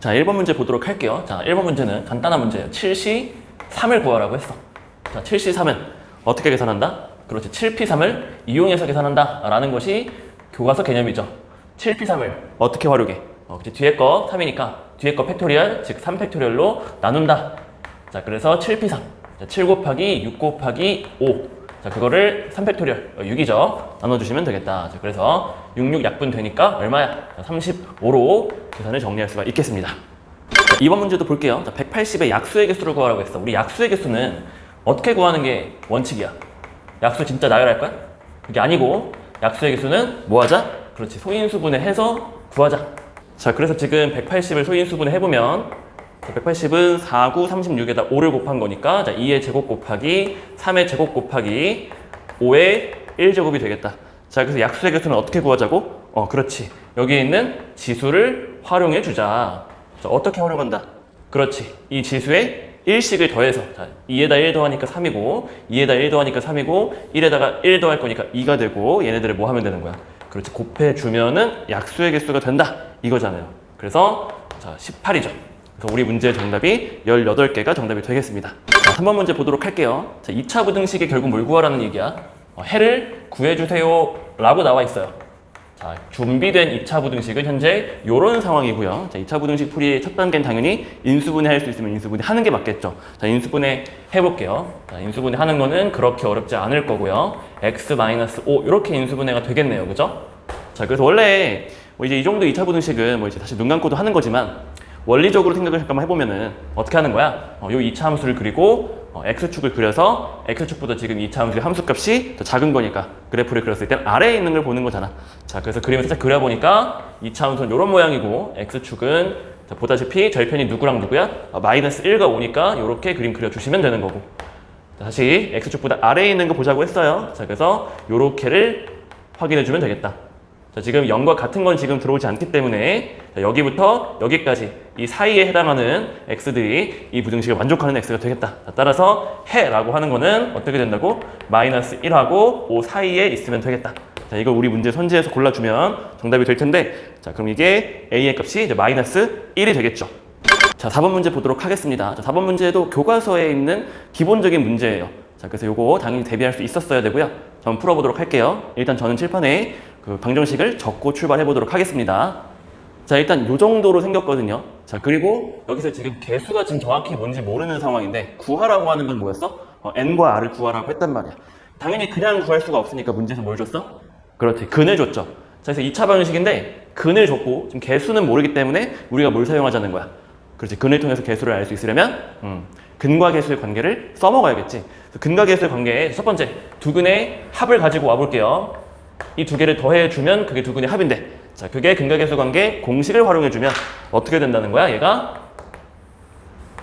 자, 1번 문제 보도록 할게요. 자, 1번 문제는 간단한 문제예요. 7시 3을 구하라고 했어. 자, 7시 3은 어떻게 계산한다? 그렇지, 7p3을 이용해서 계산한다 라는 것이 교과서 개념이죠. 7p3을 어떻게 활용해? 뒤에 거 3이니까 뒤에 거 팩토리얼, 즉 3팩토리얼로 나눈다. 자, 그래서 7p3, 자, 7 곱하기 6 곱하기 5. 자, 그거를 3팩토리얼, 6이죠. 나눠주시면 되겠다. 자, 그래서 66 약분 되니까 얼마야? 35로 계산을 정리할 수가 있겠습니다. 자, 이번 문제도 볼게요. 자, 180의 약수의 개수를 구하라고 했어. 우리 약수의 개수는 어떻게 구하는 게 원칙이야? 약수 진짜 나열할 거야? 그게 아니고 약수의 개수는 뭐 하자? 그렇지, 소인수분해 해서 구하자. 자, 그래서 지금 180을 소인수분해 해보면 180은 4, 9, 36에다 5를 곱한 거니까 자, 2의 제곱 곱하기 3의 제곱 곱하기 5의 1제곱이 되겠다. 자, 그래서 약수의 개수는 어떻게 구하자고? 그렇지, 여기에 있는 지수를 활용해 주자. 자, 어떻게 활용한다? 그렇지, 이 지수에 1씩을 더해서, 자, 2에다 1 더하니까 3이고 2에다 1 더하니까 3이고 1에다가 1 더할 거니까 2가 되고 얘네들을 뭐 하면 되는 거야? 그렇지, 곱해주면은 약수의 개수가 된다 이거잖아요. 그래서 자, 18이죠. 그래서 우리 문제의 정답이 18개가 정답이 되겠습니다. 자, 3번 문제 보도록 할게요. 자, 2차 부등식이 결국 뭘 구하라는 얘기야? 해를 구해주세요 라고 나와 있어요. 자, 준비된 2차 부등식은 현재 이런 상황이고요. 자, 2차 부등식 풀이의 첫 단계는 당연히 인수분해 할 수 있으면 인수분해 하는 게 맞겠죠. 자, 인수분해 해볼게요. 자, 인수분해 하는 거는 그렇게 어렵지 않을 거고요. x-5 이렇게 인수분해가 되겠네요. 그죠? 자, 그래서 원래 뭐 이제 이 정도 2차 부등식은 뭐 이제 다시 눈 감고도 하는 거지만 원리적으로 생각을 잠깐만 해보면은 어떻게 하는 거야? 요 2차 함수를 그리고 x축을 그려서 x축보다 지금 2차 함수의 함수값이 더 작은 거니까 그래프를 그렸을 땐 아래에 있는 걸 보는 거잖아. 자, 그래서 그림을 살짝 그려보니까 2차 함수는 이런 모양이고 x축은 자, 보다시피 절편이 누구랑 누구야? 마이너스 1과 5니까 이렇게 그림 그려주시면 되는 거고. 자, 다시 x축보다 아래에 있는 거 보자고 했어요. 자, 그래서 요렇게를 확인해주면 되겠다. 자, 지금 0과 같은 건 지금 들어오지 않기 때문에 자, 여기부터 여기까지 이 사이에 해당하는 x들이 이 부등식을 만족하는 x가 되겠다. 자, 따라서 해라고 하는 거는 어떻게 된다고? 마이너스 1하고 5 사이에 있으면 되겠다. 자, 이걸 우리 문제 선지에서 골라주면 정답이 될 텐데 자, 그럼 이게 a의 값이 이제 마이너스 1이 되겠죠. 자, 4번 문제 보도록 하겠습니다. 자, 4번 문제도 교과서에 있는 기본적인 문제예요. 자, 그래서 요거 당연히 대비할 수 있었어야 되고요. 자, 한번 풀어보도록 할게요. 일단 저는 칠판에 그 방정식을 적고 출발해 보도록 하겠습니다. 자, 일단 요 정도로 생겼거든요. 자, 그리고 여기서 지금 개수가 지금 정확히 뭔지 모르는 상황인데 구하라고 하는 건 뭐였어? n과 r을 구하라고 했단 말이야. 당연히 그냥 구할 수가 없으니까 문제에서 뭘 줬어? 그렇지, 근을 줬죠. 자, 그래서 2차 방정식인데 근을 줬고 지금 개수는 모르기 때문에 우리가 뭘 사용하자는 거야? 그렇지, 근을 통해서 개수를 알 수 있으려면 근과 개수의 관계를 써먹어야겠지. 근과 개수의 관계에 첫 번째 두 근의 합을 가지고 와볼게요. 이 두 개를 더해주면 그게 두 근의 합인데 자, 그게 근과 개수 관계 공식을 활용해주면 어떻게 된다는 거야? 얘가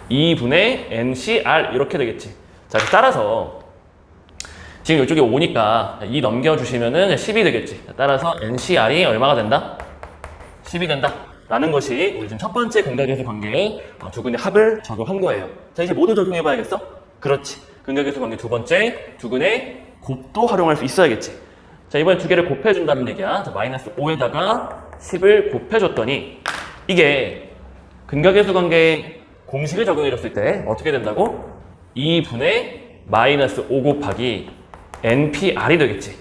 2분의 NCR 이렇게 되겠지. 자, 따라서 지금 이쪽에 5니까 2 넘겨주시면은 10이 되겠지. 자, 따라서 NCR이 얼마가 된다? 10이 된다 라는 것이 우리 지금 첫 번째 근과 개수 관계에 두 근의 합을 적용한 거예요. 자, 이제 모두 적용해봐야겠어? 그렇지, 근과 개수 관계 두 번째 두 근의 곱도 활용할 수 있어야겠지. 자, 이번에 두 개를 곱해준다는 얘기야. 자, 마이너스 5에다가 10을 곱해줬더니 이게 근과 개수 관계의 공식을 적용해줬을 때 어떻게 된다고? 2분의 마이너스 5 곱하기 NPR이 되겠지.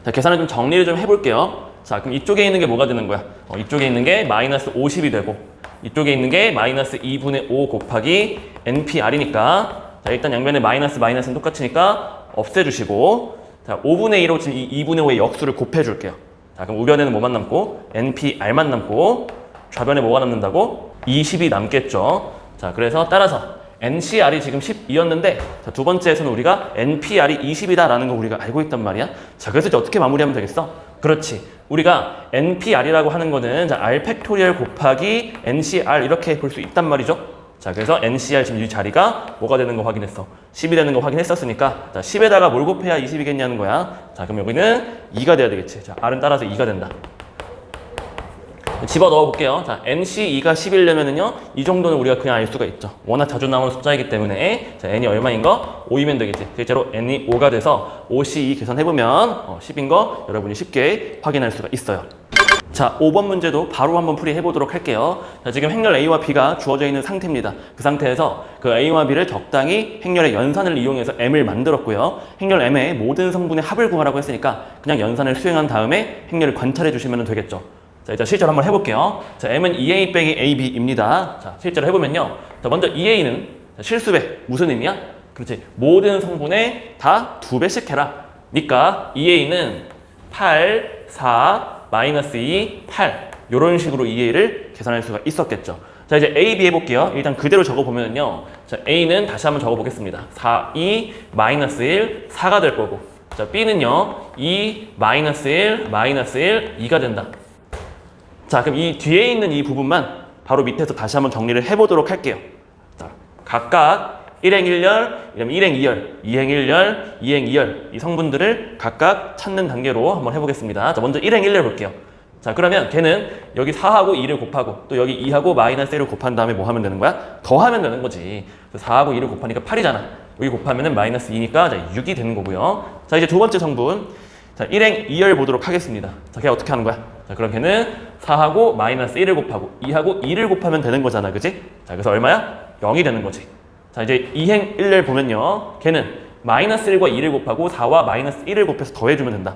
자, 계산을 좀 정리를 좀 해볼게요. 자, 그럼 이쪽에 있는 게 뭐가 되는 거야? 이쪽에 있는 게 마이너스 50이 되고 이쪽에 있는 게 마이너스 2분의 5 곱하기 NPR이니까 자, 일단 양면에 마이너스는 똑같으니까 없애주시고 자, 5분의 1로 지금 이 2분의 5의 역수를 곱해줄게요. 자, 그럼 우변에는 뭐만 남고? NPR만 남고 좌변에 뭐가 남는다고? 20이 남겠죠. 자, 그래서 따라서 NCR이 지금 12였는데 자, 두 번째에서는 우리가 NPR이 20이다 라는 거 우리가 알고 있단 말이야. 자, 그래서 이제 어떻게 마무리하면 되겠어? 그렇지, 우리가 NPR이라고 하는 거는 자, R 팩토리얼 곱하기 NCR 이렇게 볼 수 있단 말이죠. 자, 그래서 NCR 지금 이 자리가 뭐가 되는 거 확인했어? 10이 되는 거 확인했었으니까 자, 10에다가 뭘 곱해야 20이겠냐는 거야. 자, 그럼 여기는 2가 돼야 되겠지. 자, R은 따라서 2가 된다. 집어넣어 볼게요. 자, NC2가 10이려면은요, 이 정도는 우리가 그냥 알 수가 있죠. 워낙 자주 나오는 숫자이기 때문에 자, N이 얼마인 거? 5이면 되겠지. 실제로 N이 5가 돼서 5C2 계산해보면 10인 거 여러분이 쉽게 확인할 수가 있어요. 자, 5번 문제도 바로 한번 풀이해 보도록 할게요. 자, 지금 행렬 A와 B가 주어져 있는 상태입니다. 그 상태에서 그 A와 B를 적당히 행렬의 연산을 이용해서 M을 만들었고요. 행렬 M의 모든 성분의 합을 구하라고 했으니까 그냥 연산을 수행한 다음에 행렬을 관찰해 주시면 되겠죠. 자, 일단 실제로 한번 해볼게요. 자, M은 2A 빼기 AB입니다. 자, 실제로 해보면요. 자, 먼저 2A는 실수배. 무슨 의미야? 그렇지. 모든 성분에 다 2배씩 해라. 그러니까 2A는 8, 4, 마이너스 2, 8 이런 식으로 2A를 계산할 수가 있었겠죠. 자, 이제 A, B 해볼게요. 일단 그대로 적어보면요. 자, A는 다시 한번 적어보겠습니다. 4, 2, 마이너스 1, 4가 될 거고. 자, B는요. 2, 마이너스 1, 마이너스 1, 2가 된다. 자, 그럼 이 뒤에 있는 이 부분만 바로 밑에서 다시 한번 정리를 해보도록 할게요. 자, 각각 1행 1열, 1행 2열, 2행 1열, 2행 2열 이 성분들을 각각 찾는 단계로 한번 해보겠습니다. 자, 먼저 1행 1열 볼게요. 자, 그러면 걔는 여기 4하고 2를 곱하고 또 여기 2하고 마이너스 1을 곱한 다음에 뭐 하면 되는 거야? 더하면 되는 거지. 4하고 2를 곱하니까 8이잖아. 여기 곱하면은 마이너스 2니까 자, 6이 되는 거고요. 자, 이제 두 번째 성분. 자, 1행 2열 보도록 하겠습니다. 자, 걔 어떻게 하는 거야? 자, 그럼 걔는 4하고 마이너스 1을 곱하고 2하고 2를 곱하면 되는 거잖아. 그지? 자, 그래서 얼마야? 0이 되는 거지. 자, 이제 2행 1을 보면요. 걔는 마이너스 1과 2를 곱하고 4와 마이너스 1을 곱해서 더해주면 된다.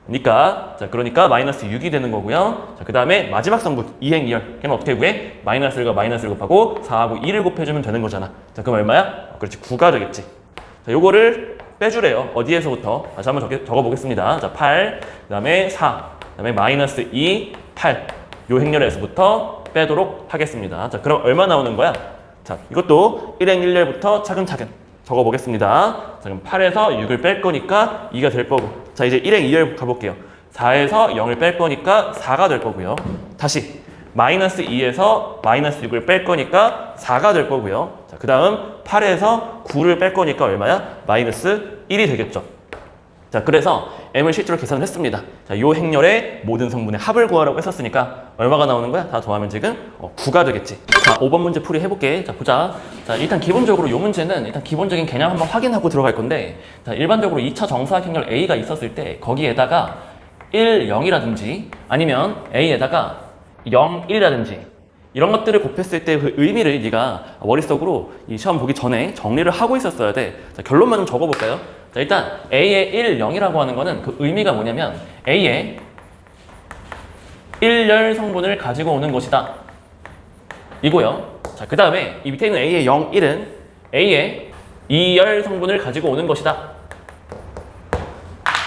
그러니까 마이너스 6이 되는 거고요. 자, 그 다음에 마지막 성분 2행 2열. 걔는 어떻게 구해? 마이너스 1과 마이너스 1을 곱하고 4하고 2를 곱해주면 되는 거잖아. 자, 그럼 얼마야? 그렇지, 9가 되겠지. 자, 요거를 빼주래요. 어디에서부터? 다시 한번 적어보겠습니다. 자, 8, 그 다음에 4, 그 다음에 마이너스 2, 8. 요 행렬에서부터 빼도록 하겠습니다. 자, 그럼 얼마 나오는 거야? 자, 이것도 1행 1렬부터 차근차근 적어보겠습니다. 자, 그럼 8에서 6을 뺄 거니까 2가 될 거고. 자, 이제 1행 2열 가볼게요. 4에서 0을 뺄 거니까 4가 될 거고요. 다시 마이너스 2에서 마이너스 6을 뺄 거니까 4가 될 거고요. 자, 그 다음 8에서 9를 뺄 거니까 얼마야? 마이너스 1이 되겠죠. 자, 그래서 M을 실제로 계산을 했습니다. 자, 요 행렬의 모든 성분의 합을 구하라고 했었으니까 얼마가 나오는 거야? 다 더하면 지금 9가 되겠지. 자, 5번 문제 풀이 해볼게. 자, 보자. 자, 일단 기본적으로 요 문제는 일단 기본적인 개념 한번 확인하고 들어갈 건데, 자, 일반적으로 2차 정사각 행렬 A가 있었을 때 거기에다가 1, 0이라든지 아니면 A에다가 0, 1이라든지 이런 것들을 곱했을 때 그 의미를 네가 머릿속으로 이 시험 보기 전에 정리를 하고 있었어야 돼. 자, 결론만 좀 적어볼까요? 자, 일단 A의 1, 0이라고 하는 거는 그 의미가 뭐냐면 A의 1열 성분을 가지고 오는 것이다. 이고요. 자, 그 다음에 이 밑에 있는 A의 0, 1은 A의 2열 성분을 가지고 오는 것이다.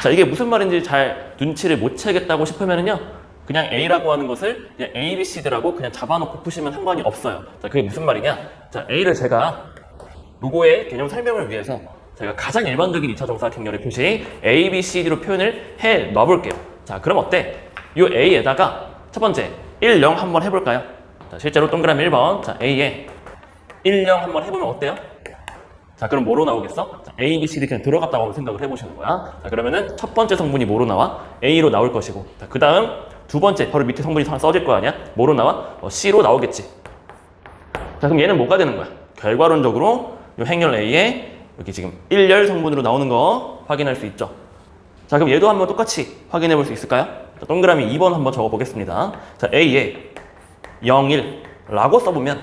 자, 이게 무슨 말인지 잘 눈치를 못 채겠다고 싶으면은요. 그냥 A라고 하는 것을 그냥 A, B, C들하고 그냥 잡아놓고 푸시면 상관이 없어요. 자, 그게 무슨 말이냐? 자, A를 제가 로고의 개념 설명을 위해서 제가 가장 일반적인 2차 정사각 행렬의 표시 A, B, C, D로 표현을 해 놔볼게요. 자, 그럼 어때? 이 A에다가 첫 번째 1, 0 한번 해볼까요? 자, 실제로 동그라미 1번. 자, A에 1, 0 한번 해보면 어때요? 자, 그럼 뭐로 나오겠어? 자, A, B, C, D 그냥 들어갔다고 생각을 해보시는 거야. 자, 그러면은 첫 번째 성분이 뭐로 나와? A로 나올 것이고. 자, 그 다음 두 번째 바로 밑에 성분이 써질 거 아니야? 뭐로 나와? C로 나오겠지. 자, 그럼 얘는 뭐가 되는 거야? 결과론적으로 이 행렬 A에 여기 지금 1열 성분으로 나오는 거 확인할 수 있죠. 자, 그럼 얘도 한번 똑같이 확인해 볼 수 있을까요? 자, 동그라미 2번 한번 적어 보겠습니다. 자, A에 0, 1라고 써보면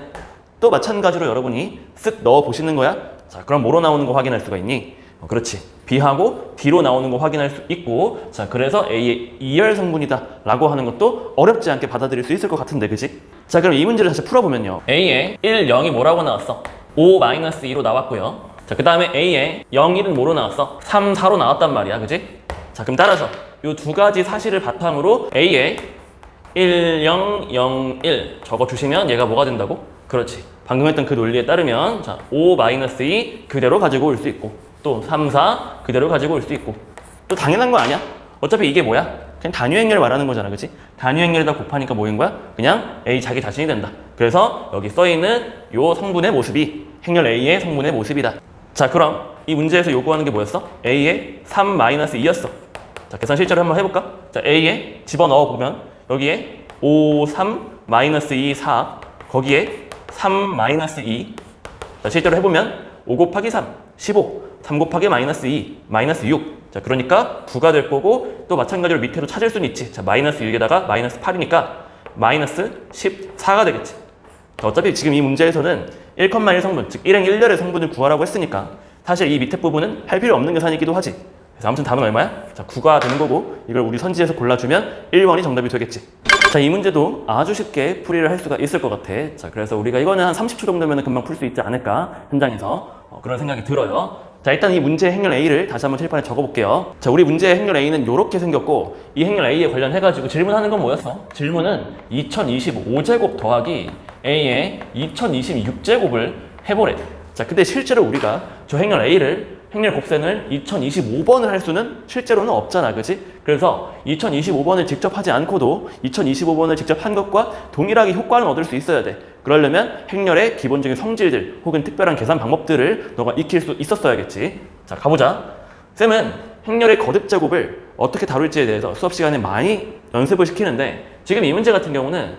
또 마찬가지로 여러분이 쓱 넣어 보시는 거야. 자, 그럼 뭐로 나오는 거 확인할 수가 있니? 그렇지. B하고 D로 나오는 거 확인할 수 있고, 자, 그래서 A의 2열 성분이다 라고 하는 것도 어렵지 않게 받아들일 수 있을 것 같은데, 그지? 자, 그럼 이 문제를 다시 풀어보면요. A의 1, 0이 뭐라고 나왔어? 5-2로 나왔고요. 자, 그 다음에 A의 0, 1은 뭐로 나왔어? 3, 4로 나왔단 말이야, 그지? 자, 그럼 따라서 이 두 가지 사실을 바탕으로 A의 1, 0, 0, 1 적어주시면 얘가 뭐가 된다고? 그렇지. 방금 했던 그 논리에 따르면 자, 5-2 그대로 가지고 올 수 있고 또 3, 4 그대로 가지고 올 수 있고 또 당연한 거 아니야? 어차피 이게 뭐야? 그냥 단위행렬 말하는 거잖아, 그치? 단위행렬에다 곱하니까 뭐인 거야? 그냥 A 자기 자신이 된다. 그래서 여기 써있는 요 성분의 모습이 행렬 A의 성분의 모습이다. 자, 그럼 이 문제에서 요구하는 게 뭐였어? A의 3-2였어. 자, 계산 실제로 한번 해볼까? 자, A에 집어넣어 보면 여기에 5, 3, -2, 4 거기에 3, -2 자, 실제로 해보면 5 곱하기 3, 15 3 곱하기 -2, -6 자, 그러니까 9가 될 거고 또 마찬가지로 밑에도 찾을 수는 있지. 자, 마이너스 6에다가 마이너스 8이니까 마이너스 14가 되겠지. 자, 어차피 지금 이 문제에서는 1,1 성분, 즉 1행 1렬의 성분을 구하라고 했으니까 사실 이 밑에 부분은 할 필요 없는 계산이기도 하지. 그래서 아무튼 답은 얼마야? 자, 9가 되는 거고 이걸 우리 선지에서 골라주면 1번이 정답이 되겠지. 자, 이 문제도 아주 쉽게 풀이를 할 수가 있을 것 같아. 자, 그래서 우리가 이거는 한 30초 정도면 금방 풀 수 있지 않을까 현장에서 그런 생각이 들어요. 자, 일단 이 문제의 행렬 A를 다시 한번 칠판에 적어볼게요. 자, 우리 문제의 행렬 A는 이렇게 생겼고 이 행렬 A에 관련해가지고 질문하는 건 뭐였어? 질문은 2025제곱 더하기 A의 2026제곱을 해보래. 자, 근데 실제로 우리가 저 행렬 A를 행렬 곱셈을 2025번을 할 수는 실제로는 없잖아, 그치? 그래서 2025번을 직접 하지 않고도 2025번을 직접 한 것과 동일하게 효과는 얻을 수 있어야 돼. 그러려면 행렬의 기본적인 성질들 혹은 특별한 계산 방법들을 너가 익힐 수 있었어야겠지. 자, 가보자. 쌤은 행렬의 거듭제곱을 어떻게 다룰지에 대해서 수업 시간에 많이 연습을 시키는데 지금 이 문제 같은 경우는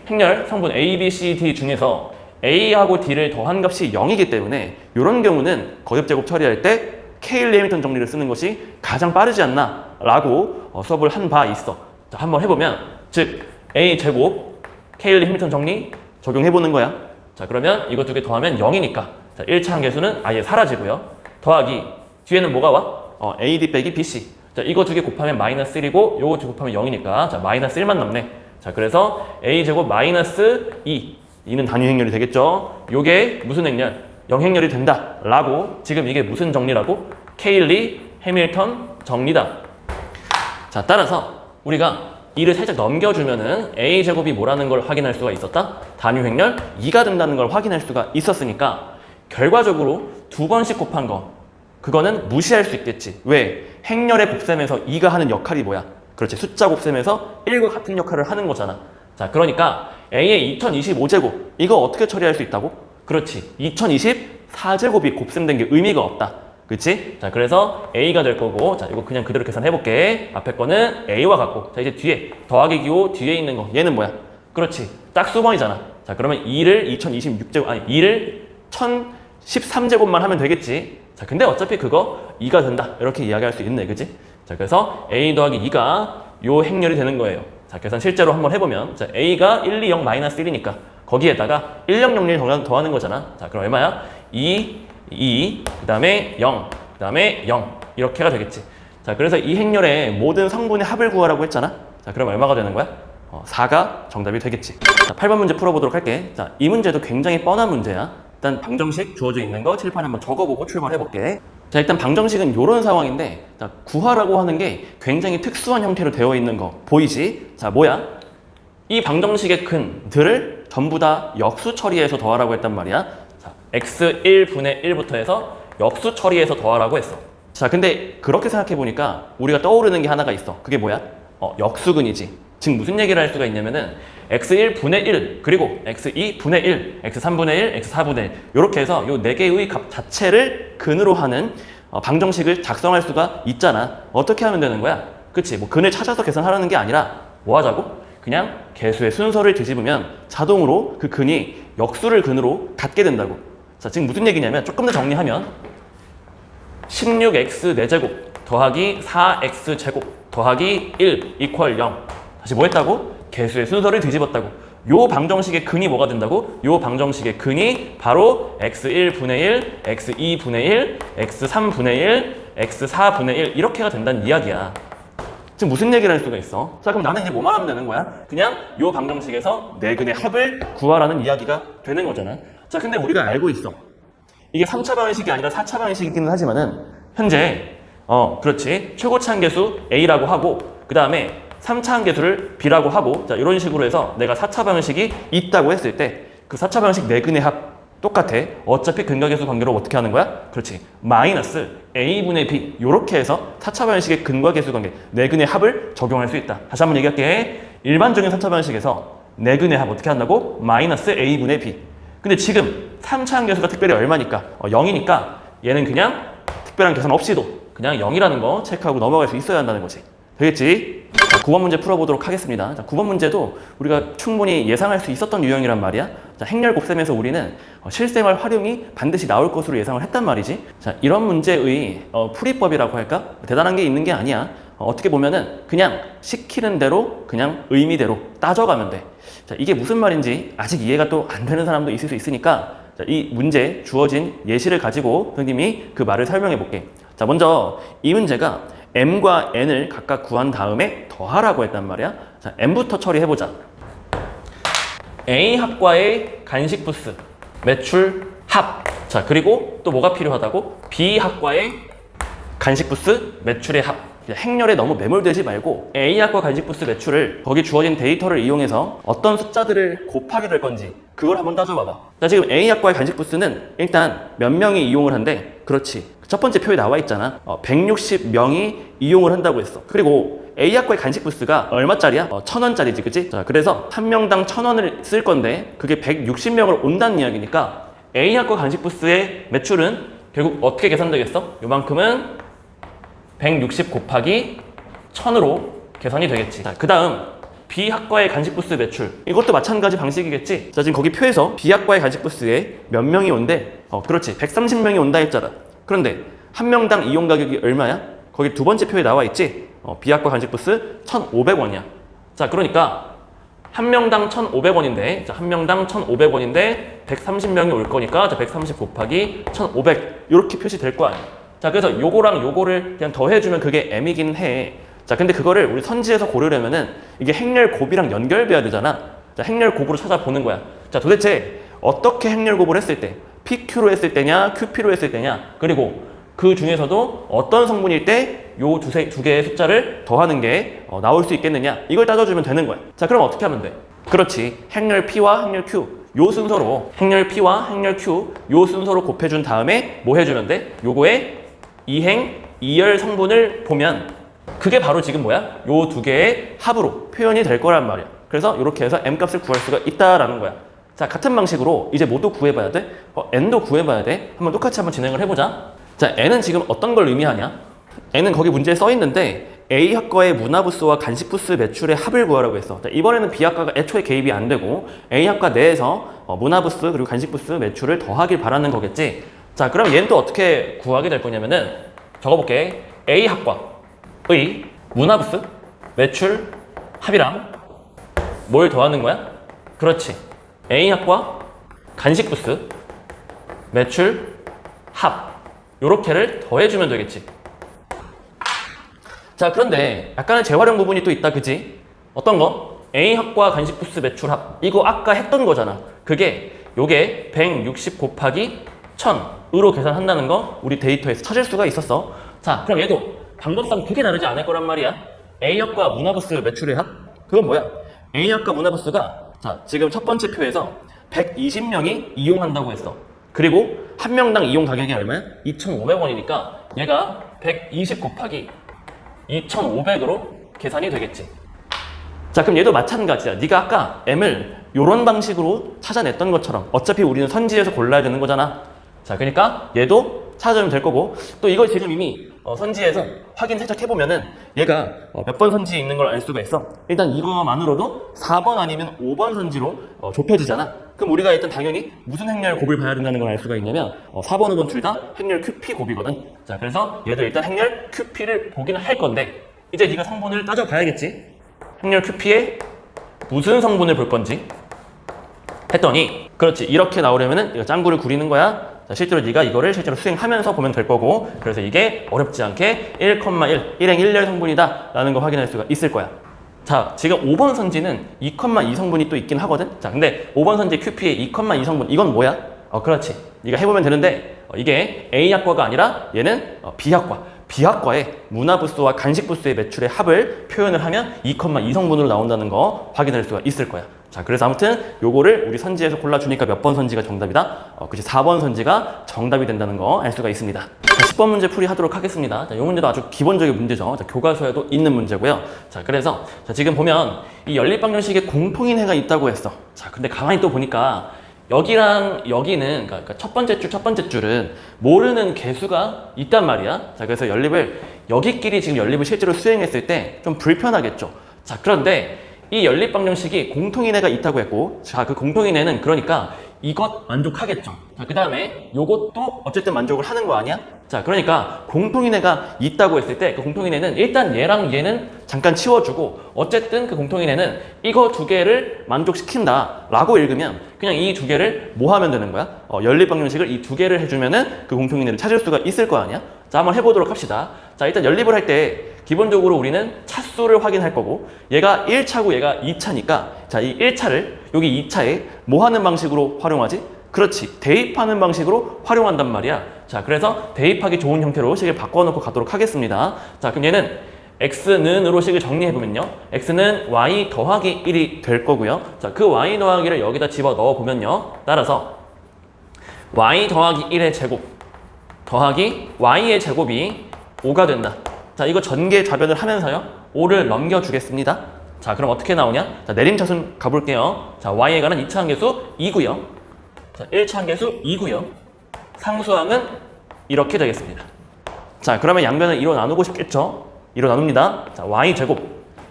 행렬 성분 A, B, C, D 중에서 A하고 D를 더한 값이 0이기 때문에 이런 경우는 거듭제곱 처리할 때 케일리 해밀턴 정리를 쓰는 것이 가장 빠르지 않나 라고 수업을 한 바 있어. 자, 한번 해보면 즉 A제곱 케일리 해밀턴 정리 적용해보는 거야. 자, 그러면 이거 두 개 더하면 0이니까 자, 1차 함계수는 아예 사라지고요. 더하기 뒤에는 뭐가 와? AD 빼기 BC. 자, 이거 두 개 곱하면 마이너스 1이고 요거 두 개 곱하면 0이니까 자, 마이너스 1만 남네. 자, 그래서 A제곱 마이너스 2는 단위 행렬이 되겠죠. 요게 무슨 행렬? 영행렬이 된다 라고 지금 이게 무슨 정리라고? 케일리 해밀턴 정리다. 자, 따라서 우리가 2를 살짝 넘겨주면은 A제곱이 뭐라는 걸 확인할 수가 있었다? 단위 행렬 2가 된다는 걸 확인할 수가 있었으니까 결과적으로 두 번씩 곱한 거 그거는 무시할 수 있겠지. 왜? 행렬의 곱셈에서 2가 하는 역할이 뭐야? 그렇지. 숫자 곱셈에서 1과 같은 역할을 하는 거잖아. 자, 그러니까 A의 2025제곱 이거 어떻게 처리할 수 있다고? 그렇지. 2024제곱이 곱셈된 게 의미가 없다. 그치? 자, 그래서 A가 될 거고 자, 이거 그냥 그대로 계산해볼게. 앞에 거는 A와 같고 자, 이제 뒤에 더하기 기호 뒤에 있는 거 얘는 뭐야? 그렇지. 짝수번이잖아. 자, 그러면 2를 2026제곱 아니 2를 1013제곱만 하면 되겠지. 자, 근데 어차피 그거 2가 된다 이렇게 이야기할 수 있네. 그치? 자, 그래서 A 더하기 2가 요 행렬이 되는 거예요. 자, 계산 실제로 한번 해보면 자, A가 120 마이너스 1이니까 거기에다가 1001 더하는 거잖아. 자, 그럼 얼마야? 2, 그 다음에 0, 그 다음에 0 이렇게가 되겠지. 자, 그래서 이 행렬의 모든 성분의 합을 구하라고 했잖아. 자, 그럼 얼마가 되는 거야? 4가 정답이 되겠지. 자, 8번 문제 풀어보도록 할게. 자, 이 문제도 굉장히 뻔한 문제야. 일단 방정식 주어져 있는 거 칠판에 한번 적어보고 출발해볼게. 자, 일단 방정식은 이런 상황인데 자, 구하라고 하는 게 굉장히 특수한 형태로 되어 있는 거 보이지? 자, 뭐야? 이 방정식의 근들을 전부 다 역수 처리해서 더하라고 했단 말이야. 자, x1분의 1부터 해서 역수 처리해서 더하라고 했어. 자, 근데 그렇게 생각해보니까 우리가 떠오르는 게 하나가 있어. 그게 뭐야? 역수근이지. 즉 무슨 얘기를 할 수가 있냐면은 x1분의 1 그리고 x2분의 1, x3분의 1, x4분의 1 이렇게 해서 요 4개의 값 자체를 근으로 하는 방정식을 작성할 수가 있잖아. 어떻게 하면 되는 거야? 그치? 뭐 근을 찾아서 계산하라는 게 아니라 뭐 하자고? 그냥 계수의 순서를 뒤집으면 자동으로 그 근이 역수를 근으로 갖게 된다고. 자, 지금 무슨 얘기냐면 조금 더 정리하면 16x 4제곱 더하기 4x 제곱 더하기 1 이퀄 0 다시 뭐 했다고? 계수의 순서를 뒤집었다고. 요 방정식의 근이 뭐가 된다고? 요 방정식의 근이 바로 x1분의 1, x2분의 1, x3분의 1, x4분의 1 이렇게가 된다는 이야기야. 지금 무슨 얘기를 할 수가 있어? 자, 그럼 나는 이제 뭐만 하면 되는 거야? 그냥 요 방정식에서 네 근의 합을 구하라는 이야기가 되는 거잖아. 자, 근데 우리가 알고 있어. 이게 3차 방정식이 아니라 4차 방정식이기는 하지만은 현재 그렇지. 최고치 한계수 A라고 하고 그 다음에 3차 한계수를 B라고 하고 자, 이런 식으로 해서 내가 4차 방정식이 있다고 했을 때 그 4차 방정식 네 근의 합 똑같아. 어차피 근과계수 관계로 어떻게 하는 거야? 그렇지. 마이너스 A분의 B 이렇게 해서 4차 방정식의 근과 계수 관계 네 근의 합을 적용할 수 있다. 다시 한번 얘기할게. 일반적인 4차 방정식에서 네 근의 합 어떻게 한다고? 마이너스 A분의 B. 근데 지금 3차 한계수가 특별히 얼마니까? 0이니까 얘는 그냥 특별한 계산 없이도 그냥 0이라는 거 체크하고 넘어갈 수 있어야 한다는 거지. 되겠지? 자, 9번 문제 풀어보도록 하겠습니다. 자, 9번 문제도 우리가 충분히 예상할 수 있었던 유형이란 말이야. 자, 행렬 곱셈에서 우리는 실생활 활용이 반드시 나올 것으로 예상을 했단 말이지. 자, 이런 문제의 풀이법이라고 할까? 대단한 게 있는 게 아니야. 어떻게 보면은 그냥 시키는 대로 그냥 의미대로 따져가면 돼. 자, 이게 무슨 말인지 아직 이해가 또 안 되는 사람도 있을 수 있으니까 자, 이 문제 주어진 예시를 가지고 선생님이 그 말을 설명해 볼게. 자, 먼저 이 문제가 m과 n을 각각 구한 다음에 더하라고 했단 말이야. 자, m부터 처리해보자. A 학과의 간식 부스 매출 합. 자, 그리고 또 뭐가 필요하다고? B 학과의 간식 부스 매출의 합. 행렬에 너무 매몰되지 말고 A학과 간식 부스 매출을 거기 주어진 데이터를 이용해서 어떤 숫자들을 곱하게 될 건지 그걸 한번 따져봐봐. 자, 지금 A학과의 간식 부스는 일단 몇 명이 이용을 한대? 그렇지. 첫 번째 표에 나와 있잖아. 160명이 이용을 한다고 했어. 그리고 A학과의 간식 부스가 얼마짜리야? 1,000원짜리지, 그치? 자, 그래서 한 명당 1,000원을 쓸 건데 그게 160명을 온다는 이야기니까 A학과 간식 부스의 매출은 결국 어떻게 계산되겠어? 요만큼은 160 곱하기 1000으로 계산이 되겠지. 자, 그 다음 B학과의 간식 부스 매출, 이것도 마찬가지 방식이겠지. 자, 지금 거기 표에서 B학과의 간식 부스에 몇 명이 온대? 그렇지, 130명이 온다 했잖아. 그런데 한 명당 이용 가격이 얼마야? 거기 두 번째 표에 나와 있지. B학과 간식 부스 1,500원이야. 자, 그러니까 한 명당 1,500원인데, 자, 한 명당 1,500원인데 130명이 올 거니까 자, 130 곱하기 1,500 이렇게 표시될 거 아니야. 자, 그래서 요거랑 요거를 그냥 더해주면 그게 m이긴 해. 자, 근데 그거를 우리 선지에서 고르려면은 이게 행렬 곱이랑 연결돼야 되잖아. 자, 행렬 곱으로 찾아보는 거야. 자, 도대체 어떻게 행렬 곱을 했을 때 PQ로 했을 때냐, QP로 했을 때냐, 그리고 그 중에서도 어떤 성분일 때 요 두 개의 숫자를 더하는 게 나올 수 있겠느냐, 이걸 따져주면 되는 거야. 자, 그럼 어떻게 하면 돼? 그렇지, 행렬 P와 행렬 Q 요 순서로, 행렬 P와 행렬 Q 요 순서로 곱해준 다음에 뭐 해주면 돼? 요거에 이행, 이열 성분을 보면 그게 바로 지금 뭐야? 요 두 개의 합으로 표현이 될 거란 말이야. 그래서 이렇게 해서 m 값을 구할 수가 있다라는 거야. 자, 같은 방식으로 이제 뭐도 구해봐야 돼? n도 구해봐야 돼. 한번 똑같이 한번 진행을 해보자. 자, n은 지금 어떤 걸 의미하냐? n은 거기 문제에 써 있는데 A학과의 문화부스와 간식부스 매출의 합을 구하라고 했어. 자, 이번에는 B학과가 애초에 개입이 안 되고 A학과 내에서 문화부스 그리고 간식부스 매출을 더하길 바라는 거겠지. 자, 그럼 얘는 또 어떻게 구하게 될 거냐면은 적어볼게. A학과의 문화부스 매출 합이랑 뭘 더하는 거야? 그렇지, A학과 간식부스 매출 합 요렇게를 더해주면 되겠지. 자, 그런데 약간의 재활용 부분이 또 있다, 그지? 어떤 거? A학과 간식부스 매출 합, 이거 아까 했던 거잖아. 그게 요게 160 곱하기 1000으로 계산한다는 거 우리 데이터에서 찾을 수가 있었어. 자, 그럼 얘도 방법상 크게 다르지 않을 거란 말이야. A학과 문화부스 매출의 합? 그건 뭐야? A학과 문화부스가 자, 지금 첫 번째 표에서 120명이 이용한다고 했어. 그리고 한 명당 이용 가격이 얼마야? 2,500원이니까 얘가 120 곱하기 2,500으로 계산이 되겠지. 자, 그럼 얘도 마찬가지야. 네가 아까 m을 이런 방식으로 찾아냈던 것처럼 어차피 우리는 선지에서 골라야 되는 거잖아. 자, 그러니까 얘도 찾아주면 될 거고, 또 이걸 지금 이미 선지에서 확인 살짝 해보면은 얘가 몇 번 선지에 있는 걸 알 수가 있어. 일단 이거만으로도 4번 아니면 5번 선지로 좁혀지잖아. 그럼 우리가 일단 당연히 무슨 행렬 곱을 봐야 된다는 걸 알 수가 있냐면 4번, 5번 둘 다 행렬 QP 곱이거든. 자, 그래서 얘들 일단 행렬 QP를 보긴 할 건데 이제 네가 성분을 따져봐야겠지. 행렬 QP에 무슨 성분을 볼 건지 했더니, 그렇지, 이렇게 나오려면은 이거 짱구를 구리는 거야. 자, 실제로 네가 이거를 실제로 수행하면서 보면 될 거고, 그래서 이게 어렵지 않게 1,1, 일행 1열 성분이다 라는 거 확인할 수가 있을 거야. 자, 지금 5번 선지는 2,2 성분이 또 있긴 하거든. 자, 근데 5번 선지 QP에 2,2 성분, 이건 뭐야? 그렇지, 네가 해보면 되는데 이게 A학과가 아니라 얘는 B학과. B학과의 문화부스와 간식부스의 매출의 합을 표현을 하면 2,2 성분으로 나온다는 거 확인할 수가 있을 거야. 자, 그래서 아무튼 요거를 우리 선지에서 골라주니까 몇 번 선지가 정답이다? 그치, 4번 선지가 정답이 된다는 거 알 수가 있습니다. 자, 10번 문제 풀이 하도록 하겠습니다. 자, 이 문제도 아주 기본적인 문제죠. 자, 교과서에도 있는 문제고요. 자, 그래서 자, 지금 보면 이 연립방정식에 공통인 해가 있다고 했어. 자, 근데 가만히 또 보니까 여기랑 여기는, 그러니까 첫 번째 줄은 모르는 개수가 있단 말이야. 자, 그래서 연립을 여기끼리 지금 연립을 실제로 수행했을 때 좀 불편하겠죠. 자, 그런데 이 연립 방정식이 공통인해가 있다고 했고, 자, 그 공통인해는 그러니까 이것 만족하겠죠. 자, 그 다음에 요것도 어쨌든 만족을 하는 거 아니야? 자, 그러니까 공통인해가 있다고 했을 때 그 공통인해는 일단 얘랑 얘는 잠깐 치워주고 어쨌든 그 공통인해는 이거 두 개를 만족시킨다 라고 읽으면 그냥 이 두 개를 뭐 하면 되는 거야? 연립 방정식을 이 두 개를 해주면은 그 공통인해를 찾을 수가 있을 거 아니야? 자, 한번 해보도록 합시다. 자, 일단 연립을 할 때 기본적으로 우리는 차수를 확인할 거고 얘가 1차고 얘가 2차니까 자, 이 1차를 여기 2차에 뭐 하는 방식으로 활용하지? 그렇지, 대입하는 방식으로 활용한단 말이야. 자, 그래서 대입하기 좋은 형태로 식을 바꿔놓고 가도록 하겠습니다. 자, 그럼 얘는 x는으로 식을 정리해보면요, x는 y 더하기 1이 될 거고요. 자, 그 y 더하기를 여기다 집어 넣어보면요, 따라서 y 더하기 1의 제곱 더하기 y의 제곱이 5가 된다. 자, 이거 전개 좌변을 하면서요 5를 넘겨주겠습니다. 자, 그럼 어떻게 나오냐? 자, 내림차순 가볼게요. 자, y에 관한 2차 함계수 2고요. 자, 1차 함계수 2고요. 상수항은 이렇게 되겠습니다. 자, 그러면 양변을 2로 나누고 싶겠죠? 2로 나눕니다. 자, y제곱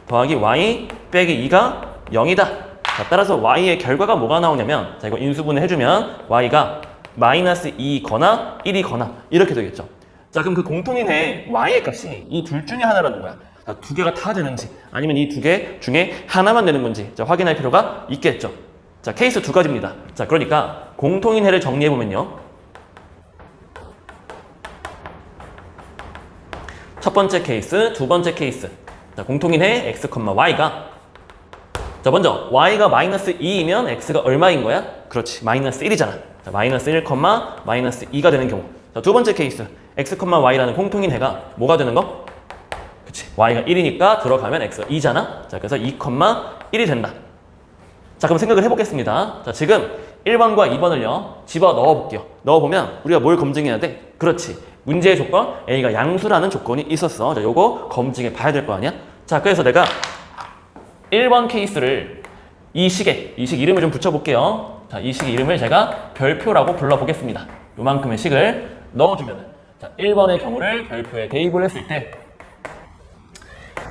더하기 y 빼기 2가 0이다. 자, 따라서 y의 결과가 뭐가 나오냐면, 자, 이거 인수분해 해주면 y가 마이너스 2거나 1이거나 이렇게 되겠죠. 자, 그럼 그 공통인의 y의 값이 이 둘 중에 하나라는 거야. 자, 두 개가 다 되는지 아니면 이 두 개 중에 하나만 되는 건지 자, 확인할 필요가 있겠죠. 자, 케이스 두 가지입니다. 자, 그러니까 공통인해를 정리해보면요, 첫 번째 케이스, 두 번째 케이스. 자, 공통인해 x, y가 자, 먼저 y가 마이너스 2이면 x가 얼마인 거야? 그렇지, 마이너스 1이잖아. 자, 마이너스 1, 마이너스 2가 되는 경우. 자, 두 번째 케이스 x, y라는 공통인해가 뭐가 되는 거? 그치, y가 1이니까 들어가면 x가 2잖아. 자, 그래서 2, 1이 된다. 자, 그럼 생각을 해보겠습니다. 자, 지금 1번과 2번을요 집어 넣어볼게요. 넣어보면 우리가 뭘 검증해야 돼? 그렇지, 문제의 조건 a가 양수라는 조건이 있었어. 자, 요거 검증해 봐야 될 거 아니야? 자, 그래서 내가 1번 케이스를 이 식 이름을 좀 붙여볼게요. 자, 이 식 이름을 제가 별표라고 불러보겠습니다. 요만큼의 식을 넣어주면은, 자, 1번의 경우를 별표에 대입을 했을 때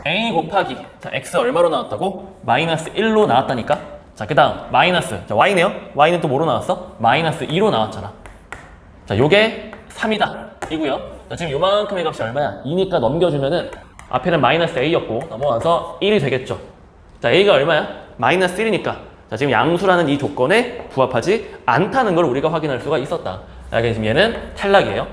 a 곱하기, 자, x 얼마로 나왔다고? 마이너스 1로 나왔다니까? 자, 그 다음 마이너스, 자, y네요? y는 또 뭐로 나왔어? 마이너스 2로 나왔잖아. 자, 요게 3이다 이고요. 자, 지금 요만큼의 값이 얼마야? 2니까 넘겨주면은 앞에는 마이너스 a였고 넘어와서 1이 되겠죠. 자, a가 얼마야? 마이너스 1이니까 자, 지금 양수라는 이 조건에 부합하지 않다는 걸 우리가 확인할 수가 있었다. 자, 그래서 지금 얘는 탈락이에요.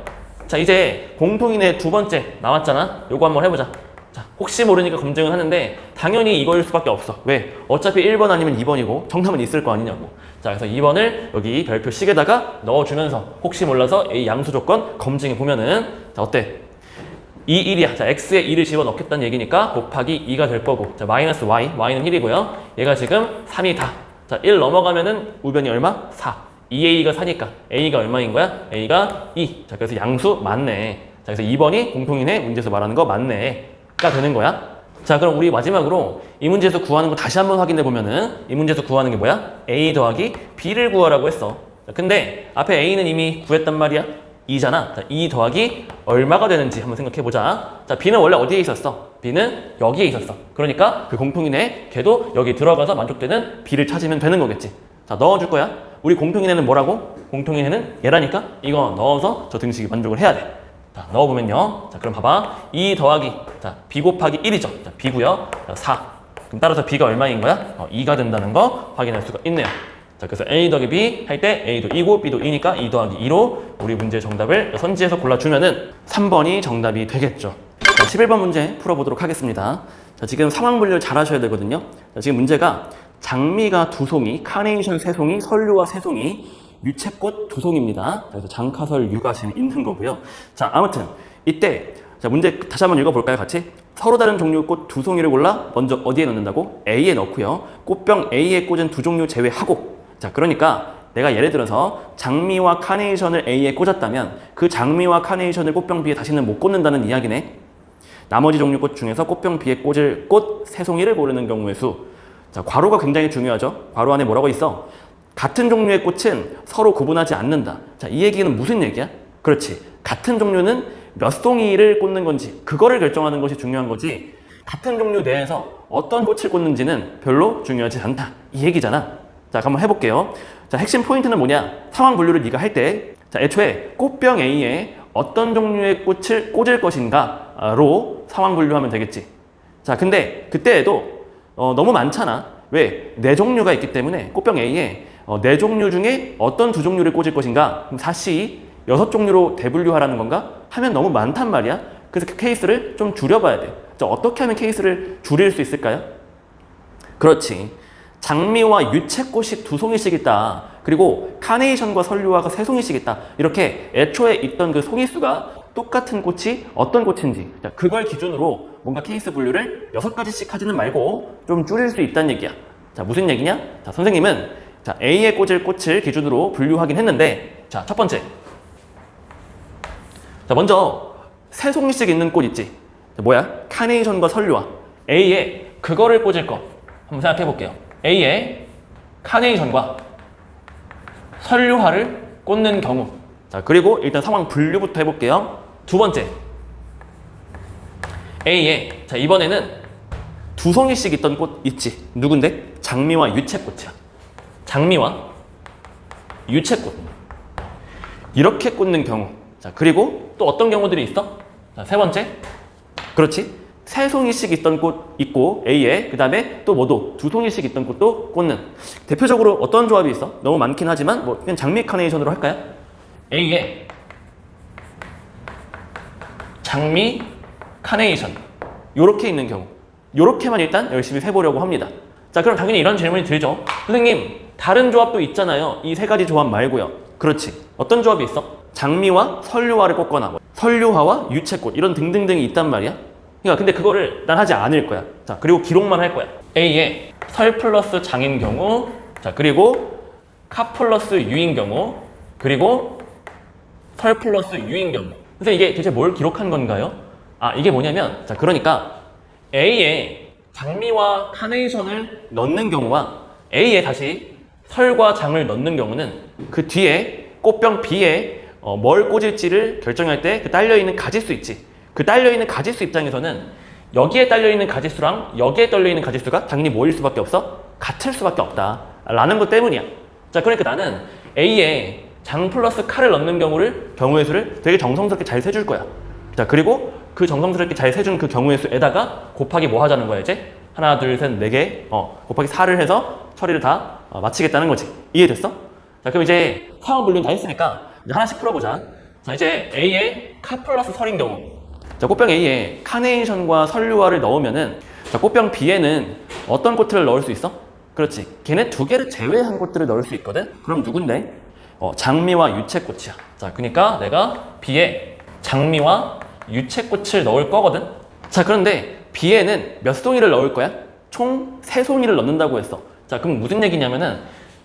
자, 이제 공통인의 두 번째 나왔잖아. 요거 한번 해보자. 자, 혹시 모르니까 검증을 하는데 당연히 이거일 수밖에 없어. 왜? 어차피 1번 아니면 2번이고 정답은 있을 거 아니냐고. 자, 그래서 2번을 여기 별표식에다가 넣어주면서 혹시 몰라서 A 양수 조건 검증해 보면은, 자, 어때? 2, 1이야. 자, x에 2를 집어넣겠다는 얘기니까 곱하기 2가 될 거고, 자, 마이너스 y는 1이고요. 얘가 지금 3이다. 자, 1 넘어가면은 우변이 얼마? 4. 2a가 4니까 a가 얼마인 거야? a가 2. 자, 그래서 양수 맞네. 자, 그래서 2번이 공통인의 문제에서 말하는 거 맞네 가 되는 거야. 자, 그럼 우리 마지막으로 이 문제에서 구하는 거 다시 한번 확인해 보면은, 이 문제에서 구하는 게 뭐야? a 더하기 b를 구하라고 했어. 자, 근데 앞에 a는 이미 구했단 말이야. 2잖아. 자, 2 더하기 얼마가 되는지 한번 생각해 보자. 자, b는 원래 어디에 있었어? b는 여기에 있었어. 그러니까 그 공통인의 걔도 여기 들어가서 만족되는 b를 찾으면 되는 거겠지. 자, 넣어줄 거야. 우리 공통인의는 뭐라고? 공통인의는 얘라니까 이거 넣어서 저 등식이 만족을 해야 돼. 자, 넣어보면요. 자, 그럼 봐봐. 2 더하기, 자, b 곱하기 1이죠. 자, b고요. 자, 4. 그럼 따라서 b가 얼마인 거야? 2가 된다는 거 확인할 수가 있네요. 자, 그래서 a 더하기 b 할 때 a도 2고 b도 2니까 2 더하기 2로 우리 문제의 정답을 선지해서 골라주면은 3번이 정답이 되겠죠. 자, 11번 문제 풀어보도록 하겠습니다. 자, 지금 상황 분류를 잘 하셔야 되거든요. 자, 지금 문제가 장미가 2송이, 카네이션 3송이, 설류와 3송이, 유채꽃 2송입니다. 그래서 장카설 유가 지금 있는 거고요. 자, 아무튼 이때 자, 문제 다시 한번 읽어볼까요? 같이. 서로 다른 종류의 꽃 2송이를 골라 먼저 어디에 넣는다고? A에 넣고요. 꽃병 A에 꽂은 2종류 제외하고. 자, 그러니까 내가 예를 들어서 장미와 카네이션을 A에 꽂았다면 그 장미와 카네이션을 꽃병 B에 다시는 못 꽂는다는 이야기네. 나머지 종류 꽃 중에서 꽃병 B에 꽂을 꽃 3송이를 고르는 경우의 수. 자, 괄호가 굉장히 중요하죠. 괄호 안에 뭐라고 있어? 같은 종류의 꽃은 서로 구분하지 않는다. 자, 이 얘기는 무슨 얘기야? 그렇지. 같은 종류는 몇 송이를 꽂는 건지 그거를 결정하는 것이 중요한 거지 같은 종류 내에서 어떤 꽃을 꽂는지는 별로 중요하지 않다 이 얘기잖아. 자, 한번 해볼게요. 자, 핵심 포인트는 뭐냐? 상황 분류를 네가 할 때 자, 애초에 꽃병 A에 어떤 종류의 꽃을 꽂을 것인가로 상황 분류하면 되겠지. 자, 근데 그때에도 너무 많잖아. 왜? 네 종류가 있기 때문에 꽃병 A에 네 종류 중에 어떤 두 종류를 꽂을 것인가? 그럼 다시 6종류로 대분류하라는 건가? 하면 너무 많단 말이야. 그래서 그 케이스를 좀 줄여봐야 돼. 자, 어떻게 하면 케이스를 줄일 수 있을까요? 그렇지. 장미와 유채꽃이 2송이씩 있다. 그리고 카네이션과 설류화가 3송이씩 있다. 이렇게 애초에 있던 그 송이 수가 똑같은 꽃이 어떤 꽃인지 자, 그걸 기준으로 뭔가 케이스 분류를 6가지씩 하지는 말고 좀 줄일 수 있다는 얘기야. 자, 무슨 얘기냐? 자, 선생님은 자, A에 꽂을 꽃을 기준으로 분류하긴 했는데 자, 첫 번째. 자, 먼저 3송이씩 있는 꽃 있지? 자, 뭐야? 카네이션과 설류화. A에 그거를 꽂을 거. 한번 생각해 볼게요. A에 카네이션과 설류화를 꽂는 경우. 자, 그리고 일단 상황 분류부터 해볼게요. 두 번째. A에, 자, 이번에는 2송이씩 있던 꽃 있지. 누군데? 장미와 유채꽃이야. 장미와 유채꽃. 이렇게 꽂는 경우. 자, 그리고 또 어떤 경우들이 있어? 자, 세 번째. 그렇지. 3송이씩 있던 꽃 있고 A에 그 다음에 또 뭐도 2송이씩 있던 꽃도 꽂는 대표적으로 어떤 조합이 있어? 너무 많긴 하지만 뭐 그냥 장미 카네이션으로 할까요? A에 장미 카네이션 요렇게 있는 경우 요렇게만 일단 열심히 세보려고 합니다. 자, 그럼 당연히 이런 질문이 들죠. 선생님 다른 조합도 있잖아요. 이 3가지 조합 말고요. 그렇지. 어떤 조합이 있어? 장미와 설류화를 꽂거나 뭐 설류화와 유채꽃 이런 등등등이 있단 말이야. 그러니까 근데 그거를 난 하지 않을 거야. 자, 그리고 기록만 할 거야. A에 설 플러스 장인 경우, 자, 그리고 카 플러스 유인 경우, 그리고 설 플러스 유인 경우. 그래서 이게 대체 뭘 기록한 건가요? 아, 이게 뭐냐면, 자, 그러니까 A에 장미와 카네이션을 넣는 경우와 A에 다시 설과 장을 넣는 경우는 그 뒤에 꽃병 B에 뭘 꽂을지를 결정할 때 그 딸려있는 가지수 있지. 그 딸려있는 가지수 입장에서는 여기에 딸려있는 가지수랑 여기에 딸려있는 가지수가 당연히 뭐일 수밖에 없어? 같을 수밖에 없다 라는 것 때문이야. 자, 그러니까 나는 A에 장 플러스 카를 넣는 경우의 수를 되게 정성스럽게 잘 세줄 거야. 자, 그리고 그 정성스럽게 잘 세준 그 경우의 수에다가 곱하기 뭐 하자는 거야 이제? 하나, 둘, 셋, 4개 곱하기 4를 해서 처리를 다 마치겠다는 거지. 이해됐어? 자, 그럼 이제 상황 분류는 다 했으니까 이제 하나씩 풀어보자. 자, 이제 A에 카 플러스 설인 경우. 자, 꽃병 A에 카네이션과 설류화를 넣으면은 자, 꽃병 B에는 어떤 꽃들을 넣을 수 있어? 그렇지. 걔네 2개를 제외한 꽃들을 넣을 수 있거든? 그럼 누군데? 장미와 유채꽃이야. 자, 그러니까 내가 B에 장미와 유채꽃을 넣을 거거든? 자, 그런데 B에는 몇 송이를 넣을 거야? 총 3송이를 넣는다고 했어. 자, 그럼 무슨 얘기냐면은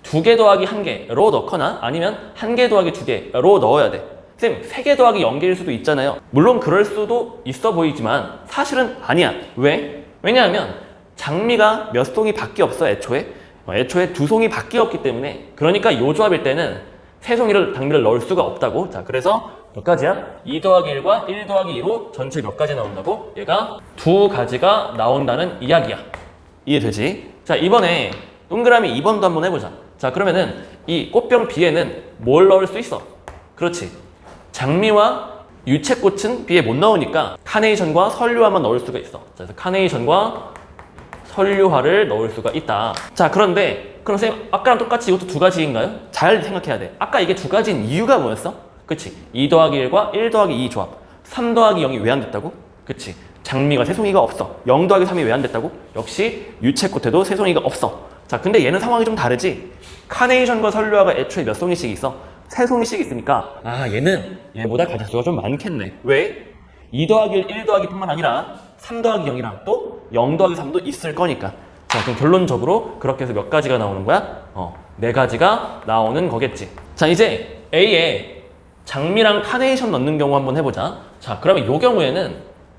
2개 더하기 1개로 넣거나 아니면 1개 더하기 2개로 넣어야 돼. 쌤, 3개 더하기 0개일 수도 있잖아요. 물론 그럴 수도 있어 보이지만 사실은 아니야. 왜? 왜냐하면 장미가 몇 송이 밖에 없어 애초에 2송이 밖에 없기 때문에 그러니까 이 조합일 때는 3송이를 장미를 넣을 수가 없다고. 자, 그래서 몇 가지야? 2 더하기 1과 1 더하기 2로 전체 몇 가지 나온다고? 얘가 2가지가 나온다는 이야기야. 이해되지? 자, 이번에 동그라미 2번도 한번 해보자. 자, 그러면은 이 꽃병 B에는 뭘 넣을 수 있어? 그렇지. 장미와 유채꽃은 B에 못 넣으니까 카네이션과 설류화만 넣을 수가 있어. 자, 그래서 카네이션과 설류화를 넣을 수가 있다. 자, 그런데 그럼 선생님 아까랑 똑같이 이것도 2가지인가요? 잘 생각해야 돼. 아까 이게 2가지인 이유가 뭐였어? 그치? 2 더하기 1과 1 더하기 2 조합. 3 더하기 0이 왜 안 됐다고? 그치? 장미가 3송이가 없어. 0 더하기 3이 왜 안 됐다고? 역시 유채꽃에도 3송이가 없어. 자, 근데 얘는 상황이 좀 다르지? 카네이션과 설류화가 애초에 몇 송이씩 있어? 3송이씩 있으니까 아, 얘는 얘보다 가지수가 좀 많겠네. 왜? 2 더하기 1 더하기 뿐만 아니라 3 더하기 0이랑 또 0 더하기 3도 있을 거니까. 자, 그럼 결론적으로 그렇게 해서 몇 가지가 나오는 거야? 4가지가 나오는 거겠지. 자, 이제 A에 장미랑 카네이션 넣는 경우 한번 해보자. 자, 그러면 이 경우에는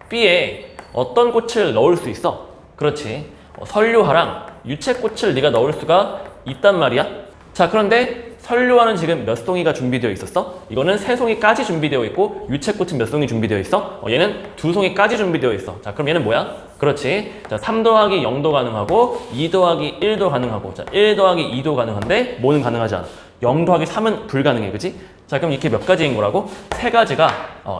B에 어떤 꽃을 넣을 수 있어? 그렇지. 설류화랑 유채꽃을 네가 넣을 수가 있단 말이야. 자, 그런데 선류화는 지금 몇 송이가 준비되어 있었어? 이거는 3송이까지 준비되어 있고 유채꽃은 몇 송이 준비되어 있어? 얘는 2송이까지 준비되어 있어. 자, 그럼 얘는 뭐야? 그렇지. 자, 3 더하기 0도 가능하고 2 더하기 1도 가능하고 자, 1 더하기 2도 가능한데 뭐는 가능하지 않아? 0 더하기 3은 불가능해. 그지? 자, 그럼 이렇게 몇 가지인 거라고? 3가지가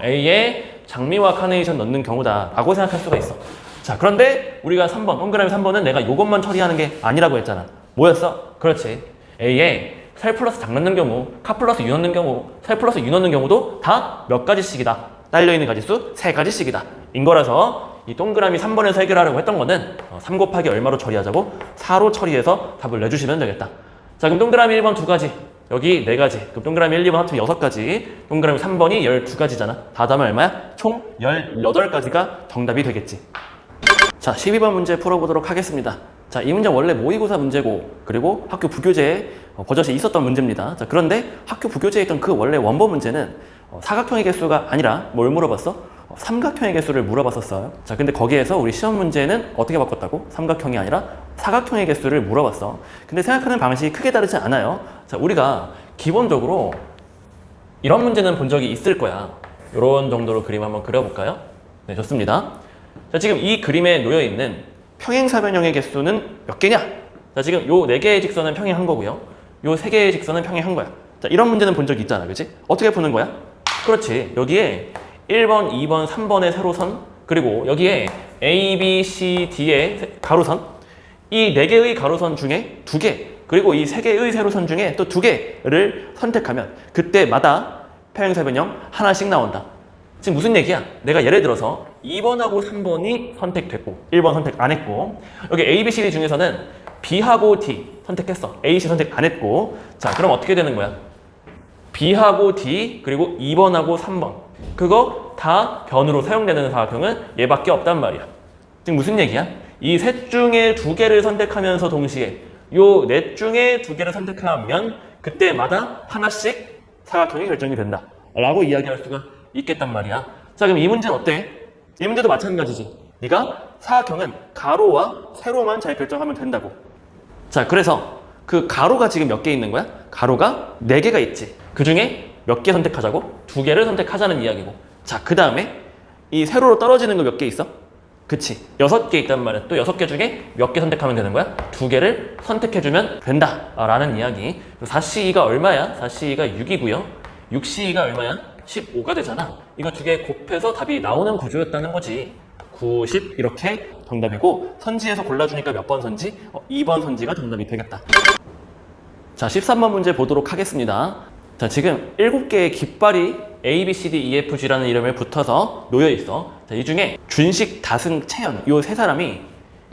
A에 장미와 카네이션 넣는 경우다 라고 생각할 수가 있어. 자, 그런데 우리가 3번, 동그라미 3번은 내가 이것만 처리하는 게 아니라고 했잖아. 뭐였어? 그렇지. A에 셀 플러스 장 넣는 경우, 카 플러스 유 넣는 경우, 셀 플러스 유 넣는 경우도 다 몇 가지씩이다. 딸려있는 가지수 3가지씩이다. 인 거라서 이 동그라미 3번에서 해결하려고 했던 거는 3 곱하기 얼마로 처리하자고? 4로 처리해서 답을 내주시면 되겠다. 자, 그럼 동그라미 1번 2가지, 여기 4가지, 그럼 동그라미 1, 2번 합치면 6가지, 동그라미 3번이 12가지잖아. 다 답은 얼마야? 총 18가지가 정답이 되겠지. 자, 12번 문제 풀어보도록 하겠습니다. 자, 이 문제 원래 모의고사 문제고 그리고 학교 부교재에 버젓이 있었던 문제입니다. 자, 그런데 학교 부교재에 있던 그 원래 원본 문제는 사각형의 개수가 아니라 뭘 물어봤어? 삼각형의 개수를 물어봤었어요. 자, 근데 거기에서 우리 시험 문제는 어떻게 바꿨다고? 삼각형이 아니라 사각형의 개수를 물어봤어. 근데 생각하는 방식이 크게 다르지 않아요. 자, 우리가 기본적으로 이런 문제는 본 적이 있을 거야. 이런 정도로 그림 한번 그려볼까요? 네, 좋습니다. 자, 지금 이 그림에 놓여있는 평행사변형의 개수는 몇 개냐? 자, 지금 요 4개의 직선은 평행한 거고요. 요 3개의 직선은 평행한 거야. 자, 이런 문제는 본 적이 있잖아. 그치? 어떻게 푸는 거야? 그렇지. 여기에 1번, 2번, 3번의 세로선, 그리고 여기에 A, B, C, D의 가로선, 이 4개의 가로선 중에 2개, 그리고 이 3개의 세로선 중에 또 2개를 선택하면 그때마다 평행사변형 하나씩 나온다. 지금 무슨 얘기야? 내가 예를 들어서 2번하고 3번이 선택됐고 1번 선택 안 했고 여기 A, B, C, D 중에서는 B하고 D 선택했어. A, C 선택 안 했고 자, 그럼 어떻게 되는 거야? B하고 D 그리고 2번하고 3번 그거 다 변으로 사용되는 사각형은 얘밖에 없단 말이야. 지금 무슨 얘기야? 이 셋 중에 2개를 선택하면서 동시에 요 넷 중에 2개를 선택하면 그때마다 하나씩 사각형이 결정이 된다 라고 이야기할 수가 있겠단 말이야. 자, 그럼 이 문제는 어때? 이 문제도 마찬가지지. 네가 사각형은 가로와 세로만 잘 결정하면 된다고. 자, 그래서 그 가로가 지금 몇 개 있는 거야? 가로가 4개가 있지. 그 중에 몇 개 선택하자고? 2개를 선택하자는 이야기고. 자, 그 다음에 이 세로로 떨어지는 거 몇 개 있어? 그치. 6개 있단 말이야. 또 6개 중에 몇 개 선택하면 되는 거야? 2개를 선택해주면 된다 라는 이야기. 4C2가 얼마야? 4C2가 6이고요 6C2가 얼마야? 15가 되잖아. 이거 2개 곱해서 답이 나오는 구조였다는 거지. 90 이렇게 정답이고 선지에서 골라주니까 몇 번 선지? 2번 선지가 정답이 되겠다. 자, 13번 문제 보도록 하겠습니다. 자, 지금 7개의 깃발이 A, B, C, D, E, F, G라는 이름을 붙어서 놓여있어. 자, 이 중에 준식, 다승, 채연 이 3사람이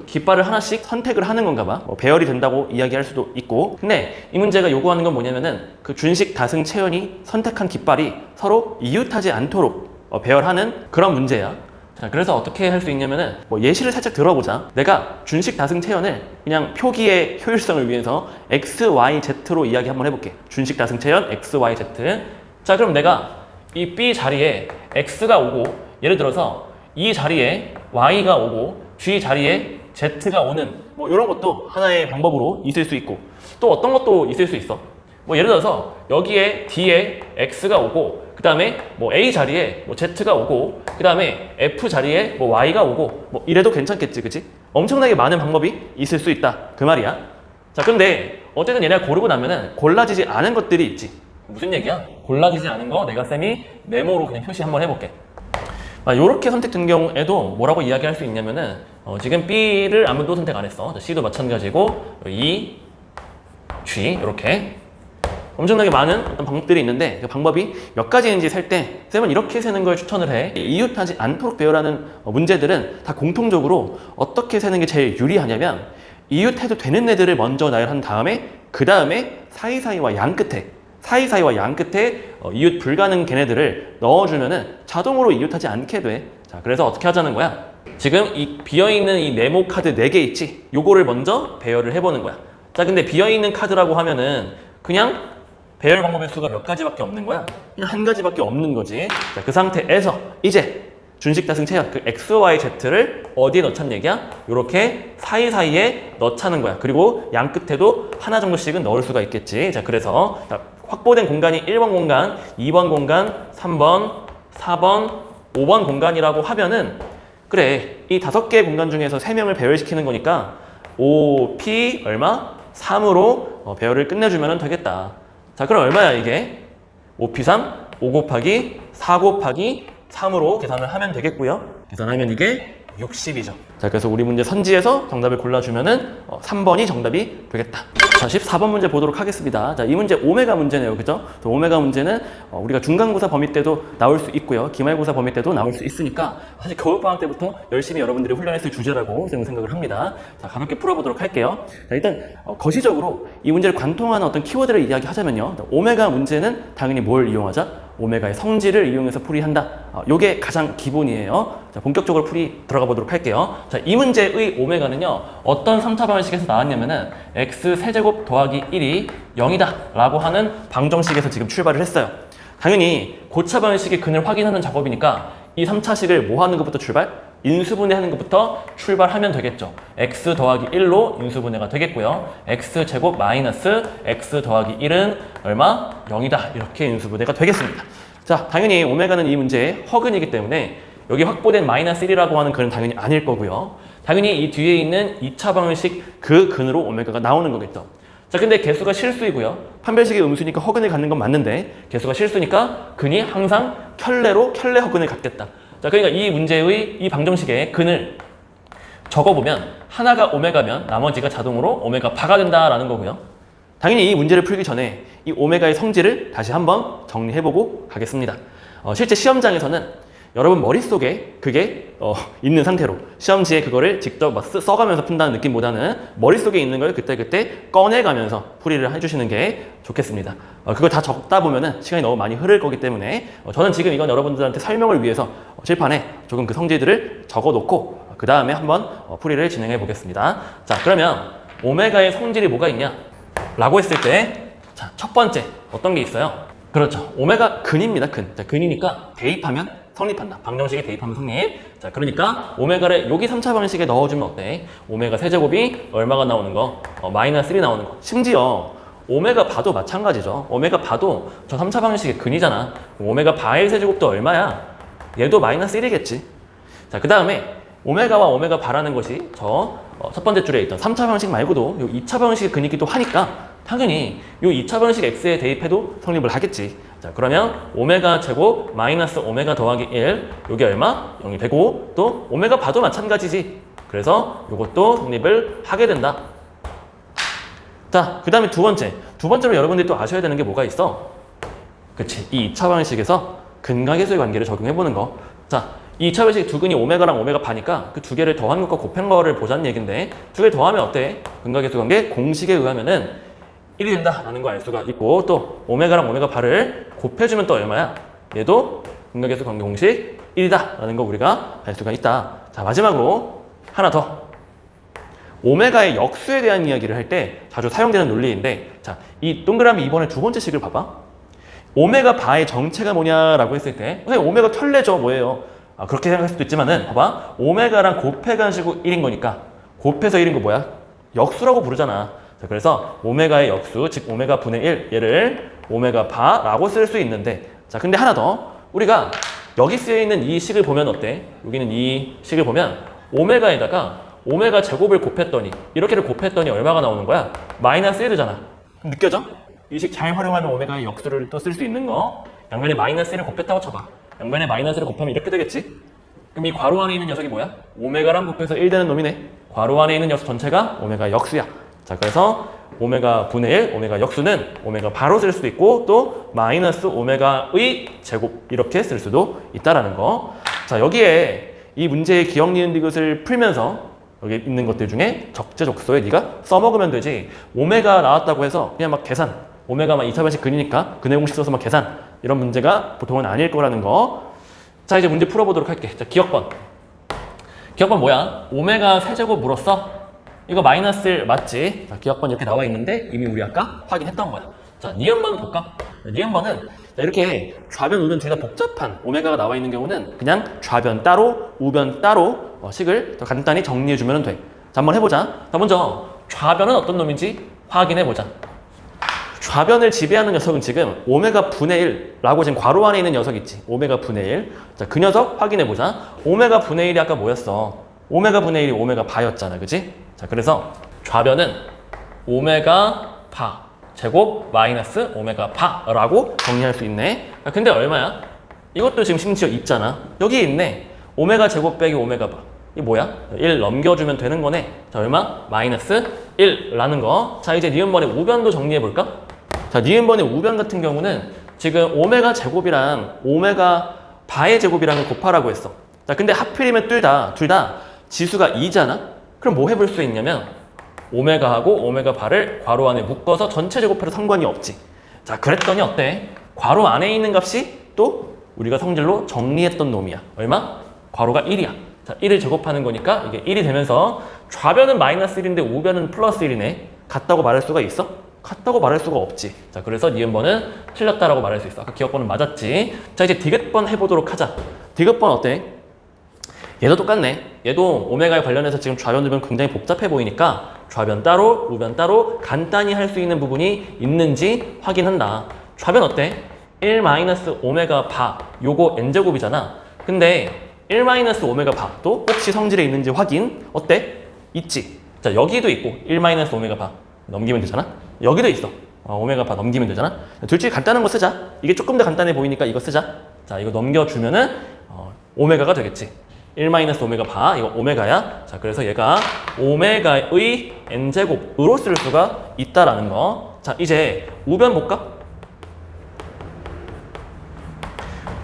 깃발을 하나씩 선택을 하는 건가 봐. 배열이 된다고 이야기할 수도 있고. 근데 이 문제가 요구하는 건 뭐냐면은 그 준식, 다승, 채연이 선택한 깃발이 서로 이웃하지 않도록 배열하는 그런 문제야. 자, 그래서 어떻게 할 수 있냐면은 예시를 살짝 들어보자. 내가 준식, 다승, 채연을 그냥 표기의 효율성을 위해서 X, Y, Z로 이야기 한번 해볼게. 준식, 다승, 채연, X, Y, Z. 자, 그럼 내가 이 B 자리에 X가 오고 예를 들어서 이 자리에 Y가 오고 G 자리에 Z가 오는 이런 것도 하나의 방법으로 있을 수 있고 또 어떤 것도 있을 수 있어. 예를 들어서 여기에 D에 X가 오고 그 다음에 A 자리에 Z가 오고 그 다음에 F 자리에 Y가 오고 이래도 괜찮겠지, 그치? 엄청나게 많은 방법이 있을 수 있다 그 말이야. 자, 근데 어쨌든 얘네가 고르고 나면은 골라지지 않은 것들이 있지. 무슨 얘기야? 골라지지 않은 거 내가 쌤이 메모로 그냥 표시 한번 해볼게. 요렇게 선택된 경우에도 뭐라고 이야기할 수 있냐면은 지금 B를 아무도 선택 안 했어. C도 마찬가지고 E, G 이렇게 엄청나게 많은 어떤 방법들이 있는데 그 방법이 몇 가지인지 셀 때 쌤은 이렇게 세는 걸 추천을 해. 이웃하지 않도록 배열하는 문제들은 다 공통적으로 어떻게 세는 게 제일 유리하냐면 이웃해도 되는 애들을 먼저 나열한 다음에 그 다음에 사이사이와 양 끝에 이웃 불가능 걔네들을 넣어주면은 자동으로 이웃하지 않게 돼. 자, 그래서 어떻게 하자는 거야? 지금 이 비어있는 이 네모 카드 4개 있지? 요거를 먼저 배열을 해보는 거야. 자, 근데 비어있는 카드라고 하면은 그냥 배열 방법의 수가 몇 가지밖에 없는 거야? 그냥 한 가지밖에 없는 거지. 자, 그 상태에서 이제 준식 다승 체열 그 x, y, z를 어디에 넣자는 얘기야? 이렇게 사이사이에 넣자는 거야. 그리고 양 끝에도 하나 정도씩은 넣을 수가 있겠지. 자, 그래서 확보된 공간이 1번 공간, 2번 공간, 3번, 4번, 5번 공간이라고 하면은 그래, 이 5개의 공간 중에서 3명을 배열시키는 거니까 5p 얼마? 3으로 배열을 끝내주면 되겠다. 자, 그럼 얼마야 이게? 5p3, 5 곱하기 4 곱하기 3으로 계산을 하면 되겠고요. 계산하면 이게 60이죠. 자, 그래서 우리 문제 선지에서 정답을 골라주면은 3번이 정답이 되겠다. 자, 14번 문제 보도록 하겠습니다. 자, 이 문제 오메가 문제네요. 그죠? 오메가 문제는 우리가 중간고사 범위 때도 나올 수 있고요. 기말고사 범위 때도 나올 수 있으니까 사실 겨울방학 때부터 열심히 여러분들이 훈련했을 주제라고 저는 생각을 합니다. 자, 가볍게 풀어보도록 할게요. 자, 일단 거시적으로 이 문제를 관통하는 어떤 키워드를 이야기하자면요. 오메가 문제는 당연히 뭘 이용하자? 오메가의 성질을 이용해서 풀이한다. 요게 가장 기본이에요. 자, 본격적으로 풀이 들어가 보도록 할게요. 자, 이 문제의 오메가는요, 어떤 3차 방정식에서 나왔냐면은 x 세제곱 더하기 1이 0이다 라고 하는 방정식에서 지금 출발을 했어요. 당연히 고차 방정식의 근을 확인하는 작업이니까 이 3차식을 뭐 하는 것부터 출발? 인수분해하는 것부터 출발하면 되겠죠. x 더하기 1로 인수분해가 되겠고요. x 제곱 마이너스 x 더하기 1은 얼마? 0이다. 이렇게 인수분해가 되겠습니다. 자, 당연히 오메가는 이 문제의 허근이기 때문에 여기 확보된 마이너스 1이라고 하는 근은 당연히 아닐 거고요. 당연히 이 뒤에 있는 2차 방정식 그 근으로 오메가가 나오는 거겠죠. 자, 근데 개수가 실수이고요. 판별식의 음수니까 허근을 갖는 건 맞는데 개수가 실수니까 근이 항상 켤레로 켤레 허근을 갖겠다. 자, 그러니까 이 문제의 이 방정식의 근을 적어보면 하나가 오메가면 나머지가 자동으로 오메가 바가 된다라는 거고요. 당연히 이 문제를 풀기 전에 이 오메가의 성질을 다시 한번 정리해보고 가겠습니다. 실제 시험장에서는 여러분 머릿속에 그게 있는 상태로 시험지에 그거를 직접 막 써가면서 푼다는 느낌보다는 머릿속에 있는 걸 그때그때 꺼내가면서 풀이를 해주시는 게 좋겠습니다. 그걸 다 적다 보면은 시간이 너무 많이 흐를 거기 때문에 저는 지금 이건 여러분들한테 설명을 위해서 칠판에 조금 그 성질들을 적어놓고 그 다음에 한번 풀이를 진행해 보겠습니다. 자, 그러면 오메가의 성질이 뭐가 있냐? 라고 했을 때 자, 첫 번째 어떤 게 있어요? 그렇죠. 오메가 근입니다. 근. 자, 근이니까 대입하면 성립한다. 방정식에 대입하면 성립. 자, 그러니까 오메가를 여기 3차 방식에 넣어주면 어때? 오메가 세제곱이 얼마가 나오는 거? 마이너스 1이 나오는 거. 심지어 오메가 바도 마찬가지죠. 오메가 바도 저 3차 방식의 근이잖아. 오메가 바의 세제곱도 얼마야? 얘도 마이너스 1이겠지. 자, 그 다음에 오메가와 오메가 바라는 것이 저 첫 번째 줄에 있던 3차 방식 말고도 요 2차 방식의 근이기도 하니까 당연히 요 2차 방식 x에 대입해도 성립을 하겠지. 자, 그러면 오메가 제곱 마이너스 오메가 더하기 1 요게 얼마? 0이 되고 또 오메가 바도 마찬가지지. 그래서 요것도 성립을 하게 된다. 자, 그 다음에 두 번째로 여러분들이 또 아셔야 되는 게 뭐가 있어? 그치, 이 2차 방식에서 근과 계수의 관계를 적용해보는 거. 자, 이 2차 방식 두 근이 오메가랑 오메가 바니까 그 두 개를 더한 것과 곱한 거를 보자는 얘긴데 두 개를 더하면 어때? 근과 계수 관계 공식에 의하면은 1이 된다라는 거 알 수가 있고 또 오메가랑 오메가 바를 곱해주면 또 얼마야? 얘도 근과 계수 관계 공식 1이다 라는 거 우리가 알 수가 있다. 자, 마지막으로 하나 더. 오메가의 역수에 대한 이야기를 할 때 자주 사용되는 논리인데 자, 이 동그라미 2번의 두 번째 식을 봐봐. 오메가 바의 정체가 뭐냐라고 했을 때 선생님 오메가 켤레죠 뭐예요? 그렇게 생각할 수도 있지만은 봐봐. 오메가랑 곱해가지고 1인 거니까 곱해서 1인 거 뭐야? 역수라고 부르잖아. 자, 그래서 오메가의 역수 즉 오메가 분의 1 얘를 오메가 바라고 쓸 수 있는데 자, 근데 하나 더 우리가 여기 쓰여 있는 이 식을 보면 어때? 여기는 이 식을 보면 오메가에다가 오메가 제곱을 곱했더니 이렇게를 곱했더니 얼마가 나오는 거야? 마이너스 1이잖아. 느껴져? 이 식 잘 활용하면 오메가의 역수를 또 쓸 수 있는 거. 양면에 마이너스 1을 곱했다고 쳐봐. 양면에 마이너스를 곱하면 이렇게 되겠지? 그럼 이 괄호 안에 있는 녀석이 뭐야? 오메가랑 곱해서 1 되는 놈이네. 괄호 안에 있는 녀석 전체가 오메가 역수야. 자, 그래서 오메가 분의 1, 오메가 역수는 오메가 바로 쓸 수도 있고 또 마이너스 오메가의 제곱 이렇게 쓸 수도 있다라는 거. 자, 여기에 이 문제의 기억, 니은, 디귿을 풀면서 여기 있는 것들 중에 적재적소에 네가 써먹으면 되지. 오메가 나왔다고 해서 그냥 막 계산. 오메가만 2차 방식 근이니까 근의 공식 써서 막 계산. 이런 문제가 보통은 아닐 거라는 거. 자, 이제 문제 풀어보도록 할게. 자, 기억번. 기억번 뭐야? 오메가 세제곱 물었어? 이거 마이너스 1 맞지? 자, 기억번 이렇게 나와 있는데 이미 우리 아까 확인했던 거야. 자, 니은만 볼까? 니은번은 이렇게 좌변, 우변 둘 다 복잡한 오메가가 나와 있는 경우는 그냥 좌변 따로, 우변 따로 식을 더 간단히 정리해주면 돼. 자, 한번 해보자. 자, 먼저 좌변은 어떤 놈인지 확인해보자. 좌변을 지배하는 녀석은 지금 오메가 분의 1라고 지금 괄호 안에 있는 녀석 있지. 오메가 분의 1. 자, 그 녀석 확인해보자. 오메가 분의 1이 아까 뭐였어? 오메가 분의 1이 오메가 바였잖아. 그치? 자, 그래서 좌변은 오메가 바 제곱 마이너스 오메가 바라고 정리할 수 있네. 근데 얼마야? 이것도 지금 심지어 있잖아. 여기 있네. 오메가 제곱 빼기 오메가 바. 이게 뭐야? 1 넘겨주면 되는 거네. 자, 얼마? 마이너스 1라는 거. 자, 이제 니은번의 우변도 정리해볼까? 자, 니은번의 우변 같은 경우는 지금 오메가 제곱이랑 오메가 바의 제곱이랑을 곱하라고 했어. 자, 근데 하필이면 둘 다 지수가 2잖아? 그럼 뭐 해볼 수 있냐면 오메가하고 오메가 바를 괄호 안에 묶어서 전체 제곱해도 상관이 없지. 자, 그랬더니 어때? 괄호 안에 있는 값이 또 우리가 성질로 정리했던 놈이야. 얼마? 괄호가 1이야. 자, 1을 제곱하는 거니까 이게 1이 되면서 좌변은 마이너스 1인데 우변은 플러스 1이네. 같다고 말할 수가 있어? 같다고 말할 수가 없지. 자, 그래서 니은번은 틀렸다라고 말할 수 있어. 아까 기억번은 맞았지. 자, 이제 디귿번 해보도록 하자. 디귿번 어때? 얘도 똑같네. 얘도 오메가에 관련해서 지금 좌변, 우변 굉장히 복잡해 보이니까 좌변 따로, 우변 따로 간단히 할 수 있는 부분이 있는지 확인한다. 좌변 어때? 1 마이너스 오메가 바 요거 n제곱이잖아. 근데 1 마이너스 오메가 바도 혹시 성질에 있는지 확인. 어때? 있지. 자, 여기도 있고 1 마이너스 오메가 바 넘기면 되잖아. 여기도 있어. 오메가 바 넘기면 되잖아. 둘 중에 간단한 거 쓰자. 이게 조금 더 간단해 보이니까 이거 쓰자. 자, 이거 넘겨주면은 오메가가 되겠지. 1 마이너스 오메가 바, 이거 오메가야. 자, 그래서 얘가 오메가의 n제곱으로 쓸 수가 있다라는 거. 자, 이제 우변 볼까?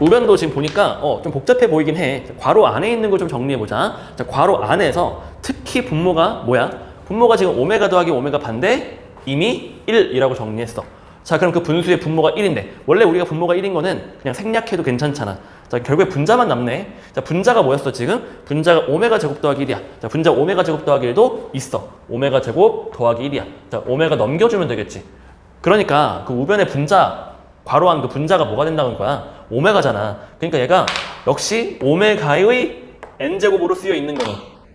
우변도 지금 보니까 좀 복잡해 보이긴 해. 괄호 안에 있는 거 좀 정리해보자. 자, 괄호 안에서 특히 분모가 뭐야? 분모가 지금 오메가 더하기 오메가 반대 이미 1이라고 정리했어. 자, 그럼 그 분수의 분모가 1인데 원래 우리가 분모가 1인 거는 그냥 생략해도 괜찮잖아. 자, 결국에 분자만 남네. 자, 분자가 뭐였어 지금? 분자가 오메가 제곱 더하기 1이야. 자, 분자 오메가 제곱 더하기 1도 있어. 오메가 제곱 더하기 1이야. 자, 오메가 넘겨주면 되겠지. 그러니까 그 우변의 분자 괄호한 그 분자가 뭐가 된다는 거야? 오메가잖아. 그러니까 얘가 역시 오메가의 n제곱으로 쓰여 있는 거네.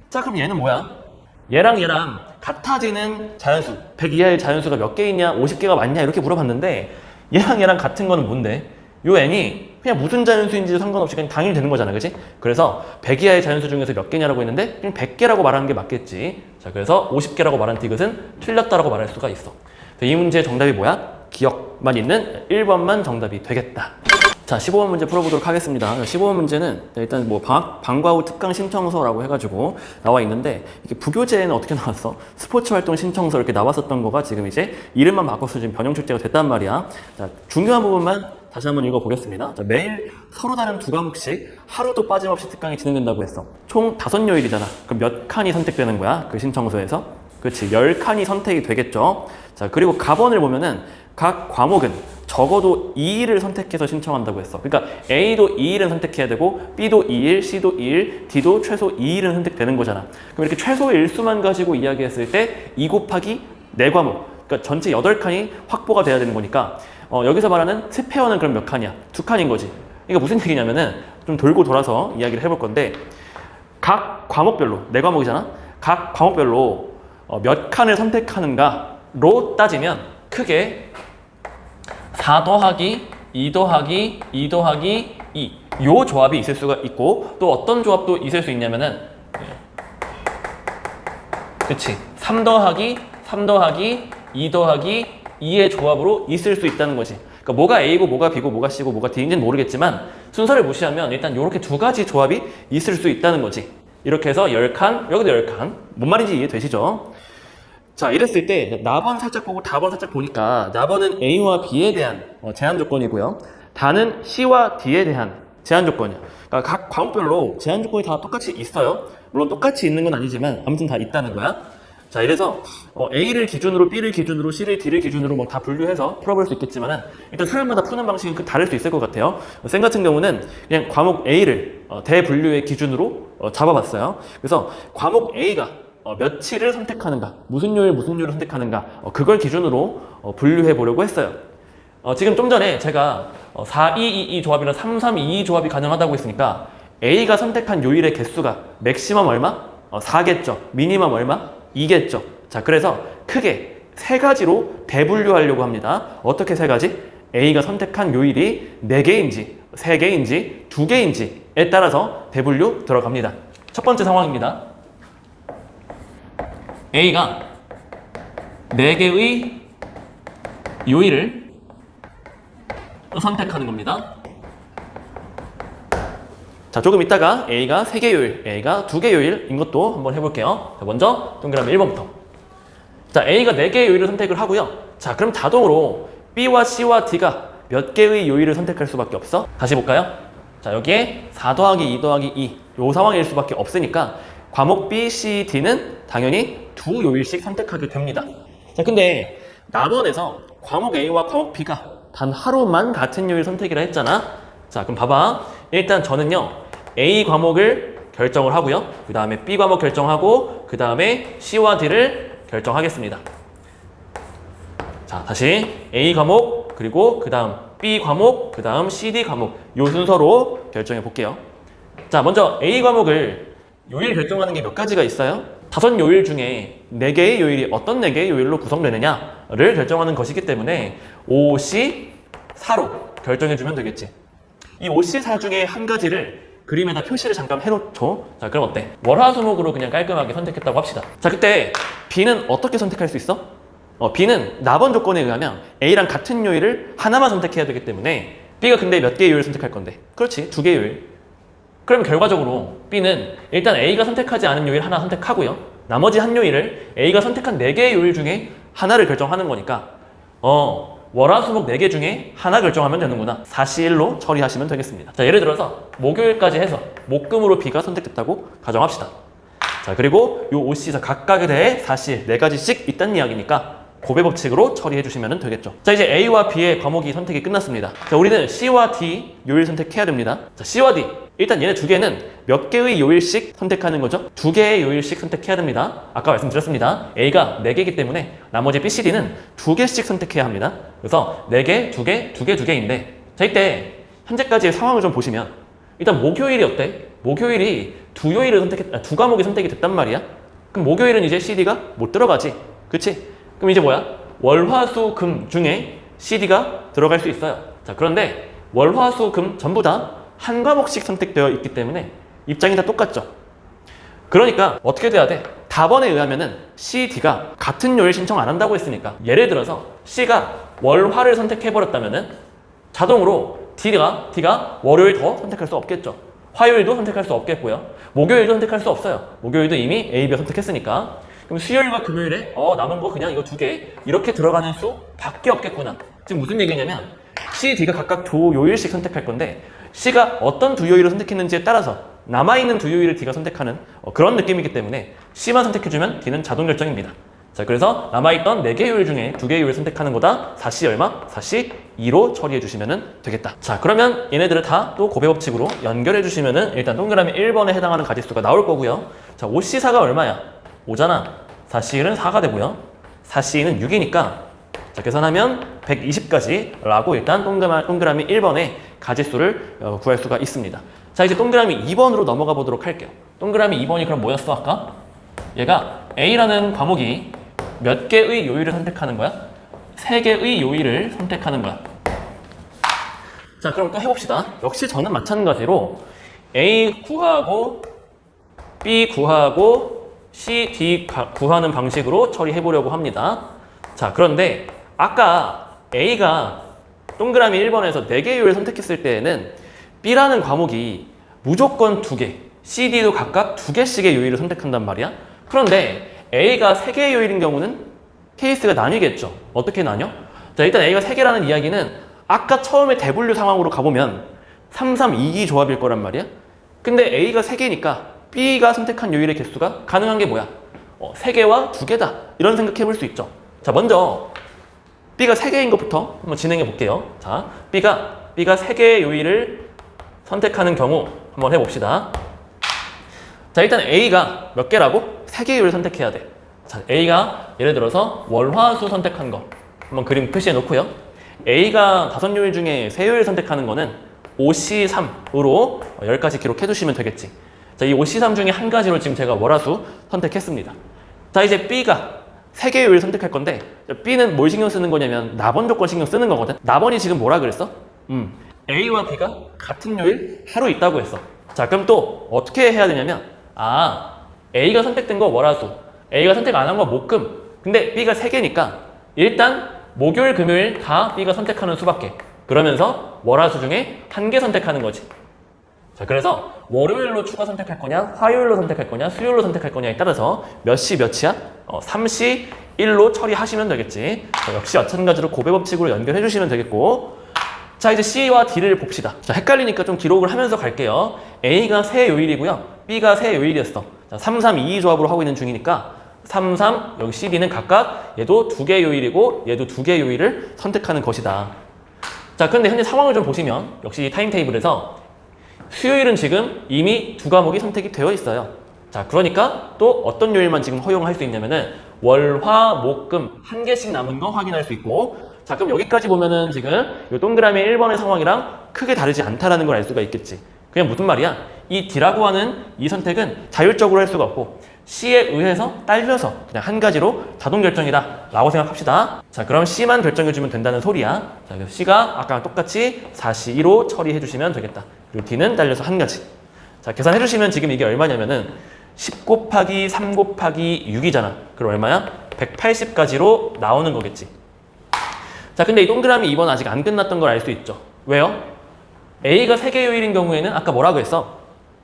자, 그럼 얘는 뭐야? 얘랑 같아지는 자연수 100 이하의 자연수가 몇 개 있냐? 50개가 많냐? 이렇게 물어봤는데 얘랑 같은 거는 뭔데? 요 n이 그냥 무슨 자연수인지 상관없이 그냥 당연히 되는 거잖아. 그치? 그래서 100 이하의 자연수 중에서 몇 개냐라고 했는데 그냥 100개라고 말하는 게 맞겠지. 자, 그래서 50개라고 말한 디귿은 틀렸다라고 말할 수가 있어. 이 문제의 정답이 뭐야? 기억만 있는 1번만 정답이 되겠다. 자, 15번 문제 풀어보도록 하겠습니다. 15번 문제는 일단 뭐 방과 후 특강 신청서라고 해가지고 나와 있는데 이게 부교재에는 어떻게 나왔어? 스포츠 활동 신청서 이렇게 나왔었던 거가 지금 이제 이름만 바꿔서 지금 변형 출제가 됐단 말이야. 자, 중요한 부분만 다시 한번 읽어보겠습니다. 자, 매일 서로 다른 2과목씩 하루도 빠짐없이 특강이 진행된다고 했어. 총 5요일이잖아. 그럼 몇 칸이 선택되는 거야? 그 신청서에서? 그렇지, 10칸이 선택이 되겠죠. 자, 그리고 가번을 보면은 각 과목은 적어도 2일을 선택해서 신청한다고 했어. 그러니까 A도 2일은 선택해야 되고 B도 2일, C도 2일, D도 최소 2일은 선택되는 거잖아. 그럼 이렇게 최소 일수만 가지고 이야기했을 때 2 곱하기 4과목, 그러니까 전체 8칸이 확보가 돼야 되는 거니까 여기서 말하는 스페어는 그럼 몇 칸이야? 2칸인 거지. 그러니까 무슨 얘기냐면은 좀 돌고 돌아서 이야기를 해볼 건데 각 과목별로, 4과목이잖아? 각 과목별로 몇 칸을 선택하는가로 따지면 크게 4 더하기 2 더하기 2 더하기 2 요 조합이 있을 수가 있고 또 어떤 조합도 있을 수 있냐면은 그치 3 더하기 3 더하기 2 더하기 2의 조합으로 있을 수 있다는 거지. 그러니까 뭐가 A고 뭐가 B고 뭐가 C고 뭐가 D인지는 모르겠지만 순서를 무시하면 일단 이렇게 두 가지 조합이 있을 수 있다는 거지. 이렇게 해서 10칸, 여기도 10칸. 뭔 말인지 이해되시죠? 자, 이랬을 때 나번 살짝 보고 다번 살짝 보니까 나번은 A와 B에 대한 제한 조건이고요. 다는 C와 D에 대한 제한 조건이야. 그러니까 각 과목별로 제한 조건이 다 똑같이 있어요. 물론 똑같이 있는 건 아니지만 아무튼 다 있다는 거야. 자, 이래서 A를 기준으로 B를 기준으로 C를 D를 기준으로 뭐 다 분류해서 풀어볼 수 있겠지만은 일단 사람마다 푸는 방식은 다를 수 있을 것 같아요. 쌤 같은 경우는 그냥 과목 A를 대분류의 기준으로 잡아봤어요. 그래서 과목 A가 며칠을 선택하는가, 무슨 요일 무슨 요일을 선택하는가 그걸 기준으로 분류해 보려고 했어요. 지금 좀 전에 제가 4-2-2-2 조합이나 3-3-2-2 조합이 가능하다고 했으니까 A가 선택한 요일의 개수가 맥시멈 얼마? 4겠죠. 미니멈 얼마? 2겠죠. 자, 그래서 크게 세 가지로 대분류하려고 합니다. 어떻게 세 가지? A가 선택한 요일이 4개인지, 3개인지, 2개인지에 따라서 대분류 들어갑니다. 첫 번째 상황입니다. A가 4개의 요일을 선택하는 겁니다. 자, 조금 있다가 A가 3개 요일, A가 2개 요일인 것도 한번 해볼게요. 자, 먼저 동그라미 1번부터. 자, A가 4개의 요일을 선택을 하고요. 자, 그럼 자동으로 B와 C와 D가 몇 개의 요일을 선택할 수밖에 없어? 다시 볼까요? 자, 여기에 4 더하기 2 더하기 2, 요 상황일 수밖에 없으니까 과목 B, C, D는 당연히 2 요일씩 선택하게 됩니다. 자, 근데 남원에서 과목 A와 과목 B가 단 하루만 같은 요일 선택이라 했잖아. 자, 그럼 봐봐. 일단 저는요, A 과목을 결정을 하고요. 그 다음에 B 과목 결정하고, 그 다음에 C와 D를 결정하겠습니다. 자, 다시 A 과목, 그리고 그 다음 B 과목, 그 다음 CD 과목, 요 순서로 결정해 볼게요. 자, 먼저 A 과목을 요일 결정하는 게 몇 가지가 있어요? 5 요일 중에 4개의 요일이 어떤 4개의 요일로 구성되느냐를 결정하는 것이기 때문에 5C4로 결정해주면 되겠지. 이 5C4 중에 한 가지를 그림에다 표시를 잠깐 해놓죠. 자, 그럼 어때? 월화수목으로 그냥 깔끔하게 선택했다고 합시다. 자, 그때 B는 어떻게 선택할 수 있어? B는 납원 조건에 의하면 A랑 같은 요일을 하나만 선택해야 되기 때문에 B가 근데 몇 개의 요일을 선택할 건데? 그렇지, 2개의 요일. 그럼 결과적으로 B는 일단 A가 선택하지 않은 요일 하나 선택하고요. 나머지 한 요일을 A가 선택한 4개의 요일 중에 하나를 결정하는 거니까 월화수목 4개 중에 하나 결정하면 되는구나. 4C1로 처리하시면 되겠습니다. 자, 예를 들어서 목요일까지 해서 목금으로 B가 선택됐다고 가정합시다. 자, 그리고 요 5C에서 각각에 대해 4C1 4가지씩 있다는 이야기니까 고배 법칙으로 처리해 주시면 되겠죠. 자, 이제 A와 B의 과목이 선택이 끝났습니다. 자, 우리는 C와 D 요일 선택해야 됩니다. 자, C와 D. 일단 얘네 2개는 몇 개의 요일씩 선택하는 거죠? 2개의 요일씩 선택해야 됩니다. 아까 말씀드렸습니다. A가 4개이기 때문에 나머지 B, C, D는 2개씩 선택해야 합니다. 그래서 4개, 2개, 2개, 2개인데 자, 이때 현재까지의 상황을 좀 보시면 일단 목요일이 어때? 목요일이 2 과목이 선택이 됐단 말이야. 그럼 목요일은 이제 CD가 못 들어가지. 그치? 그럼 이제 뭐야? 월, 화, 수, 금 중에 CD가 들어갈 수 있어요. 자, 그런데 월, 화, 수, 금 전부 다 한 과목씩 선택되어 있기 때문에 입장이 다 똑같죠. 그러니까 어떻게 돼야 돼? 답원에 의하면은 C, D가 같은 요일 신청 안 한다고 했으니까 예를 들어서 C가 월, 화를 선택해버렸다면은 자동으로 D가 월요일 더 선택할 수 없겠죠. 화요일도 선택할 수 없겠고요. 목요일도 선택할 수 없어요. 목요일도 이미 A, B가 선택했으니까. 그럼 수요일과 금요일에 남은 거 그냥 이거 2개 이렇게 들어가는 수밖에 없겠구나. 지금 무슨 얘기냐면 C, D가 각각 2 요일씩 선택할 건데 C가 어떤 2 요일을 선택했는지에 따라서 남아있는 2 요일을 D가 선택하는 그런 느낌이기 때문에 C만 선택해주면 D는 자동 결정입니다. 자, 그래서 남아있던 4개 요일 중에 2개 요일 선택하는 거다 4C 얼마? 4C 2로 처리해 주시면 되겠다. 자, 그러면 얘네들을 다 또 고배 법칙으로 연결해 주시면은 일단 동그라미 1번에 해당하는 가지수가 나올 거고요. 자, 5C4가 얼마야? 5잖아. 4C1은 4가 되고요. 4C2는 6이니까 자, 계산하면 120까지 라고 일단 동그라미 1번에 가지수를 구할 수가 있습니다. 자, 이제 동그라미 2번으로 넘어가 보도록 할게요. 동그라미 2번이 그럼 뭐였어 아까? 얘가 A라는 과목이 몇 개의 요일을 선택하는 거야? 3개의 요일을 선택하는 거야. 자, 그럼 또 해봅시다. 역시 저는 마찬가지로 A 구하고 B 구하고 C, D 구하는 방식으로 처리해보려고 합니다. 자, 그런데 아까 A가 동그라미 1번에서 4개 요일을 선택했을 때에는 B라는 과목이 무조건 2개, CD도 각각 2개씩의 요일을 선택한단 말이야. 그런데 A가 3개의 요일인 경우는 케이스가 나뉘겠죠. 어떻게 나뉘어? 자, 일단 A가 3개라는 이야기는 아까 처음에 대분류 상황으로 가보면 3-3-2-2 조합일 거란 말이야. 근데 A가 3개니까 B가 선택한 요일의 개수가 가능한 게 뭐야? 3개와 2개다. 이런 생각해 볼 수 있죠. 자, 먼저 B가 3개인 것부터 한번 진행해 볼게요. 자, B가 3개의 요일을 선택하는 경우 한번 해봅시다. 자, 일단 A가 몇 개라고? 3개 요일을 선택해야 돼. 자, A가 예를 들어서 월, 화, 수 선택한 거 한번 그림 표시해 놓고요. A가 5요일 중에 3요일 선택하는 거는 OC3으로 10가지 기록해 두시면 되겠지. 자, 이 OC3 중에 한 가지로 지금 제가 월화수 선택했습니다. 자, 이제 B가 3개의 요일 선택할 건데 B는 뭘 신경 쓰는 거냐면 납원 조건 신경 쓰는 거거든. 납원이 지금 뭐라 그랬어? A와 B가 같은 요일 하루 있다고 했어. 자, 그럼 또 어떻게 해야 되냐면 A가 선택된 거 월화수, A가 선택 안 한 거 목금. 근데 B가 3개니까 일단 목요일, 금요일 다 B가 선택하는 수밖에. 그러면서 월화수 중에 1개 선택하는 거지. 자, 그래서 월요일로 추가 선택할 거냐, 화요일로 선택할 거냐, 수요일로 선택할 거냐에 따라서 몇 시 몇이야? 3시 1로 처리하시면 되겠지. 자, 역시 마찬가지로 고배 법칙으로 연결해 주시면 되겠고. 자, 이제 C와 D를 봅시다. 자, 헷갈리니까 좀 기록을 하면서 갈게요. A가 3요일이고요. B가 3요일이었어. 자, 3, 3, 2 조합으로 하고 있는 중이니까 3, 3, 여기 C, D는 각각 얘도 2개 요일이고 얘도 2개 요일을 선택하는 것이다. 자, 그런데 현재 상황을 좀 보시면 역시 타임테이블에서 수요일은 지금 이미 2과목이 선택이 되어 있어요. 자, 그러니까 또 어떤 요일만 지금 허용할 수 있냐면은 월, 화, 목, 금 1개씩 남은 거 확인할 수 있고. 자, 그럼 여기까지 보면은 지금 이 동그라미 1번의 상황이랑 크게 다르지 않다라는 걸 알 수가 있겠지. 그냥 무슨 말이야? 이 D라고 하는 이 선택은 자율적으로 할 수가 없고 C에 의해서 딸려서 그냥 한 가지로 자동 결정이다 라고 생각합시다. 자, 그럼 C만 결정해주면 된다는 소리야. 자, 그래서 C가 아까랑 똑같이 4시 2로 처리해주시면 되겠다. 그리고 D는 딸려서 한 가지. 자, 계산해주시면 지금 이게 얼마냐면은 10 곱하기 3 곱하기 6이잖아. 그럼 얼마야? 180까지로 나오는 거겠지. 자, 근데 이 동그라미 2번 아직 안 끝났던 걸 알 수 있죠. 왜요? A가 3개 요일인 경우에는 아까 뭐라고 했어?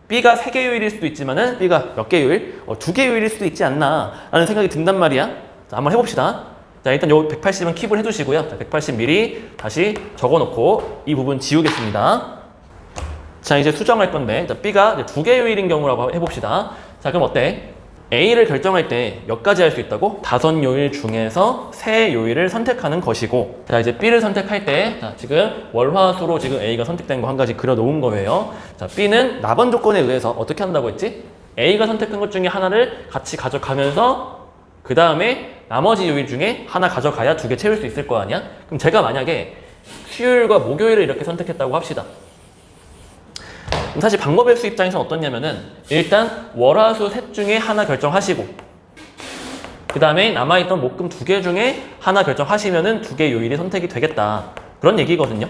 B가 3개 요일일 수도 있지만은 B가 몇 개 요일? 2개 요일일 수도 있지 않나 라는 생각이 든단 말이야. 자, 한번 해봅시다. 자, 일단 요 180은 킵을 해두시고요. 자, 180 미리 다시 적어놓고 이 부분 지우겠습니다. 자, 이제 수정할 건데 자, B가 2개 요일인 경우라고 해봅시다. 자, 그럼 어때? A를 결정할 때 몇 가지 할 수 있다고? 5요일 중에서 3요일을 선택하는 것이고. 자, 이제 B를 선택할 때 자, 지금 월화수로 지금 A가 선택된 거 한 가지 그려놓은 거예요. 자, B는 납원 조건에 의해서 어떻게 한다고 했지? A가 선택한 것 중에 하나를 같이 가져가면서 그 다음에 나머지 요일 중에 하나 가져가야 2개 채울 수 있을 거 아니야? 그럼 제가 만약에 수요일과 목요일을 이렇게 선택했다고 합시다. 사실 방법의 수 입장에서는 어떻냐면은 일단 월화수 셋 중에 하나 결정하시고 그 다음에 남아있던 목금 2개 중에 하나 결정하시면은 2개 요일이 선택이 되겠다 그런 얘기거든요.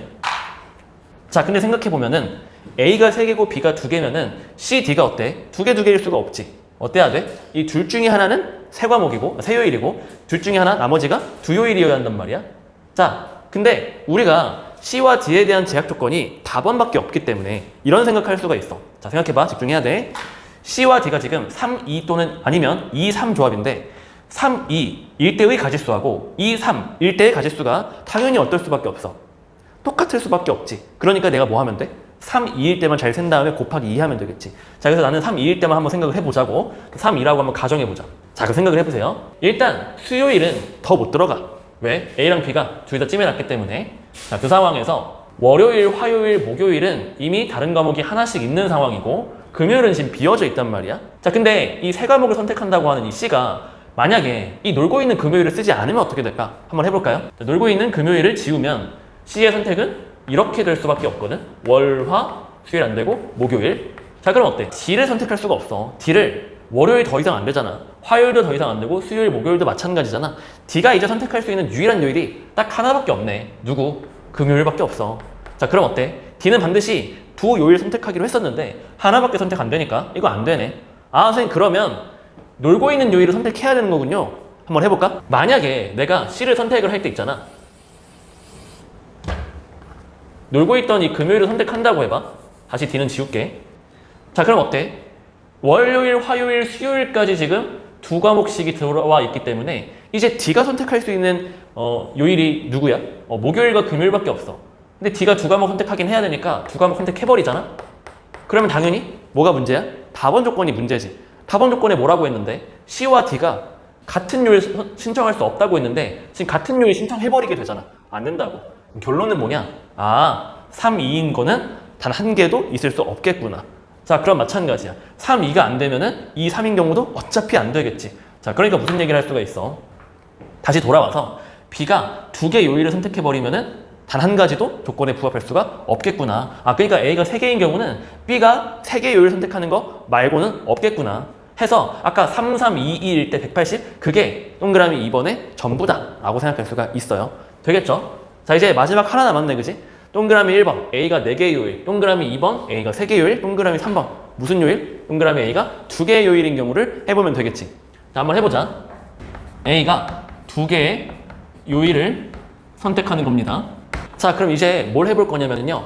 자, 근데 생각해보면은 A가 3개고 B가 2개면은 C, D가 어때? 2개일 수가 없지. 어때야 돼? 이 둘 중에 하나는 3과목이고 3요일이고 둘 중에 하나 나머지가 2요일이어야 한단 말이야. 자, 근데 우리가 C와 D에 대한 제약 조건이 답원밖에 없기 때문에 이런 생각할 수가 있어. 자, 생각해봐. 집중해야 돼. C와 D가 지금 3, 2 또는 아니면 2, 3 조합인데 3, 2 일대의 가짓수하고 2, 3 일대의 가짓수가 당연히 어떨 수밖에 없어. 똑같을 수밖에 없지. 그러니까 내가 뭐 하면 돼? 3, 2일 때만 잘 센 다음에 곱하기 2 하면 되겠지. 자, 그래서 나는 3, 2일 때만 한번 생각을 해보자고. 3, 2라고 한번 가정해보자. 자, 그 생각을 해보세요. 일단 수요일은 더 못 들어가. 왜? A랑 B가 둘 다 찜해놨기 때문에. 자, 그 상황에서 월요일, 화요일, 목요일은 이미 다른 과목이 하나씩 있는 상황이고 금요일은 지금 비어져 있단 말이야. 자, 근데 이 3과목을 선택한다고 하는 이 C가 만약에 이 놀고 있는 금요일을 쓰지 않으면 어떻게 될까? 한번 해볼까요? 자, 놀고 있는 금요일을 지우면 C의 선택은 이렇게 될 수밖에 없거든. 월, 화, 수요일 안 되고 목요일. 자, 그럼 어때? D를 선택할 수가 없어. D를 월요일 더 이상 안 되잖아. 화요일도 더 이상 안 되고 수요일, 목요일도 마찬가지잖아. D가 이제 선택할 수 있는 유일한 요일이 딱 하나밖에 없네. 누구? 금요일밖에 없어. 자, 그럼 어때? D는 반드시 2요일 선택하기로 했었는데 하나밖에 선택 안 되니까 이거 안 되네. 아, 선생님 그러면 놀고 있는 요일을 선택해야 되는 거군요. 한번 해볼까? 만약에 내가 C를 선택을 할 때 있잖아. 놀고 있던 이 금요일을 선택한다고 해봐. 다시 D는 지울게. 자, 그럼 어때? 월요일, 화요일, 수요일까지 지금 2과목씩이 들어와 있기 때문에 이제 D가 선택할 수 있는 요일이 누구야? 목요일과 금요일밖에 없어. 근데 D가 2과목 선택하긴 해야 되니까 2과목 선택해버리잖아? 그러면 당연히 뭐가 문제야? 답원 조건이 문제지. 답원 조건에 뭐라고 했는데 C와 D가 같은 요일 신청할 수 없다고 했는데 지금 같은 요일 신청해버리게 되잖아. 안 된다고. 결론은 뭐냐? 아, 3, 2인 거는 단 한 개도 있을 수 없겠구나. 자, 그럼 마찬가지야. 3, 2가 안 되면은 2, 3인 경우도 어차피 안 되겠지. 자, 그러니까 무슨 얘기를 할 수가 있어. 다시 돌아와서 B가 2개 요일을 선택해버리면은 단 한 가지도 조건에 부합할 수가 없겠구나. 그러니까 A가 3개인 경우는 B가 3개 요일을 선택하는 거 말고는 없겠구나 해서 아까 3, 3, 2, 2일 때 180 그게 동그라미 2번의 전부다 라고 생각할 수가 있어요. 되겠죠? 자, 이제 마지막 하나 남았네, 그지? 동그라미 1번 A가 4개 요일, 동그라미 2번 A가 3개 요일, 동그라미 3번 무슨 요일? 동그라미 A가 2개의 요일인 경우를 해보면 되겠지. 자, 한번 해보자. A가 2개의 요일을 선택하는 겁니다. 자, 그럼 이제 뭘 해볼 거냐면요.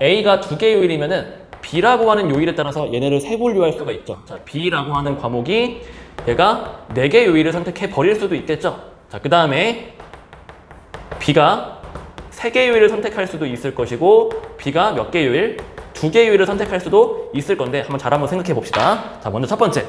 A가 2개 요일이면은 B라고 하는 요일에 따라서 얘네를 세분류할 수가 있죠. 자, B라고 하는 과목이 얘가 4개 요일을 선택해 버릴 수도 있겠죠. 자, 그 다음에 B가 3개 요일을 선택할 수도 있을 것이고 B가 몇 개 요일? 2개 요일을 선택할 수도 있을 건데 한번 생각해 봅시다. 자, 먼저 첫 번째.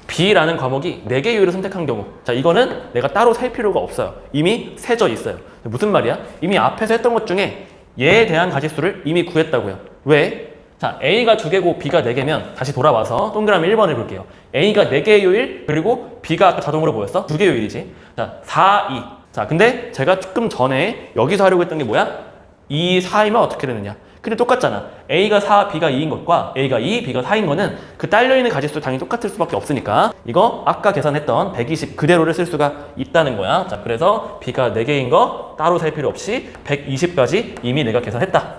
B라는 과목이 4개 요일을 선택한 경우, 자, 이거는 내가 따로 살 필요가 없어요. 이미 세져 있어요. 무슨 말이야? 이미 앞에서 했던 것 중에 얘에 대한 가지수를 이미 구했다고요. 왜? 자, A가 2개고 B가 4개면 다시 돌아와서 동그라미 1번을 볼게요. A가 4개의 요일, 그리고 B가 아까 자동으로 뭐였어? 2개 요일이지. 자, 4, 2. 자, 근데 제가 조금 전에 여기서 하려고 했던 게 뭐야? 2, 4이면 어떻게 되느냐? 근데 똑같잖아. A가 4, B가 2인 것과 A가 2, B가 4인 거는 그 딸려있는 가지수 당연히 똑같을 수밖에 없으니까 이거 아까 계산했던 120 그대로를 쓸 수가 있다는 거야. 자, 그래서 B가 4개인 거 따로 살 필요 없이 120까지 이미 내가 계산했다.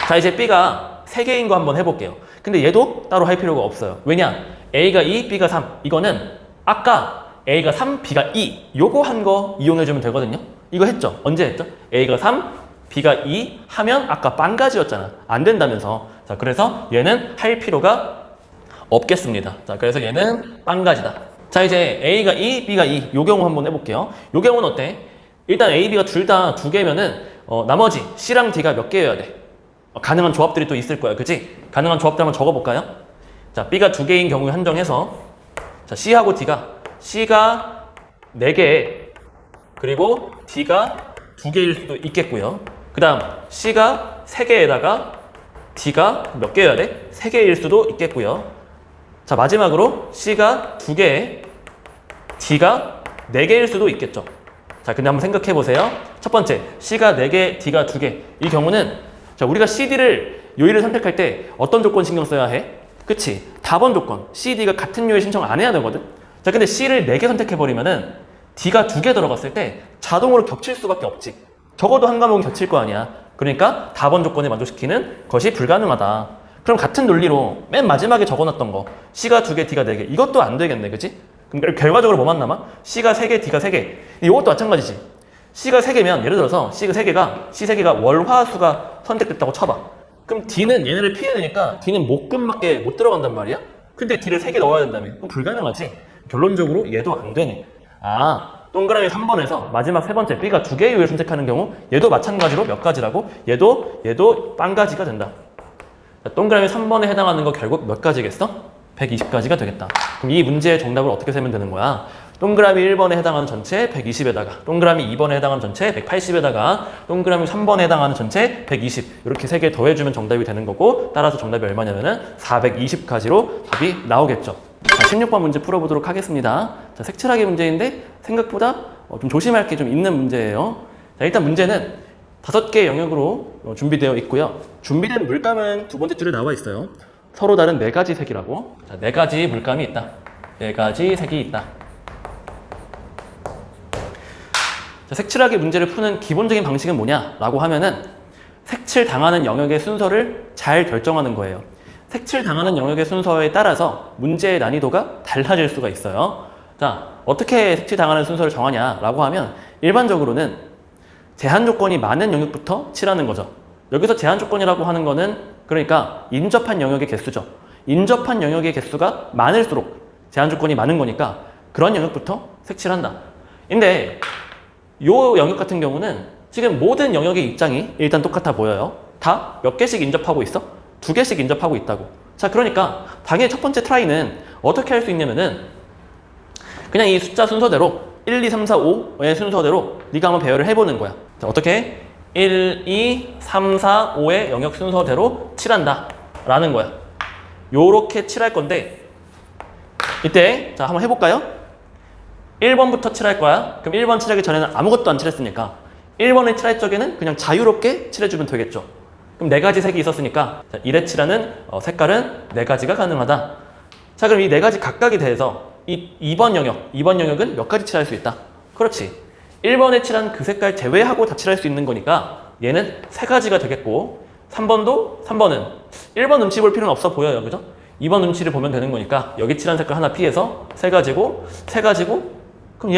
자, 이제 B가 3개인 거 한번 해볼게요. 근데 얘도 따로 할 필요가 없어요. 왜냐? A가 2, B가 3. 이거는 아까 A가 3, B가 2 요거 한 거 이용해주면 되거든요. 이거 했죠? 언제 했죠? A가 3, B가 2 하면 아까 빵가지였잖아. 안 된다면서. 자, 그래서 얘는 할 필요가 없겠습니다. 자, 그래서 얘는 빵가지다. 자, 이제 A가 2, B가 2 요 경우 한번 해볼게요. 요 경우는 어때? 일단 A, B가 둘 다 2개면은 나머지 C랑 D가 몇 개여야 돼? 가능한 조합들이 또 있을 거야. 그치? 가능한 조합들 한번 적어볼까요? 자, B가 2개인 경우에 한정해서 자, C하고 C가 4개 그리고 D가 2개일 수도 있겠고요. 그 다음 C가 3개에다가 D가 몇 개여야 돼? 3개일 수도 있겠고요. 자, 마지막으로 C가 2개, D가 4개일 수도 있겠죠. 자, 근데 한번 생각해 보세요. 첫 번째, C가 4개, D가 2개. 이 경우는 자, 우리가 CD를 요일을 선택할 때 어떤 조건 신경 써야 해? 그치? 답원 조건. C, D가 같은 요일 신청 안 해야 되거든? 자, 근데 C를 4개 선택해버리면은 D가 2개 들어갔을 때 자동으로 겹칠 수밖에 없지. 적어도 한 과목은 겹칠 거 아니야. 그러니까 답원 조건에 만족시키는 것이 불가능하다. 그럼 같은 논리로 맨 마지막에 적어놨던 거 C가 2개, D가 4개 이것도 안 되겠네, 그치? 그럼 결과적으로 뭐만 남아? C가 3개, D가 3개. 이것도 마찬가지지. C가 3개면 예를 들어서 C 3개가 월화수가 선택됐다고 쳐봐. 그럼 D는 얘네를 피해야 되니까 D는 목금밖에 못 들어간단 말이야? 근데 D를 3개 넣어야 된다며. 그럼 불가능하지. 결론적으로 얘도 안 되네. 동그라미 3번에서 마지막 세 번째 B가 2개의 요일을 선택하는 경우 얘도 마찬가지로 몇 가지라고? 얘도 빵가지가 된다. 자, 동그라미 3번에 해당하는 거 결국 몇 가지겠어? 120가지가 되겠다. 그럼 이 문제의 정답을 어떻게 세면 되는 거야? 동그라미 1번에 해당하는 전체 120에다가 동그라미 2번에 해당하는 전체 180에다가 동그라미 3번에 해당하는 전체 120 이렇게 3개 더해주면 정답이 되는 거고 따라서 정답이 얼마냐면은 420가지로 답이 나오겠죠. 자, 16번 문제 풀어보도록 하겠습니다. 자, 색칠하기 문제인데 생각보다 좀 조심할 게 좀 있는 문제예요. 자, 일단 문제는 5개 영역으로 준비되어 있고요. 준비된 물감은 두 번째 줄에 나와 있어요. 서로 다른 4가지 색이라고. 자, 4가지 물감이 있다. 4가지 색이 있다. 자, 색칠하기 문제를 푸는 기본적인 방식은 뭐냐라고 하면은 색칠 당하는 영역의 순서를 잘 결정하는 거예요. 색칠 당하는 영역의 순서에 따라서 문제의 난이도가 달라질 수가 있어요. 자, 어떻게 색칠 당하는 순서를 정하냐라고 하면 일반적으로는 제한 조건이 많은 영역부터 칠하는 거죠. 여기서 제한 조건이라고 하는 거는 그러니까 인접한 영역의 개수죠. 인접한 영역의 개수가 많을수록 제한 조건이 많은 거니까 그런 영역부터 색칠한다. 근데 요 영역 같은 경우는 지금 모든 영역의 입장이 일단 똑같아 보여요. 다 몇 개씩 인접하고 있어? 2개씩 인접하고 있다고. 자, 그러니까 당연히 첫 번째 트라이는 어떻게 할 수 있냐면은 그냥 이 숫자 순서대로 1, 2, 3, 4, 5의 순서대로 네가 한번 배열을 해보는 거야. 자, 어떻게? 1, 2, 3, 4, 5의 영역 순서대로 칠한다 라는 거야. 요렇게 칠할 건데 이때 자, 한번 해볼까요? 1번부터 칠할 거야. 그럼 1번 칠하기 전에는 아무것도 안 칠했으니까 1번을 칠할 적에는 그냥 자유롭게 칠해주면 되겠죠. 그럼 네 가지 색이 있었으니까 자, 1에 칠하는 색깔은 네 가지가 가능하다. 자, 그럼 이 네 가지 각각에 대해서 이 2번 영역은 몇 가지 칠할 수 있다? 그렇지. 1번에 칠한 그 색깔 제외하고 다 칠할 수 있는 거니까 얘는 세 가지가 되겠고 3번은 1번 눈치 볼 필요는 없어 보여요. 그죠? 2번 눈치를 보면 되는 거니까 여기 칠한 색깔 하나 피해서 세 가지고 그럼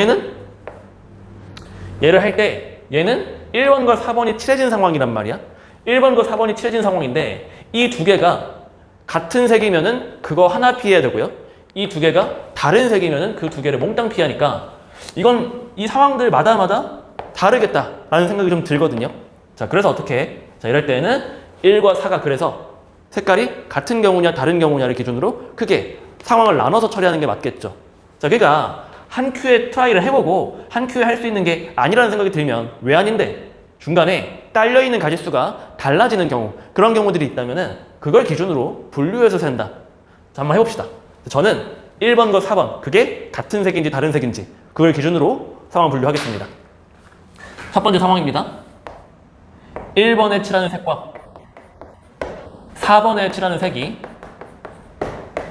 얘를 할 때 얘는 1번과 4번이 칠해진 상황이란 말이야. 1번과 4번이 칠해진 상황인데 이 두 개가 같은 색이면은 그거 하나 피해야 되고요. 이 두 개가 다른 색이면은 그 두 개를 몽땅 피하니까 이건 이 상황들마다 다르겠다라는 생각이 좀 들거든요. 자, 그래서 어떻게 해? 자, 이럴 때는 1과 4가 그래서 색깔이 같은 경우냐 다른 경우냐를 기준으로 크게 상황을 나눠서 처리하는 게 맞겠죠. 자, 그러니까 한 큐에 트라이를 해보고 한 큐에 할 수 있는 게 아니라는 생각이 들면 왜 아닌데 중간에 딸려있는 가짓수가 달라지는 경우 그런 경우들이 있다면은 그걸 기준으로 분류해서 센다. 자, 한번 해봅시다. 저는 1번과 4번 그게 같은 색인지 다른 색인지 그걸 기준으로 상황 분류하겠습니다. 첫 번째 상황입니다. 1번에 칠하는 색과 4번에 칠하는 색이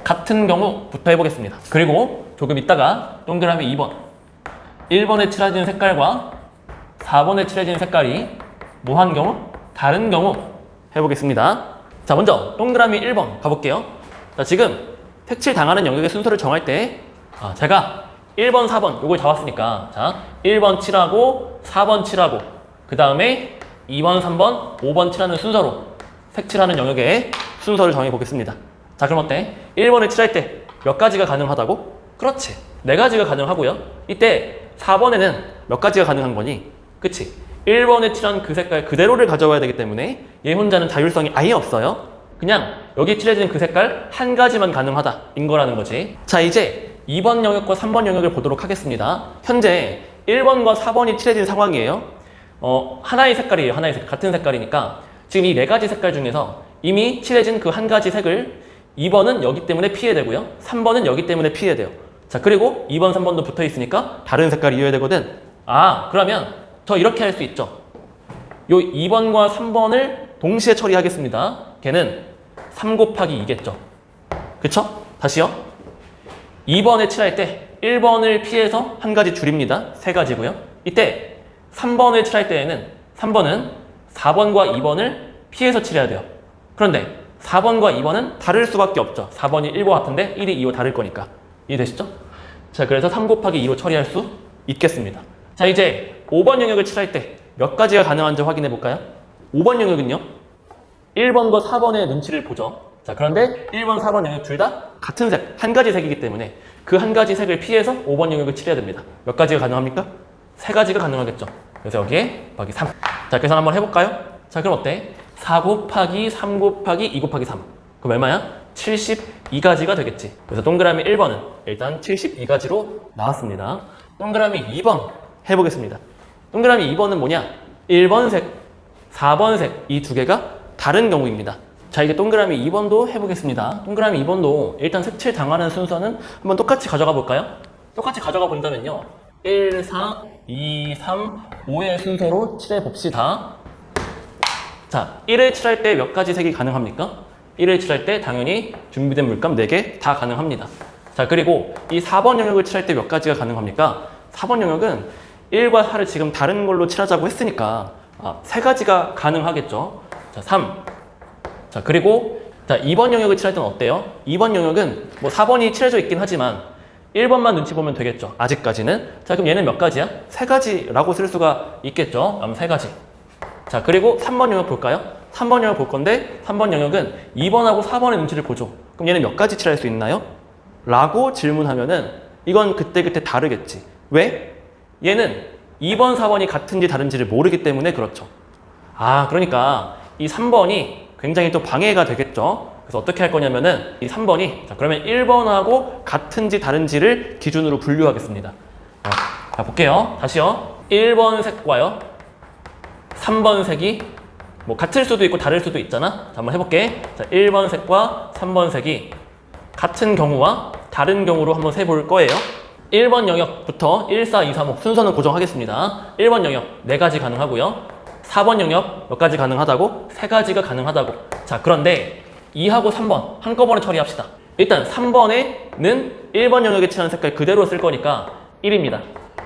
같은 경우부터 해보겠습니다. 그리고 조금 있다가 동그라미 2번 1번에 칠해진 색깔과 4번에 칠해진 색깔이 뭐한 경우? 다른 경우 해보겠습니다. 자, 먼저 동그라미 1번 가볼게요. 자, 지금 색칠 당하는 영역의 순서를 정할 때 제가 1번, 4번 요걸 잡았으니까 자 1번 칠하고 4번 칠하고 그 다음에 2번, 3번, 5번 칠하는 순서로 색칠하는 영역의 순서를 정해보겠습니다. 자, 그럼 어때? 1번을 칠할 때 몇 가지가 가능하다고? 그렇지. 네 가지가 가능하고요. 이때 4번에는 몇 가지가 가능한 거니? 그치? 1번에 칠한 그 색깔 그대로를 가져와야 되기 때문에 얘 혼자는 자율성이 아예 없어요. 그냥 여기 칠해진 그 색깔 한 가지만 가능하다 인 거라는 거지. 자, 이제 2번 영역과 3번 영역을 보도록 하겠습니다. 현재 1번과 4번이 칠해진 상황이에요. 하나의 색깔이에요. 하나의 색깔. 같은 색깔이니까 지금 이 네 가지 색깔 중에서 이미 칠해진 그 한 가지 색을 2번은 여기 때문에 피해야 되고요. 3번은 여기 때문에 피해야 돼요. 자, 그리고 2번, 3번도 붙어 있으니까 다른 색깔이 이어야 되거든. 그러면 저 이렇게 할 수 있죠. 요 2번과 3번을 동시에 처리하겠습니다. 걔는 3 곱하기 2겠죠. 그쵸? 다시요. 2번에 칠할 때 1번을 피해서 한 가지 줄입니다. 세 가지고요. 이때 3번을 칠할 때에는 3번은 4번과 2번을 피해서 칠해야 돼요. 그런데 4번과 2번은 다를 수밖에 없죠. 4번이 1과 같은데 1이 2와 다를 거니까. 이해되시죠? 자, 그래서 3 곱하기 2로 처리할 수 있겠습니다. 자, 이제 5번 영역을 칠할 때 몇 가지가 가능한지 확인해 볼까요? 5번 영역은요. 1번과 4번의 눈치를 보죠. 자, 그런데 1번, 4번 영역 둘 다 같은 색, 한 가지 색이기 때문에 그 한 가지 색을 피해서 5번 영역을 칠해야 됩니다. 몇 가지가 가능합니까? 세 가지가 가능하겠죠. 그래서 여기에 곱하기 3. 자, 계산 한번 해볼까요? 자, 그럼 어때? 4 곱하기 3 곱하기 2 곱하기 3. 그럼 얼마야? 72가지가 되겠지. 그래서 동그라미 1번은 일단 72가지로 나왔습니다. 동그라미 2번 해보겠습니다. 동그라미 2번은 뭐냐? 1번 색, 4번 색 이 두 개가 다른 경우입니다. 자, 이제 동그라미 2번도 해보겠습니다. 동그라미 2번도 일단 색칠 당하는 순서는 한번 똑같이 가져가 볼까요? 똑같이 가져가 본다면요. 1, 4, 2, 3, 5의 순서로 칠해 봅시다. 자, 1을 칠할 때 몇 가지 색이 가능합니까? 1을 칠할 때 당연히 준비된 물감 4개 다 가능합니다. 자, 그리고 이 4번 영역을 칠할 때 몇 가지가 가능합니까? 4번 영역은 1과 4를 지금 다른 걸로 칠하자고 했으니까 3가지가 가능하겠죠. 자, 3. 자, 그리고 자, 2번 영역을 칠할 때는 어때요? 2번 영역은 뭐 4번이 칠해져 있긴 하지만 1번만 눈치 보면 되겠죠. 아직까지는. 자, 그럼 얘는 몇 가지야? 3가지라고 쓸 수가 있겠죠. 그럼 3가지. 자, 그리고 3번 영역 볼까요? 3번 영역 볼 건데 3번 영역은 2번하고 4번의 눈치를 보죠. 그럼 얘는 몇 가지 칠할 수 있나요? 라고 질문하면은 이건 그때그때 다르겠지. 왜? 얘는 2번, 4번이 같은지 다른지를 모르기 때문에 그렇죠. 그러니까 이 3번이 굉장히 또 방해가 되겠죠. 그래서 어떻게 할 거냐면은 이 3번이 자, 그러면 1번하고 같은지 다른지를 기준으로 분류하겠습니다. 자, 볼게요. 다시요. 1번 색과요. 3번 색이 뭐 같을 수도 있고 다를 수도 있잖아. 자, 한번 해볼게. 자, 1번 색과 3번 색이 같은 경우와 다른 경우로 한번 세볼 거예요. 1번 영역부터 1, 4, 2, 3, 5 순서는 고정하겠습니다. 1번 영역 4가지 가능하고요. 4번 영역 몇 가지 가능하다고? 3가지가 가능하다고. 자, 그런데 2하고 3번 한꺼번에 처리합시다. 일단 3번에는 1번 영역에 칠한 색깔 그대로 쓸 거니까 1입니다.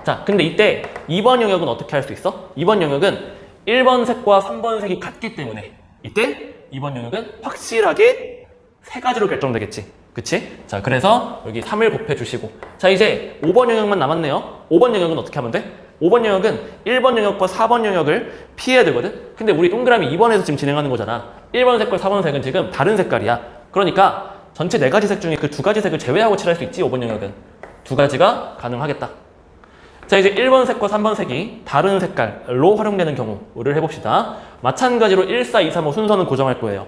자, 근데 이때 2번 영역은 어떻게 할 수 있어? 2번 영역은 1번 색과 3번 색이 같기 때문에 이때 2번 영역은 확실하게 3가지로 결정되겠지. 그치? 자, 그래서 여기 3을 곱해주시고, 자, 이제 5번 영역만 남았네요. 5번 영역은 어떻게 하면 돼? 5번 영역은 1번 영역과 4번 영역을 피해야 되거든? 근데 우리 동그라미 2번에서 지금 진행하는 거잖아. 1번 색과 4번 색은 지금 다른 색깔이야. 그러니까 전체 4가지 색 중에 그 2가지 색을 제외하고 칠할 수 있지, 5번 영역은. 2가지가 가능하겠다. 자, 이제 1번 색과 3번 색이 다른 색깔로 활용되는 경우를 해봅시다. 마찬가지로 1, 4, 2, 3, 5 순서는 고정할 거예요.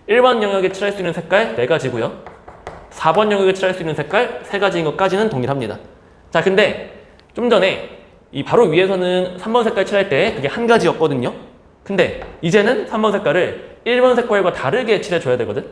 1번 영역에 칠할 수 있는 색깔 4가지고요. 4번 영역에 칠할 수 있는 색깔 3가지인 것까지는 동일합니다. 자, 근데 좀 전에 이 바로 위에서는 3번 색깔 칠할 때 그게 1가지였거든요. 근데 이제는 3번 색깔을 1번 색깔과 다르게 칠해줘야 되거든.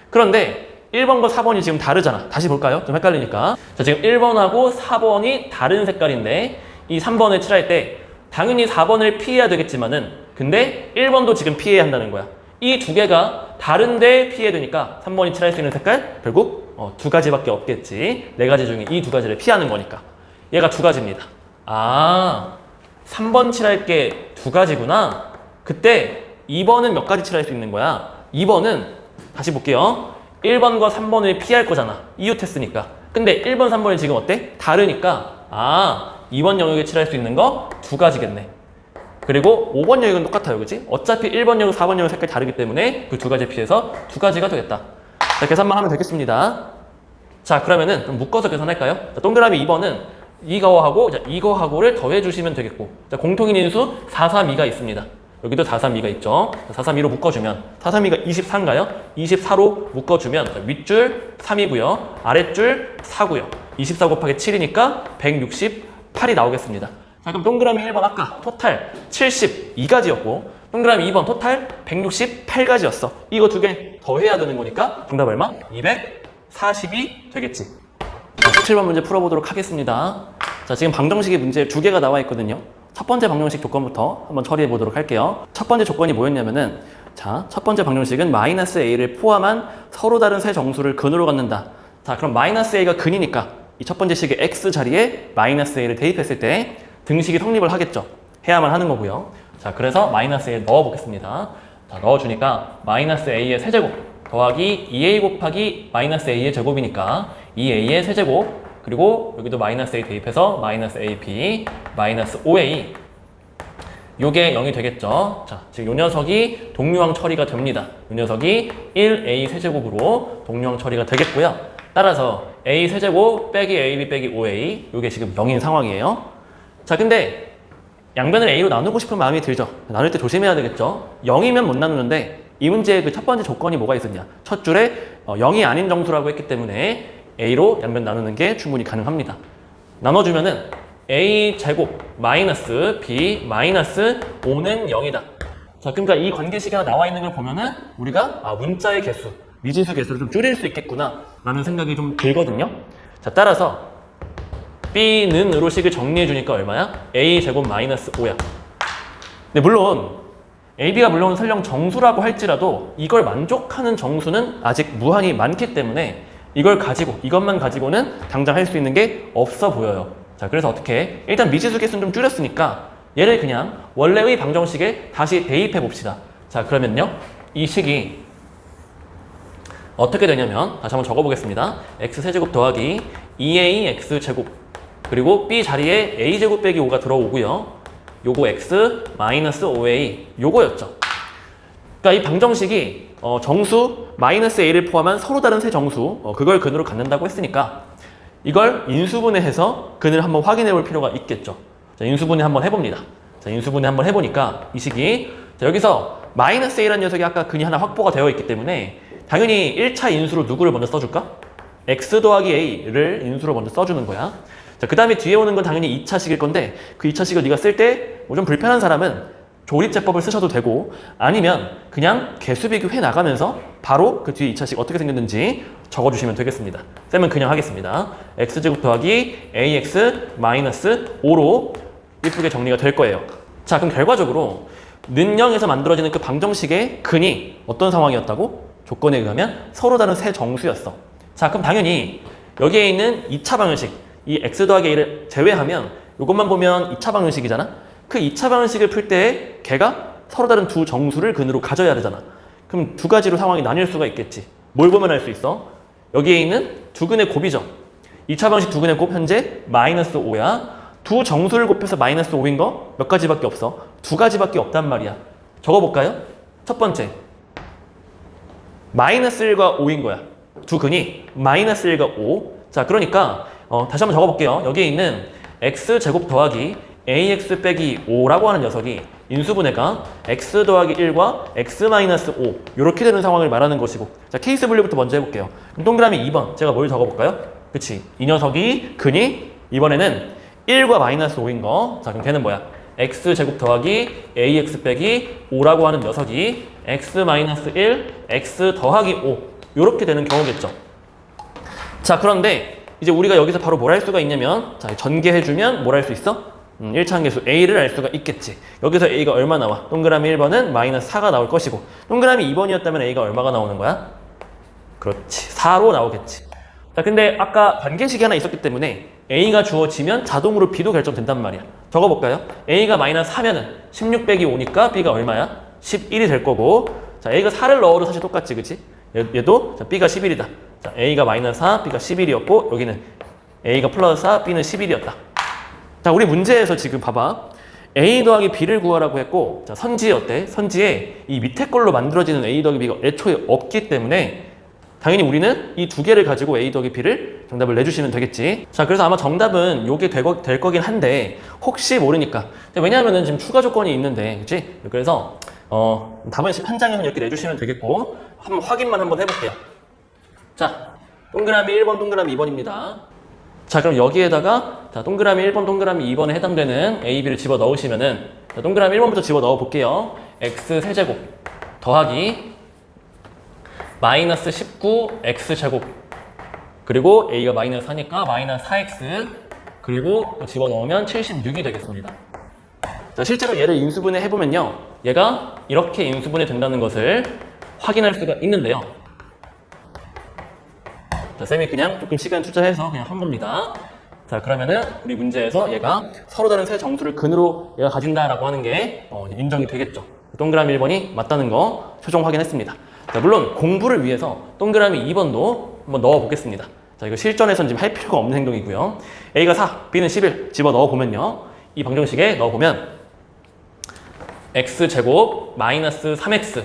그런데 1번과 4번이 지금 다르잖아. 다시 볼까요? 좀 헷갈리니까. 자, 지금 1번하고 4번이 다른 색깔인데 이 3번을 칠할 때 당연히 4번을 피해야 되겠지만은 근데 1번도 지금 피해야 한다는 거야. 이 2개가 다른데 피해야 되니까 3번이 칠할 수 있는 색깔 결국 2가지밖에 없겠지. 4가지 중에 이 2가지를 피하는 거니까. 얘가 2가지입니다. 아, 3번 칠할 게 2가지구나. 그때 2번은 몇 가지 칠할 수 있는 거야? 2번은 다시 볼게요. 1번과 3번을 피할 거잖아. 이웃했으니까. 근데 1번, 3번이 지금 어때? 다르니까 2번 영역에 칠할 수 있는 거 2가지겠네. 그리고 5번 영역은 똑같아요. 그치? 어차피 1번 영역, 4번 영역 색깔이 다르기 때문에 그 2가지 피해서 2가지가 되겠다. 자, 계산만 하면 되겠습니다. 자, 그러면은 좀 묶어서 계산할까요? 자, 동그라미 2번은 이거하고를 더해주시면 되겠고, 자, 공통인 인수 4, 3, 2가 있습니다. 여기도 4, 3, 2가 있죠. 4, 3, 2로 묶어주면 4, 3, 2가 24인가요? 24로 묶어주면 윗줄 3이고요. 아랫줄 4고요. 24 곱하기 7이니까 168이 나오겠습니다. 자, 그럼 동그라미 1번 아까 토탈 72가지였고 동그라미 2번 토탈 168가지였어. 이거 2개 더해야 되는 거니까 정답 얼마? 240이 되겠지. 자, 17번 문제 풀어보도록 하겠습니다. 자, 지금 방정식의 문제 2개가 나와 있거든요. 첫 번째 방정식 조건부터 한번 처리해 보도록 할게요. 첫 번째 조건이 뭐였냐면은, 자, 첫 번째 방정식은 마이너스 a를 포함한 서로 다른 세 정수를 근으로 갖는다. 자, 그럼 마이너스 a가 근이니까 이 첫 번째 식의 x 자리에 마이너스 a를 대입했을 때 등식이 성립을 하겠죠. 해야만 하는 거고요. 자, 그래서 마이너스 a 넣어 보겠습니다. 자, 넣어주니까 마이너스 a의 세제곱 더하기 2a 곱하기 마이너스 a의 제곱이니까 2a의 세제곱, 그리고 여기도 마이너스 a 대입해서 마이너스 ab 마이너스 5a, 요게 0이 되겠죠. 자, 지금 요 녀석이 동류항 처리가 됩니다. 요 녀석이 1a 세제곱으로 동류항 처리가 되겠고요. 따라서 a 세제곱 빼기 ab 빼기 5a, 요게 지금 0인 상황이에요. 자, 근데 양변을 a로 나누고 싶은 마음이 들죠. 나눌 때 조심해야 되겠죠. 0이면 못 나누는데 이 문제의 그 첫 번째 조건이 뭐가 있었냐. 첫 줄에 0이 아닌 정수라고 했기 때문에 a로 양변 나누는 게 충분히 가능합니다. 나눠주면은 a 제곱 마이너스 b 마이너스 5는 0이다. 자, 그러니까 이 관계식이 하나 나와 있는 걸 보면은 우리가 문자의 개수, 미지수 개수를 좀 줄일 수 있겠구나 라는 생각이 좀 들거든요. 자, 따라서 b는 으로 식을 정리해 주니까 얼마야? a 제곱 마이너스 5야. 근데 물론 ab가 물론 설령 정수라고 할지라도 이걸 만족하는 정수는 아직 무한히 많기 때문에 이것만 가지고는 당장 할 수 있는 게 없어 보여요. 자, 그래서 어떻게 해? 일단 미지수 개수는 좀 줄였으니까 얘를 그냥 원래의 방정식에 다시 대입해 봅시다. 자, 그러면요, 이 식이 어떻게 되냐면 다시 한번 적어보겠습니다. x세제곱 더하기 2ax 제곱, 그리고 b 자리에 a제곱 빼기 5가 들어오고요. 요거 x 마이너스 5a 요거였죠. 그러니까 이 방정식이 정수 마이너스 a를 포함한 서로 다른 세 정수, 그걸 근으로 갖는다고 했으니까 이걸 인수분해해서 근을 한번 확인해 볼 필요가 있겠죠. 자, 인수분해 한번 해봅니다. 자, 인수분해 한번 해보니까 이 식이, 자, 여기서 마이너스 a라는 녀석이 아까 근이 하나 확보가 되어 있기 때문에 당연히 1차 인수로 누구를 먼저 써줄까? x 더하기 a를 인수로 먼저 써주는 거야. 자, 그 다음에 뒤에 오는 건 당연히 2차식일 건데 그 2차식을 네가 쓸 때 뭐 좀 불편한 사람은 조립제법을 쓰셔도 되고 아니면 그냥 개수 비교해 나가면서 바로 그 뒤에 2차식 어떻게 생겼는지 적어주시면 되겠습니다. 쌤은 그냥 하겠습니다. x제곱 더하기 ax 마이너스 5로 이쁘게 정리가 될 거예요. 자, 그럼 결과적으로 는영에서 만들어지는 그 방정식의 근이 어떤 상황이었다고? 조건에 의하면 서로 다른 세 정수였어. 자, 그럼 당연히 여기에 있는 2차 방정식, 이 x 더하기 a를 제외하면 이것만 보면 2차 방정식이잖아? 그 2차 방정식을 풀 때 걔가 서로 다른 두 정수를 근으로 가져야 되잖아. 그럼 두 가지로 상황이 나뉠 수가 있겠지. 뭘 보면 알 수 있어? 여기에 있는 두 근의 곱이죠. 2차 방정식 두 근의 곱 현재 마이너스 5야. 두 정수를 곱해서 마이너스 5인 거 몇 가지밖에 없어? 두 가지밖에 없단 말이야. 적어볼까요? 첫 번째, 마이너스 1과 5인 거야. 두 근이 마이너스 1과 5. 자, 그러니까 다시 한번 적어볼게요. 여기에 있는 x제곱 더하기 ax 빼기 5라고 하는 녀석이 인수분해가 x 더하기 1과 x 마이너스 5 이렇게 되는 상황을 말하는 것이고, 자, 케이스 분류부터 먼저 해볼게요. 그럼 동그라미 2번 제가 뭘 적어볼까요? 그치, 이 녀석이 근이 이번에는 1과 마이너스 5인 거. 자, 그럼 걔는 뭐야? x제곱 더하기 ax 빼기 5라고 하는 녀석이 x 마이너스 1, x 더하기 5 이렇게 되는 경우겠죠. 자, 그런데 이제 우리가 여기서 바로 뭘 할 수가 있냐면, 자, 전개해주면 뭘 할 수 있어? 1차함계수 a를 알 수가 있겠지. 여기서 a가 얼마 나와? 동그라미 1번은 마이너스 4가 나올 것이고, 동그라미 2번이었다면 a가 얼마가 나오는 거야? 그렇지, 4로 나오겠지. 자, 근데 아까 관계식이 하나 있었기 때문에 a가 주어지면 자동으로 b도 결정된단 말이야. 적어볼까요? a가 마이너스 4면은 16 빼기 5니까 b가 얼마야? 11이 될 거고, 자, a가 4를 넣어도 사실 똑같지, 그치? 얘도 자, b가 11이다. 자, a가 마이너스 4, b가 11이었고, 여기는 a가 플러스 4, b는 11이었다. 자, 우리 문제에서 지금 봐봐. a 더하기 b를 구하라고 했고, 자, 선지에 어때? 선지에 이 밑에 걸로 만들어지는 a 더하기 b가 애초에 없기 때문에 당연히 우리는 이 두 개를 가지고 a 더하기 b를 정답을 내주시면 되겠지. 자, 그래서 아마 정답은 요게 될 거긴 한데 혹시 모르니까, 왜냐하면은 지금 추가 조건이 있는데, 그치? 그래서 답안식 한 장에서 이렇게 내주시면 되겠고, 한번 확인만 한번 해볼게요. 자, 동그라미 1번, 동그라미 2번입니다. 자, 그럼 여기에다가 자, 동그라미 1번, 동그라미 2번에 해당되는 a, b를 집어 넣으시면은, 자, 동그라미 1번부터 집어 넣어 볼게요. x 세제곱 더하기 마이너스 19 x제곱, 그리고 a가 마이너스 4니까 마이너스 4x, 그리고 또 집어넣으면 76이 되겠습니다. 자, 실제로 얘를 인수분해 해보면요, 얘가 이렇게 인수분해 된다는 것을 확인할 수가 있는데요. 자, 쌤이 그냥 조금 시간 투자해서 그냥 한 겁니다. 자, 그러면은 우리 문제에서 얘가 서로 다른 세 정수를 근으로 얘가 가진다라고 하는 게 인정이 되겠죠. 동그라미 1번이 맞다는 거 최종 확인했습니다. 자, 물론 공부를 위해서 동그라미 2번도 한번 넣어 보겠습니다. 자, 이거 실전에서는 지금 할 필요가 없는 행동이고요. a가 4, b는 11 집어 넣어 보면요, 이 방정식에 넣어 보면 x제곱 마이너스 3x,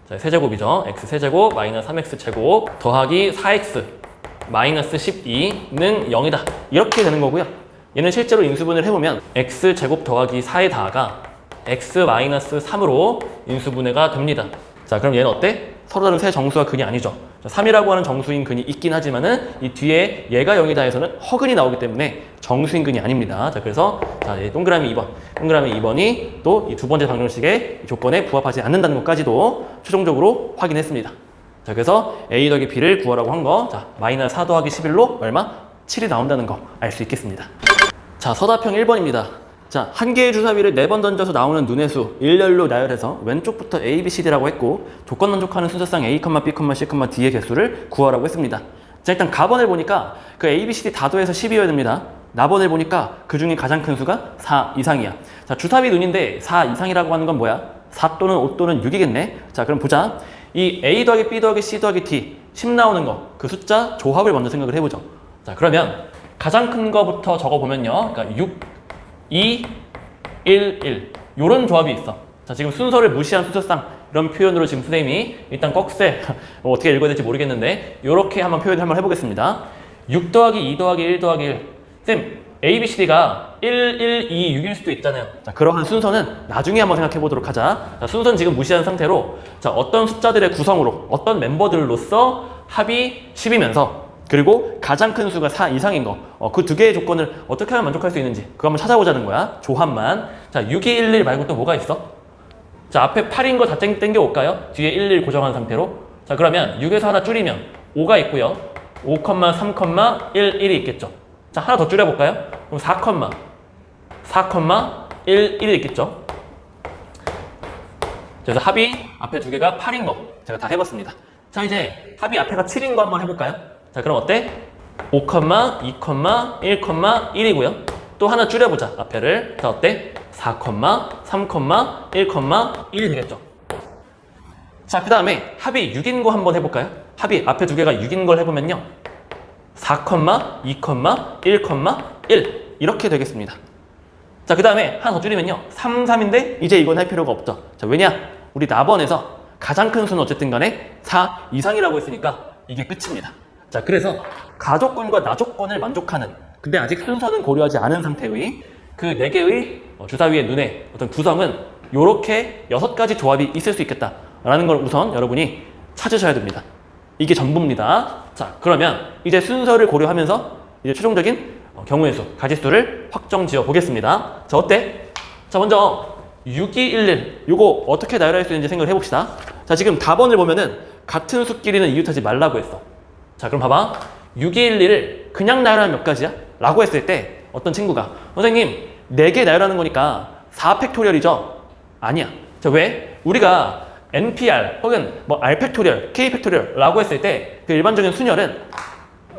자, 세제곱이죠. x 세제곱 마이너스 3x 제곱 더하기 4x 마이너스 12는 0이다. 이렇게 되는 거고요. 얘는 실제로 인수분해를 해보면 x제곱 더하기 4의 다가 x 마이너스 3으로 인수분해가 됩니다. 자, 그럼 얘는 어때? 서로 다른 세 정수가 근이 아니죠. 자, 3이라고 하는 정수인 근이 있긴 하지만은 이 뒤에 얘가 0이다 해서는 허근이 나오기 때문에 정수인 근이 아닙니다. 자, 그래서 자, 동그라미 2번, 동그라미 2번이 또 이 두 번째 방정식의 조건에 부합하지 않는다는 것까지도 최종적으로 확인했습니다. 자, 그래서 a 더하기 b를 구하라고 한 거, 자, 마이너스 4 더하기 11로 얼마? 7이 나온다는 거 알 수 있겠습니다. 자, 서답형 1번입니다. 자, 한 개의 주사위를 4번 던져서 나오는 눈의 수 일렬로 나열해서 왼쪽부터 a, b, c, d라고 했고, 조건 만족하는 순서상 a, b, c, d의 개수를 구하라고 했습니다. 자, 일단 가번을 보니까 그 a, b, c, d 다 더해서 10이어야 됩니다. 나번을 보니까 그 중에 가장 큰 수가 4 이상이야. 자, 주사위 눈인데 4 이상이라고 하는 건 뭐야? 4 또는 5 또는 6이겠네. 자, 그럼 보자. 이 a 더하기 b 더하기 c 더하기 d 10 나오는 거, 그 숫자 조합을 먼저 생각을 해보죠. 자, 그러면 가장 큰 거부터 적어보면요, 그러니까 6, 2, 1, 1 요런 조합이 있어. 자, 지금 순서를 무시한 순서상 이런 표현으로 지금 선생님이 일단 꺽쇠 어떻게 읽어야 될지 모르겠는데 요렇게 한번 한번 해보겠습니다. 6 더하기 2 더하기 1 더하기 1. 쌤, A, B, C, D가 1, 1, 2, 6일 수도 있잖아요. 자, 그러한 순서는 나중에 한번 생각해 보도록 하자. 자, 순서는 지금 무시한 상태로, 자, 어떤 숫자들의 구성으로, 어떤 멤버들로서 합이 10이면서, 그리고 가장 큰 수가 4 이상인 거, 그 두 개의 조건을 어떻게 하면 만족할 수 있는지 그거 한번 찾아보자는 거야. 조합만. 자, 6, 2, 1, 1 말고 또 뭐가 있어? 자, 앞에 8인 거 다 땡겨 올까요? 뒤에 1, 1 고정한 상태로. 자, 그러면 6에서 하나 줄이면 5가 있고요. 5, 3, 1, 1이 있겠죠. 자, 하나 더 줄여볼까요? 그럼 4, 1, 1이 있겠죠. 그래서 합이 앞에 두 개가 8인 거 제가 다 해봤습니다. 자, 이제 합이 앞에가 7인 거 한번 해볼까요? 자, 그럼 어때? 5, 2, 1, 1이고요. 또 하나 줄여보자, 앞에를. 자, 어때? 4, 3, 1, 1이 되겠죠. 자, 그 다음에 합이 6인 거 한번 해볼까요? 합이 앞에 두 개가 6인 걸 해보면요. 4, 2, 1, 1 이렇게 되겠습니다. 자, 그 다음에 하나 더 줄이면요. 3, 3인데 이제 이건 할 필요가 없죠. 자, 왜냐? 우리 나번에서 가장 큰 수는 어쨌든 간에 4 이상이라고 했으니까 이게 끝입니다. 자, 그래서 가조건과 나조건을 만족하는, 근데 아직 순서는 고려하지 않은 상태의 그 4개의 주사위의 눈의 어떤 구성은 이렇게 6가지 조합이 있을 수 있겠다라는 걸 우선 여러분이 찾으셔야 됩니다. 이게 전부입니다. 자, 그러면 이제 순서를 고려하면서 이제 최종적인 경우의 수, 가지수를 확정 지어 보겠습니다. 자, 어때? 자, 먼저 6211 요거 어떻게 나열할 수 있는지 생각을 해봅시다. 자, 지금 답원을 보면은 같은 수끼리는 이웃하지 말라고 했어. 자, 그럼 봐봐. 6211을 그냥 나열하면 몇 가지야? 라고 했을 때 어떤 친구가 선생님 4개 나열하는 거니까 4팩토리얼이죠? 아니야. 자, 왜? 우리가 NPR 혹은 뭐 R팩토리얼, K팩토리얼 라고 했을 때 그 일반적인 순열은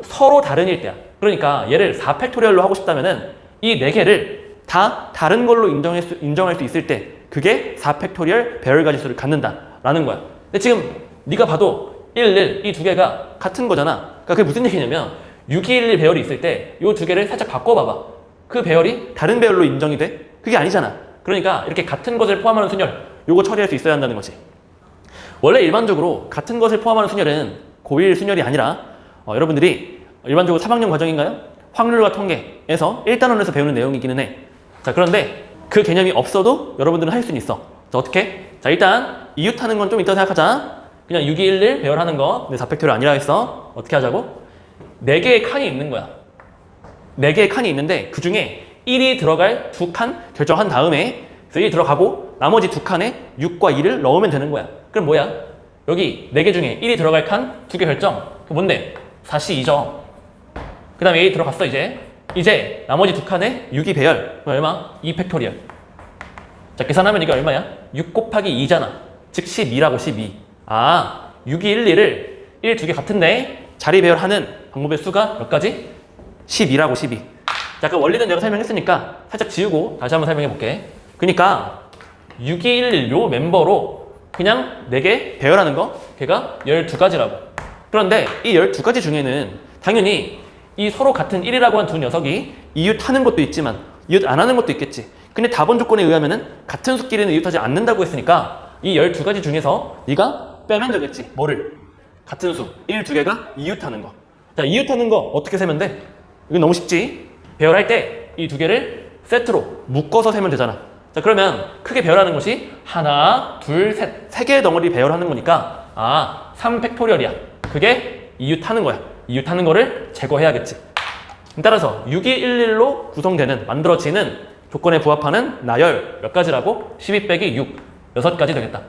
서로 다른일 때야. 그러니까 얘를 4팩토리얼로 하고 싶다면은 이 4개를 다 다른 걸로 인정할 수 있을 때 그게 4팩토리얼 배열 가지수를 갖는다라는 거야. 근데 지금 네가 봐도 1, 이 두 개가 같은 거잖아. 그러니까 그게 무슨 얘기냐면 6211 배열이 있을 때 이 두 개를 살짝 바꿔봐봐. 그 배열이 다른 배열로 인정이 돼? 그게 아니잖아. 그러니까 이렇게 같은 것을 포함하는 순열 요거 처리할 수 있어야 한다는 거지. 원래 일반적으로 같은 것을 포함하는 순열은 고1 순열이 아니라 여러분들이 일반적으로 3학년 과정인가요? 확률과 통계에서 1단원에서 배우는 내용이기는 해. 자, 그런데 그 개념이 없어도 여러분들은 할 수는 있어. 자, 어떻게? 자, 일단 이웃하는 건 좀 이따 생각하자. 그냥 6211 배열하는 거 근데 4팩토리얼 아니라 했어. 어떻게 하자고? 4개의 칸이 있는 거야. 4개의 칸이 있는데 그 중에 1이 들어갈 2칸 결정한 다음에 1이 들어가고 나머지 2칸에 6과 2를 넣으면 되는 거야. 그럼 뭐야? 여기 4개 중에 1이 들어갈 칸 2개 결정. 그 뭔데? 4C2죠. 그 다음에 A 들어갔어. 이제 나머지 2칸에 6이 배열. 그럼 얼마? 2팩토리얼. 자, 계산하면 이게 얼마야? 6 곱하기 2잖아. 즉 12라고 12. 아, 6211을 1, 2개 같은데 자리 배열하는 방법의 수가 몇 가지? 12라고 12. 자, 그 원리는 내가 설명했으니까 살짝 지우고 다시 한번 설명해 볼게. 그러니까 6211 요 멤버로 그냥 4개 배열하는 거 걔가 12가지라고. 그런데 이 12가지 중에는 당연히 이 서로 같은 1이라고 한 두 녀석이 이웃하는 것도 있지만 이웃 안 하는 것도 있겠지. 근데 답원 조건에 의하면은 같은 수끼리는 이웃하지 않는다고 했으니까 이 12가지 중에서 네가 빼면 되겠지. 뭐를? 같은 수 1, 2개가 이웃하는 거. 자, 이웃하는 거 어떻게 세면 돼? 이거 너무 쉽지. 배열할 때 이 2개를 세트로 묶어서 세면 되잖아. 자, 그러면 크게 배열하는 것이 하나, 둘, 셋, 3개의 덩어리 배열하는 거니까 3팩토리얼이야. 그게 이웃하는 거야. 이웃하는 거를 제거해야겠지. 따라서 6211로 구성되는, 만들어지는 조건에 부합하는 나열 몇 가지라고? 12 빼기 6, 6가지 되겠다.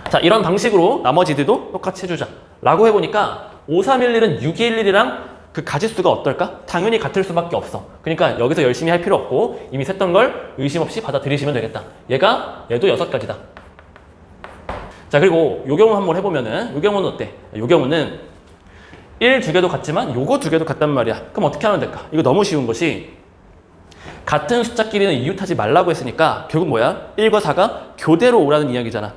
자, 이런 방식으로 나머지들도 똑같이 해주자 라고 해보니까 5311은 6211이랑 그 가지수가 어떨까? 당연히 같을 수밖에 없어. 그러니까 여기서 열심히 할 필요 없고 이미 셌던 걸 의심 없이 받아들이시면 되겠다. 얘도 6가지다. 자, 그리고 요 경우 한번 해보면은 요 경우는 어때? 요 경우는 1, 2개도 같지만 요거 2개도 같단 말이야. 그럼 어떻게 하면 될까? 이거 너무 쉬운 것이 같은 숫자끼리는 이웃하지 말라고 했으니까 결국 뭐야? 1과 4가 교대로 오라는 이야기잖아.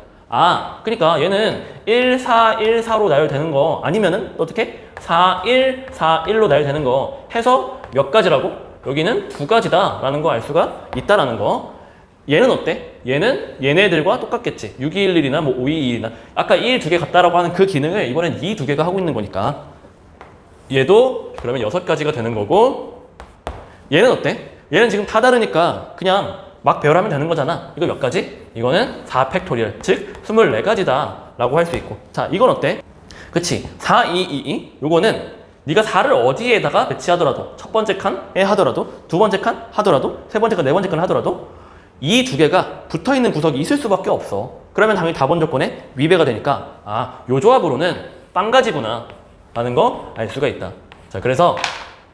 그러니까 얘는 1, 4, 1, 4로 나열되는 거 아니면은 어떻게? 4, 1, 4, 1로 나열되는 거 해서 몇 가지라고? 여기는 2가지다 라는 거 알 수가 있다라는 거. 얘는 어때? 얘는 얘네들과 똑같겠지. 6211이나 뭐 5221이나 아까 1, 2개 같다라고 하는 그 기능을 이번엔 이 2개가 하고 있는 거니까 얘도 그러면 6가지가 되는 거고 얘는 어때? 얘는 지금 다 다르니까 그냥 막 배열하면 되는 거잖아. 이거 몇 가지? 이거는 4팩토리얼, 즉 24가지다 라고 할 수 있고. 자, 이건 어때? 그치, 4, 2, 2, 2 요거는 네가 4를 어디에다가 배치하더라도 첫 번째 칸에 하더라도 두 번째 칸 하더라도 세 번째 칸, 네 번째 칸 하더라도 이 2개가 붙어있는 구석이 있을 수밖에 없어. 그러면 당연히 답원 조건에 위배가 되니까 요 조합으로는 빵가지구나 라는 거 알 수가 있다. 자, 그래서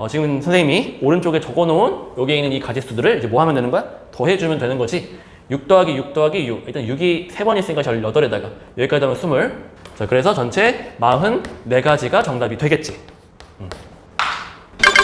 지금 선생님이 오른쪽에 적어놓은 여기에 있는 이 가지수들을 이제 뭐 하면 되는 거야? 더해주면 되는 거지. 6 더하기 6 더하기 6. 일단 6이 3번 있으니까 18에다가 여기까지 하면 20. 자, 그래서 전체 44가지가 정답이 되겠지.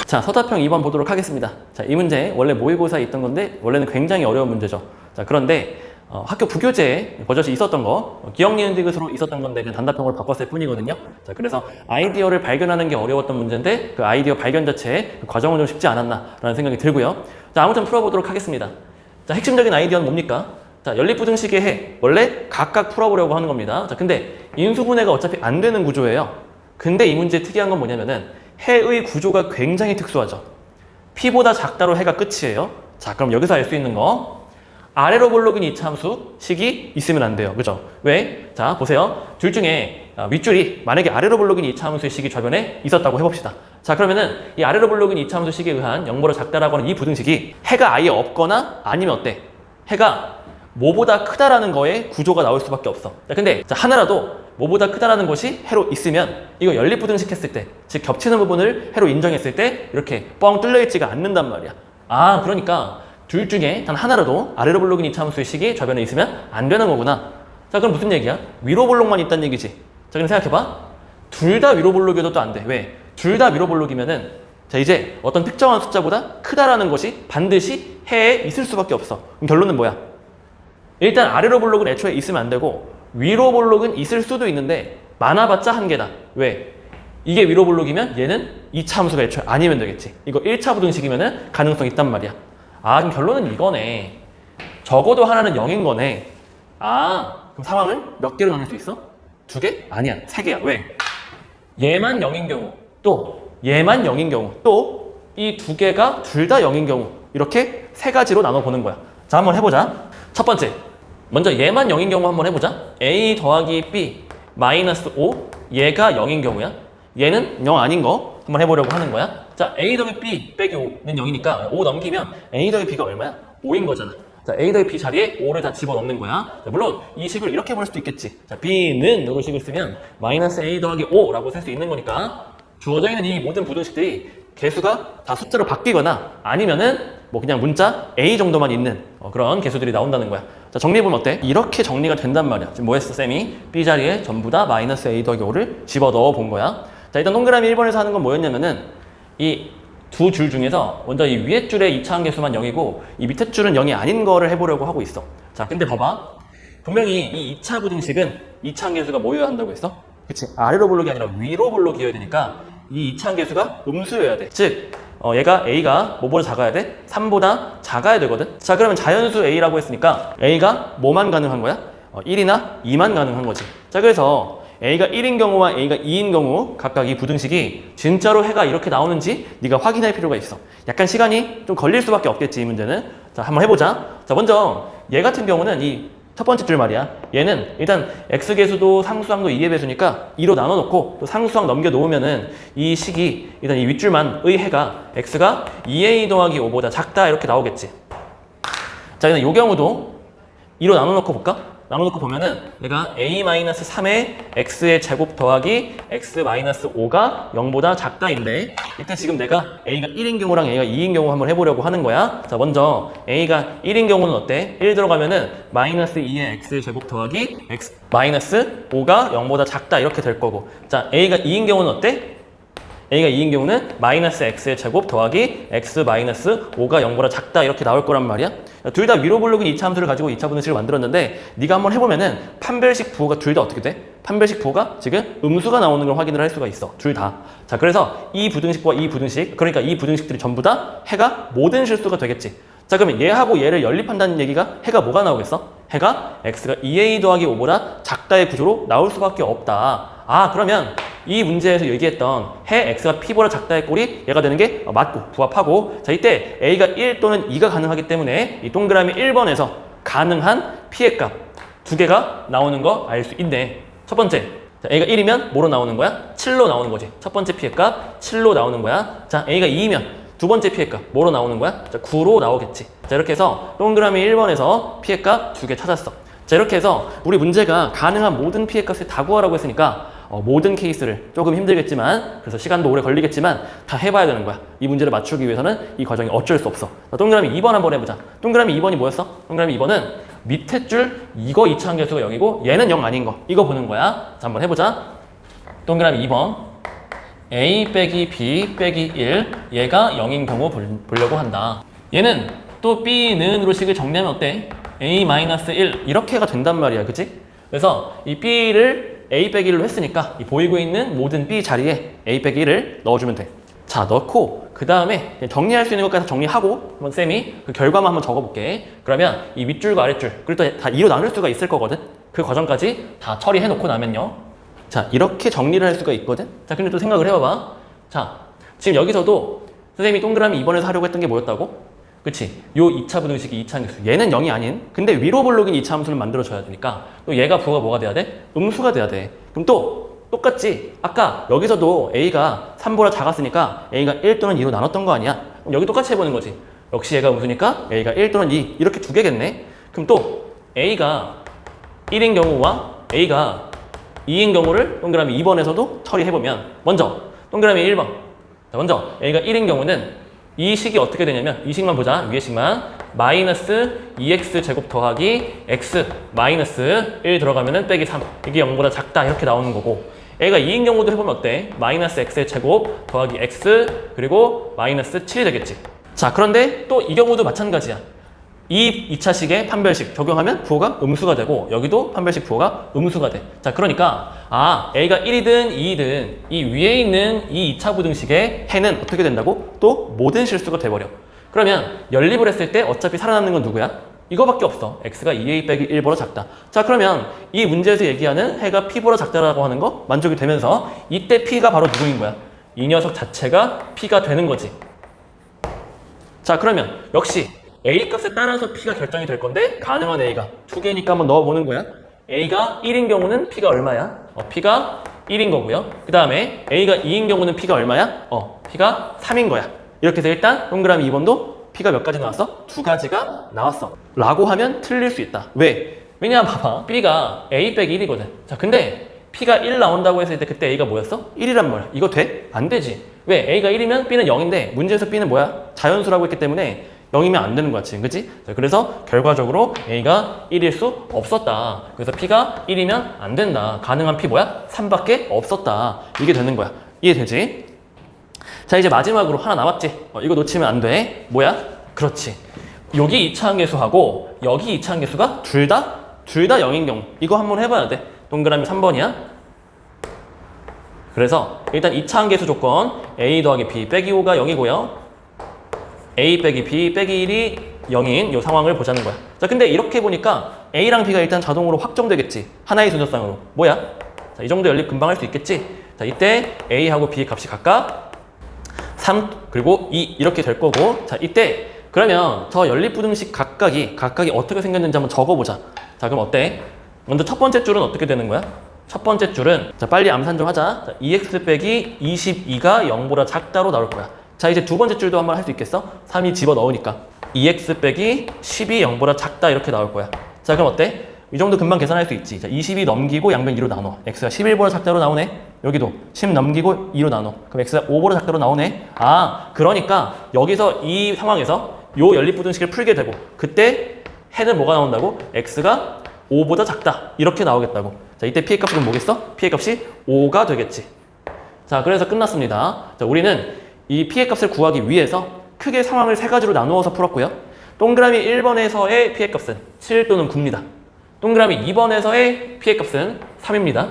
자, 서답형 2번 보도록 하겠습니다. 자, 이 문제 원래 모의고사에 있던 건데 원래는 굉장히 어려운 문제죠. 자, 그런데 학교 부교재에 버젓이 있었던 거, 기억, 니은, 디귿으로 있었던 건데 그냥 단답형으로 바꿨을 뿐이거든요. 자, 그래서 아이디어를 발견하는 게 어려웠던 문제인데 그 아이디어 발견 자체의 그 과정은 좀 쉽지 않았나라는 생각이 들고요. 자, 아무튼 풀어보도록 하겠습니다. 자, 핵심적인 아이디어는 뭡니까? 자, 연립부등식의 해, 원래 각각 풀어보려고 하는 겁니다. 자, 근데 인수분해가 어차피 안 되는 구조예요. 근데 이 문제의 특이한 건 뭐냐면은 해의 구조가 굉장히 특수하죠. P보다 작다로 해가 끝이에요. 자, 그럼 여기서 알 수 있는 거 아래로 볼록인 이차함수 식이 있으면 안 돼요. 그죠? 왜? 자, 보세요. 둘 중에 윗줄이 만약에 아래로 볼록인 이차함수의 식이 좌변에 있었다고 해봅시다. 자, 그러면은 이 아래로 볼록인 이차함수 식에 의한 0보다 작다라고 하는 이 부등식이 해가 아예 없거나 아니면 어때? 해가 뭐보다 크다라는 거에 구조가 나올 수밖에 없어. 자, 근데 하나라도 뭐보다 크다라는 것이 해로 있으면 이거 연립부등식 했을 때, 즉 겹치는 부분을 해로 인정했을 때 이렇게 뻥 뚫려 있지가 않는단 말이야. 그러니까 둘 중에 단 하나라도 아래로 볼록인 이차함수의 식이 좌변에 있으면 안 되는 거구나. 자, 그럼 무슨 얘기야? 위로 볼록만 있다는 얘기지. 자, 그럼 생각해봐. 둘 다 위로 볼록이어도 또 안 돼. 왜? 둘 다 위로 볼록이면은 자, 이제 어떤 특정한 숫자보다 크다라는 것이 반드시 해에 있을 수밖에 없어. 그럼 결론은 뭐야? 일단 아래로 볼록은 애초에 있으면 안 되고 위로 볼록은 있을 수도 있는데 많아봤자 한 개다. 왜? 이게 위로 볼록이면 얘는 2차 함수가 애초에 아니면 되겠지. 이거 1차 부등식이면은 가능성 있단 말이야. 그럼 결론은 이거네. 적어도 하나는 0인 거네. 그럼 상황을 몇 개로 나눌 수 있어? 2개? 아니야. 3개야. 왜? 얘만 0인 경우, 또 얘만 0인 경우, 또 이 2개가 둘 다 0인 경우 이렇게 3가지로 나눠보는 거야. 자, 한번 해보자. 첫 번째, 먼저 얘만 0인 경우 한번 해보자. A 더하기 B 마이너스 5 얘가 0인 경우야. 얘는 0 아닌 거 한번 해보려고 하는 거야. 자, A 더하기 B 빼기 5는 0이니까 5 넘기면 A 더하기 B가 얼마야? 5인 거잖아. 자, A 더하기 B 자리에 5를 다 집어넣는 거야. 자, 물론 이 식을 이렇게 볼 수도 있겠지. 자, B는 이런 식을 쓰면 마이너스 A 더하기 5라고 쓸 수 있는 거니까 주어져 있는 이 모든 부등식들이 개수가 다 숫자로 바뀌거나 아니면은 뭐 그냥 문자 A 정도만 있는 그런 개수들이 나온다는 거야. 자, 정리해보면 어때? 이렇게 정리가 된단 말이야. 지금 뭐 했어, 쌤이? B 자리에 전부 다 마이너스 A 더하기 5를 집어넣어 본 거야. 자, 일단 동그라미 1번에서 하는 건 뭐였냐면은 이 두 줄 중에서 먼저 이 위에 줄의 2차 함계수만 0이고 이 밑에 줄은 0이 아닌 거를 해보려고 하고 있어. 자, 근데 봐봐. 분명히 이 2차 부등식은 2차 함계수가 뭐여야 한다고 했어? 그치? 아래로 볼록이 아니라 위로 볼록이어야 되니까 이 2차 함계수가 음수여야 돼. 즉 얘가 A가 뭐보다 작아야 돼? 3보다 작아야 되거든. 자, 그러면 자연수 A라고 했으니까 A가 뭐만 가능한 거야? 1이나 2만 가능한 거지. 자, 그래서 A가 1인 경우와 A가 2인 경우 각각 이 부등식이 진짜로 해가 이렇게 나오는지 네가 확인할 필요가 있어. 약간 시간이 좀 걸릴 수밖에 없겠지, 이 문제는. 자, 한번 해보자. 자, 먼저 얘 같은 경우는 이 첫 번째 줄 말이야. 얘는 일단 x계수도 상수항도 2의 배수니까 2로 나눠놓고 또 상수항 넘겨놓으면은 이 식이 일단 이 윗줄만의 해가 x가 2a 더하기 5보다 작다 이렇게 나오겠지. 자, 일단 이 경우도 2로 나눠놓고 볼까? 나눠놓고 보면은 내가 a-3의 x의 제곱 더하기 x-5가 0보다 작다인데 일단 지금 내가 a가 1인 경우랑 a가 2인 경우 한번 해보려고 하는 거야. 자, 먼저 a가 1인 경우는 어때? 1 들어가면은 마이너스 2의 x의 제곱 더하기 x-5가 0보다 작다 이렇게 될 거고, 자, a가 2인 경우는 어때? a가 2인 경우는 마이너스 x의 제곱 더하기 x-5가 0보다 작다 이렇게 나올 거란 말이야. 둘 다 위로 볼록인 2차 함수를 가지고 2차 분식을 만들었는데 네가 한번 해보면은 판별식 부호가 둘 다 어떻게 돼? 판별식 부호가 지금 음수가 나오는 걸 확인을 할 수가 있어. 둘 다. 자, 그래서 이 부등식과 이 부등식, 그러니까 이 부등식들이 전부 다 해가 모든 실수가 되겠지. 자, 그러면 얘하고 얘를 연립한다는 얘기가 해가 뭐가 나오겠어? 해가 x가 2a 더하기 5보다 작다의 구조로 나올 수밖에 없다. 그러면 이 문제에서 얘기했던 해 x가 p보다 작다의 꼴이 얘가 되는 게 맞고 부합하고, 자, 이때 a가 1 또는 2가 가능하기 때문에 이 동그라미 1번에서 가능한 p의 값 2개가 나오는 거 알 수 있네. 첫 번째, 자, a가 1이면 뭐로 나오는 거야? 7로 나오는 거지. 첫 번째 p의 값 7로 나오는 거야. 자, a가 2이면 두 번째 p의 값 뭐로 나오는 거야? 자, 9로 나오겠지. 자, 이렇게 해서 동그라미 1번에서 p의 값 2개 찾았어. 자, 이렇게 해서 우리 문제가 가능한 모든 P의 값을 다 구하라고 했으니까 모든 케이스를 조금 힘들겠지만, 그래서 시간도 오래 걸리겠지만 다 해봐야 되는 거야. 이 문제를 맞추기 위해서는 이 과정이 어쩔 수 없어. 자, 동그라미 2번 한번 해보자. 동그라미 2번이 뭐였어? 동그라미 2번은 밑에 줄 이거 이차함계수가 0이고 얘는 0 아닌 거, 이거 보는 거야. 자, 한번 해보자. 동그라미 2번 a 빼기 b 빼기 1, 얘가 0인 경우 보려고 한다. 얘는 또 b는으로 식을 정리하면 어때? a-1 이렇게가 된단 말이야, 그치? 그래서 이 b를 a 빼기 1로 했으니까 이 보이고 있는 모든 b 자리에 a 빼기 1을 넣어주면 돼. 자, 넣고 그 다음에 정리할 수 있는 것까지 정리하고 한번 쌤이 그 결과만 한번 적어볼게. 그러면 이 윗줄과 아랫줄, 그리고 또 다 2로 나눌 수가 있을 거거든. 그 과정까지 다 처리해놓고 나면요, 자, 이렇게 정리를 할 수가 있거든. 자, 근데 또 생각을 해봐봐. 자, 지금 여기서도 선생님이 동그라미 2번에서 하려고 했던 게 뭐였다고? 그치? 요 2차 부등식이 2차 함수. 얘는 0이 아닌, 근데 위로 볼록인 2차 함수를 만들어줘야 되니까 또 얘가 부호가 뭐가 돼야 돼? 음수가 돼야 돼. 그럼 또 똑같지? 아까 여기서도 a가 3보다 작았으니까 a가 1 또는 2로 나눴던 거 아니야? 그럼 여기 똑같이 해보는 거지. 역시 얘가 음수니까 a가 1 또는 2 이렇게 두 개겠네? 그럼 또 a가 1인 경우와 a가 2인 경우를 동그라미 2번에서도 처리해보면, 먼저 동그라미 1번. 자, 먼저 a가 1인 경우는 이 식이 어떻게 되냐면, 이 식만 보자. 위에 식만 마이너스 2x 제곱 더하기 x 마이너스 1 들어가면은 빼기 3, 이게 0보다 작다 이렇게 나오는 거고, a가 2인 경우도 해보면 어때? 마이너스 x의 제곱 더하기 x 그리고 마이너스 7이 되겠지. 자, 그런데 또 이 경우도 마찬가지야. 이 2차식의 판별식 적용하면 부호가 음수가 되고, 여기도 판별식 부호가 음수가 돼. 자, 그러니까 a가 1이든 2이든 이 위에 있는 이 2차 부등식의 해는 어떻게 된다고? 또 모든 실수가 돼버려. 그러면 연립을 했을 때 어차피 살아남는 건 누구야? 이거밖에 없어. x가 2a 빼기 1보다 작다. 자, 그러면 이 문제에서 얘기하는 해가 p보다 작다라고 하는 거 만족이 되면서 이때 p가 바로 누구인 거야? 이 녀석 자체가 p가 되는 거지. 자, 그러면 역시 a 값에 따라서 p가 결정이 될 건데, 가능한 a가 두 개니까 한번 넣어보는 거야. a가 1인 경우는 p가 얼마야? p가 1인 거고요. 그 다음에 a가 2인 경우는 p가 얼마야? p가 3인 거야. 이렇게 해서 일단 동그라미 2번도 p가 몇 가지 나왔어? 두 가지가 나왔어. 라고 하면 틀릴 수 있다. 왜? 왜냐면 봐봐, b가 a 빼기 1이거든. 자, 근데 p가 1 나온다고 했을 때 그때 a가 뭐였어? 1이란 말이야. 이거 돼? 안 되지. 왜? a가 1이면 b는 0인데 문제에서 b는 뭐야? 자연수라고 했기 때문에 0이면 안 되는 거야, 지금. 그치? 자, 그래서 결과적으로 a가 1일 수 없었다. 그래서 p가 1이면 안 된다. 가능한 p 뭐야? 3밖에 없었다. 이게 되는 거야. 이해되지? 자, 이제 마지막으로 하나 남았지? 이거 놓치면 안 돼. 뭐야? 그렇지. 여기 2차 함계수하고 여기 2차 함계수가 둘 다 0인 경우. 이거 한번 해봐야 돼. 동그라미 3번이야. 그래서 일단 2차 함계수 조건 a 더하기 b 빼기 5가 0이고요. a 빼기 b 빼기 1이 0인 이 상황을 보자는 거야. 자, 근데 이렇게 보니까 a랑 b가 일단 자동으로 확정되겠지. 하나의 순서상으로. 뭐야? 자, 이 정도 연립 금방 할 수 있겠지? 자, 이때 a하고 b의 값이 각각 3 그리고 2 이렇게 될 거고, 자, 이때 그러면 저 연립부등식 각각이 어떻게 생겼는지 한번 적어보자. 자, 그럼 어때? 먼저 첫 번째 줄은 어떻게 되는 거야? 첫 번째 줄은, 자, 빨리 암산 좀 하자. 자, 2x 빼기 22가 0보다 작다로 나올 거야. 자, 이제 두 번째 줄도 한번 할 수 있겠어? 3이 집어넣으니까 2x 빼기 10이 0보다 작다 이렇게 나올 거야. 자, 그럼 어때? 이 정도 금방 계산할 수 있지. 자, 22 넘기고 양변 2로 나눠. x가 11보다 작다로 나오네. 여기도 10 넘기고 2로 나눠. 그럼 x가 5보다 작다로 나오네. 그러니까 여기서 이 상황에서 요 연립부등식을 풀게 되고, 그때 해는 뭐가 나온다고? x가 5보다 작다 이렇게 나오겠다고. 자, 이때 p의 값은 뭐겠어? p의 값이 5가 되겠지. 자, 그래서 끝났습니다. 자, 우리는 이 p의 값을 구하기 위해서 크게 상황을 세 가지로 나누어서 풀었고요. 동그라미 1번에서의 p의 값은 7 또는 9입니다. 동그라미 2번에서의 p의 값은 3입니다.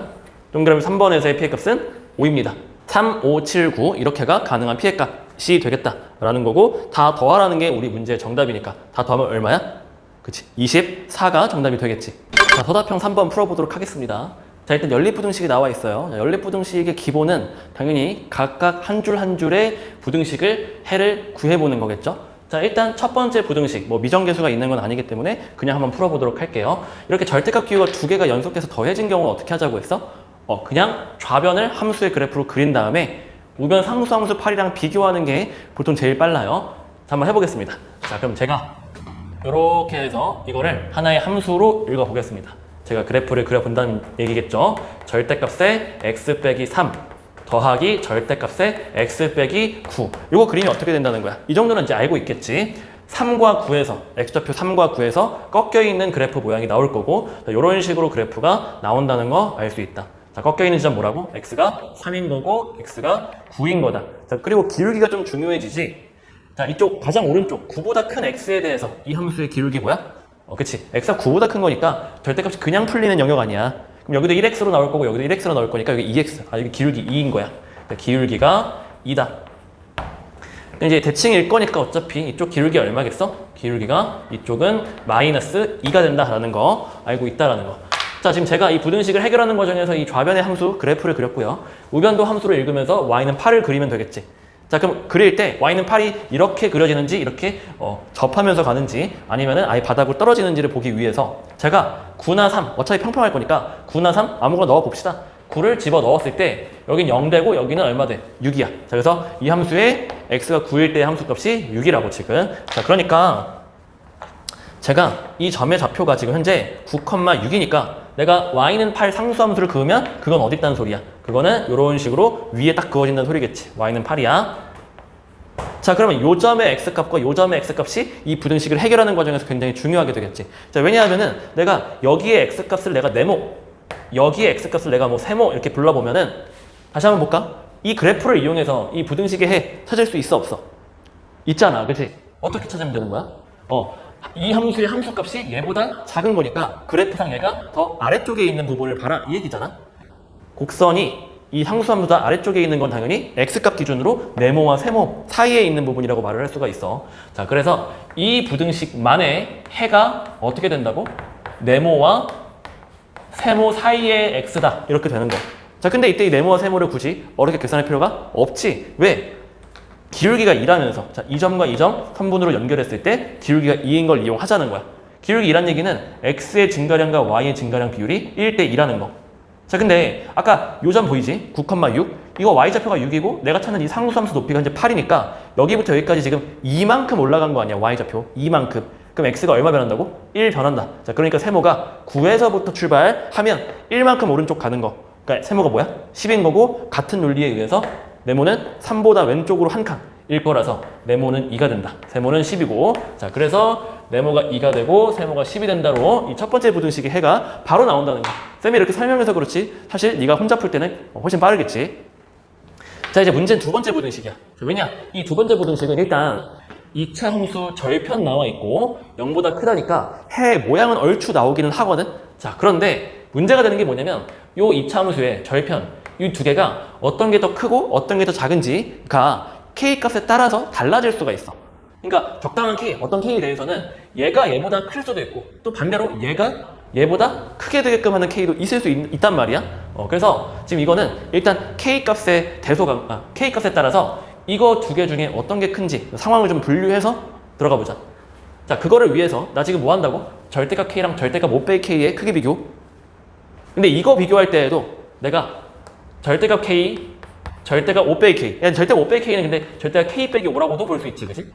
동그라미 3번에서의 p의 값은 5입니다. 3, 5, 7, 9 이렇게가 가능한 p의 값이 되겠다라는 거고, 다 더하라는 게 우리 문제의 정답이니까 다 더하면 얼마야? 그치, 24가 정답이 되겠지. 자, 서답형 3번 풀어보도록 하겠습니다. 자, 일단 연립부등식이 나와 있어요. 자, 연립부등식의 기본은 당연히 각각 한 줄 한 줄의 부등식을 해를 구해보는 거겠죠. 자, 일단 첫 번째 부등식, 뭐 미정계수가 있는 건 아니기 때문에 그냥 한번 풀어보도록 할게요. 이렇게 절대값 기호가 두 개가 연속돼서 더해진 경우는 어떻게 하자고 했어? 그냥 좌변을 함수의 그래프로 그린 다음에 우변 상수 함수 8이랑 비교하는 게 보통 제일 빨라요. 자, 한번 해보겠습니다. 자, 그럼 제가 이렇게 해서 이거를 하나의 함수로 읽어보겠습니다. 제가 그래프를 그려본다는 얘기겠죠. 절대값에 x 빼기 3 더하기 절대값에 x 빼기 9. 이거 그림이 어떻게 된다는 거야? 이 정도는 이제 알고 있겠지. 3과 9에서 x좌표 3과 9에서 꺾여있는 그래프 모양이 나올 거고 이런 식으로 그래프가 나온다는 거 알 수 있다. 자, 꺾여있는 지점 뭐라고? x가 3인 거고 x가 9인 거다. 자, 그리고 기울기가 좀 중요해지지. 자, 이쪽 가장 오른쪽 9보다 큰 x에 대해서 이 함수의 기울기 뭐야? 그치. x가 9보다 큰 거니까 절대값이 그냥 풀리는 영역 아니야. 그럼 여기도 1x로 나올 거고 여기도 1x로 나올 거니까 여기 2x. 여기 기울기 2인 거야. 기울기가 2다. 이제 대칭일 거니까 어차피 이쪽 기울기가 얼마겠어? 기울기가 이쪽은 마이너스 2가 된다라는 거 알고 있다라는 거. 자, 지금 제가 이 부등식을 해결하는 과정에서 이 좌변의 함수 그래프를 그렸고요. 우변도 함수를 읽으면서 y는 8을 그리면 되겠지. 자, 그럼 그릴 때 y는 8이 이렇게 그려지는지 이렇게 접하면서 가는지 아니면은 아예 바닥으로 떨어지는지를 보기 위해서 제가 9나 3 어차피 평평할 거니까 9나 3 아무거나 넣어 봅시다. 9를 집어 넣었을 때 여긴 0되고 여기는 얼마 돼? 6이야. 자, 그래서 이 함수의 x가 9일 때의 함수값이 6이라고 지금. 자, 그러니까 제가 이 점의 좌표가 지금 현재 9,6이니까 내가 y는 8 상수함수를 그으면 그건 어디 있다는 소리야? 그거는 이런 식으로 위에 딱 그어진다는 소리겠지. y는 8이야. 자, 그러면 요 점의 x값과 요 점의 x값이 이 부등식을 해결하는 과정에서 굉장히 중요하게 되겠지. 자, 왜냐하면은 내가 여기에 x값을 내가 네모, 여기에 x값을 내가 뭐 세모 이렇게 불러보면은 다시 한번 볼까? 이 그래프를 이용해서 이 부등식의 해 찾을 수 있어 없어? 있잖아, 그치? 어떻게 찾으면 되는 거야? 이 함수의 함수값이 얘보다 작은 거니까 그래프상 얘가 더 아래쪽에 있는 부분을 봐라 이 얘기잖아. 곡선이 이 상수함보다 아래쪽에 있는 건 당연히 x값 기준으로 네모와 세모 사이에 있는 부분이라고 말을 할 수가 있어. 자, 그래서 이 부등식만의 해가 어떻게 된다고? 네모와 세모 사이의 x다 이렇게 되는 거. 자, 근데 이때 이 네모와 세모를 굳이 어렵게 계산할 필요가 없지. 왜? 기울기가 2라면서 자, 이 점과 이 점 선분으로 연결했을 때 기울기가 2인 걸 이용하자는 거야. 기울기 2란 얘기는 x의 증가량과 y의 증가량 비율이 1대 2라는 거. 자, 근데 아까 요 점 보이지? 9,6 이거 y좌표가 6이고 내가 찾는 이 상수함수 높이가 현재 8이니까 여기부터 여기까지 지금 2만큼 올라간 거 아니야, y좌표 2만큼. 그럼 x가 얼마 변한다고? 1 변한다. 자, 그러니까 세모가 9에서부터 출발하면 1만큼 오른쪽 가는 거. 그러니까 세모가 뭐야? 10인 거고 같은 논리에 의해서 네모는 3보다 왼쪽으로 한 칸일 거라서 네모는 2가 된다. 세모는 10이고. 자, 그래서 네모가 2가 되고 세모가 10이 된다로 이 첫 번째 부등식의 해가 바로 나온다는 거. 쌤이 이렇게 설명해서 그렇지 사실 네가 혼자 풀 때는 훨씬 빠르겠지. 자, 이제 문제는 두 번째 부등식이야. 왜냐? 이 두 번째 부등식은 일단 2차 함수 절편 나와 있고 0보다 크다니까 해 모양은 얼추 나오기는 하거든. 자, 그런데 문제가 되는 게 뭐냐면 요 2차 함수의 절편 이 두 개가 어떤 게 더 크고 어떤 게 더 작은지가 k 값에 따라서 달라질 수가 있어. 그러니까 적당한 k, 어떤 k에 대해서는 얘가 얘보다 클 수도 있고 또 반대로 얘가 얘보다 크게 되게끔 하는 k도 있을 수 있단 말이야. 그래서 지금 이거는 일단 k 값의 k 값에 따라서 이거 두 개 중에 어떤 게 큰지 상황을 좀 분류해서 들어가 보자. 자, 그거를 위해서 나 지금 뭐 한다고? 절대값 k랑 절대값 5빼기 k의 크기 비교. 근데 이거 비교할 때에도 내가 절대값 k, 절대값 5빼기 k. 절대값 5빼기 k는 근데 절대값 k 빼기 5라고도 볼 수 있지, 그치?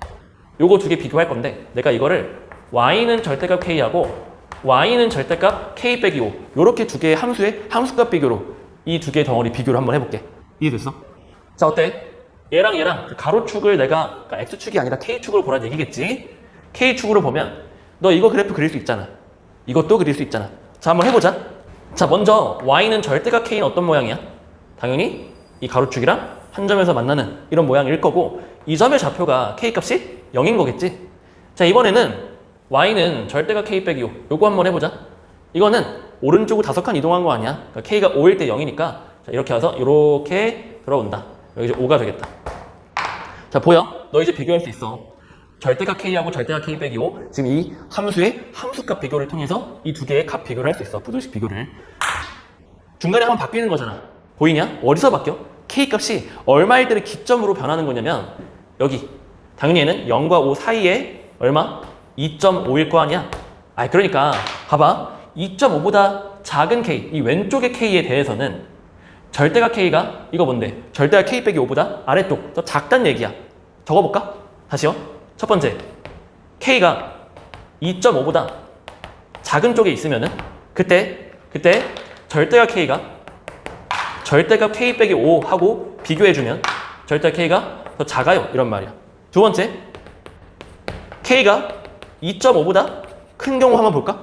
요거 두 개 비교할 건데 내가 이거를 y는 절대값 k하고 y는 절대값 k 빼기 5 요렇게 두 개의 함수의 함수값 비교로 이 두 개의 덩어리 비교를 한번 해볼게. 이해됐어? 자, 어때? 얘랑 얘랑 그 가로축을 내가 그러니까 x축이 아니라 k축으로 보라는 얘기겠지? k축으로 보면 너 이거 그래프 그릴 수 있잖아. 이것도 그릴 수 있잖아. 자, 한번 해보자. 자, 먼저 y는 절대값 k는 어떤 모양이야? 당연히 이 가로축이랑 한 점에서 만나는 이런 모양일 거고 이 점의 좌표가 k값이 0인 거겠지? 자, 이번에는 y는 절대값 k 빼기 5 요거 한번 해보자. 이거는 오른쪽으로 5칸 이동한 거 아니야? 그러니까 k가 5일 때 0이니까 자, 이렇게 와서 이렇게 들어온다. 여기 이제 5가 되겠다. 자, 보여? 너 이제 비교할 수 있어. 절대값 k하고 절대값 k 빼기 5 지금 이 함수의 함수값 비교를 통해서 이 두 개의 값 비교를 할 수 있어. 부등식 비교를. 중간에 한번 바뀌는 거잖아. 보이냐? 어디서 바뀌어? k값이 얼마일 때를 기점으로 변하는 거냐면 여기 당연히 얘는 0과 5 사이에 얼마? 2.5일 거 아니야? 그러니까 봐봐. 2.5보다 작은 k, 이 왼쪽의 k에 대해서는 절대값 k가 이거 뭔데? 절대값 k 빼기 5보다 아래쪽 더 작단 얘기야. 적어볼까? 다시요. 첫 번째, k가 2.5보다 작은 쪽에 있으면은 그때 절대값 k 빼기 5 하고 비교해주면 절대값 k가 더 작아요 이런 말이야. 두 번째, k가 2.5보다 큰 경우 한번 볼까?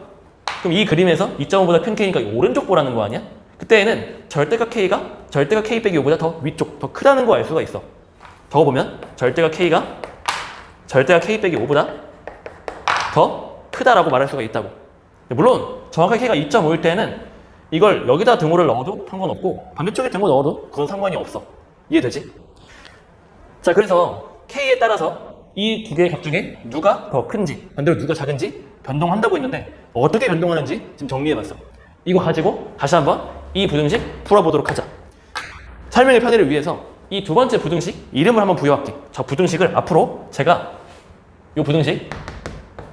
그럼 이 그림에서 2.5보다 큰 k니까 오른쪽 보라는 거 아니야? 그때에는 절대값 k가 절대값 k 빼기 5보다 더 위쪽, 더 크다는 거 알 수가 있어. 적어보면 절대값 k가 절대값 k 빼기 5보다 더 크다라고 말할 수가 있다고. 물론 정확하게 k가 2.5일 때는 이걸 여기다 등호를 넣어도 상관없고 반대쪽에 등호 넣어도 그건 상관이 없어. 이해되지? 자, 그래서 k에 따라서 이 두 개의 값 중에 누가 더 큰지 반대로 누가 작은지 변동한다고 했는데 어떻게 변동하는지 지금 정리해봤어. 이거 가지고 다시 한번 이 부등식 풀어보도록 하자. 설명의 편의를 위해서 이 두 번째 부등식 이름을 한번 부여할게. 저 부등식을 앞으로 제가 이 부등식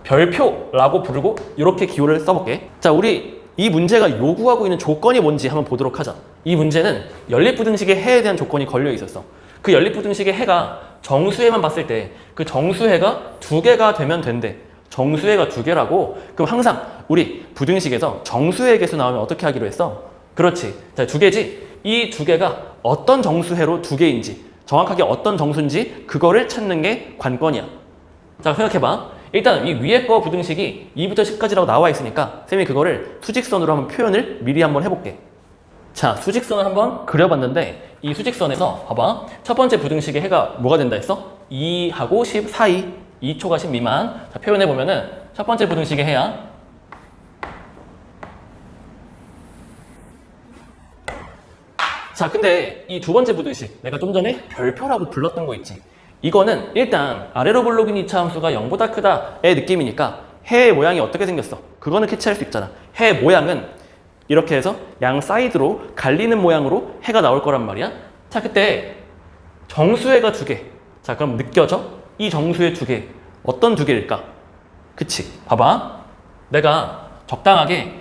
별표라고 부르고 이렇게 기호를 써볼게. 자, 우리 이 문제가 요구하고 있는 조건이 뭔지 한번 보도록 하자. 이 문제는 연립부등식의 해에 대한 조건이 걸려 있었어. 그 연립부등식의 해가 정수해만 봤을 때 그 정수해가 두 개가 되면 된대. 정수해가 두 개라고. 그럼 항상 우리 부등식에서 정수해 개수 나오면 어떻게 하기로 했어? 그렇지. 자, 두 개지. 이 두 개가 어떤 정수해로 두 개인지, 정확하게 어떤 정수인지 그거를 찾는 게 관건이야. 자, 생각해봐. 일단 이 위에 거 부등식이 2부터 10까지라고 나와 있으니까 쌤이 그거를 수직선으로 한번 표현을 미리 한번 해볼게. 자, 수직선을 한번 그려봤는데 이 수직선에서 봐봐. 첫 번째 부등식의 해가 뭐가 된다 했어? 2하고 10 사이, 2초가 10 미만. 자, 표현해보면은 첫 번째 부등식의 해야 자, 근데 이 두 번째 부등식 내가 좀 전에 별표라고 불렀던 거 있지. 이거는 일단 아래로 블록인 이차 함수가 0보다 크다의 느낌이니까 해의 모양이 어떻게 생겼어? 그거는 캐치할 수 있잖아. 해 모양은 이렇게 해서 양 사이드로 갈리는 모양으로 해가 나올 거란 말이야. 자, 그때 정수해가 두 개. 자, 그럼 느껴져? 이 정수해 두 개. 어떤 두 개일까? 그치? 봐봐. 내가 적당하게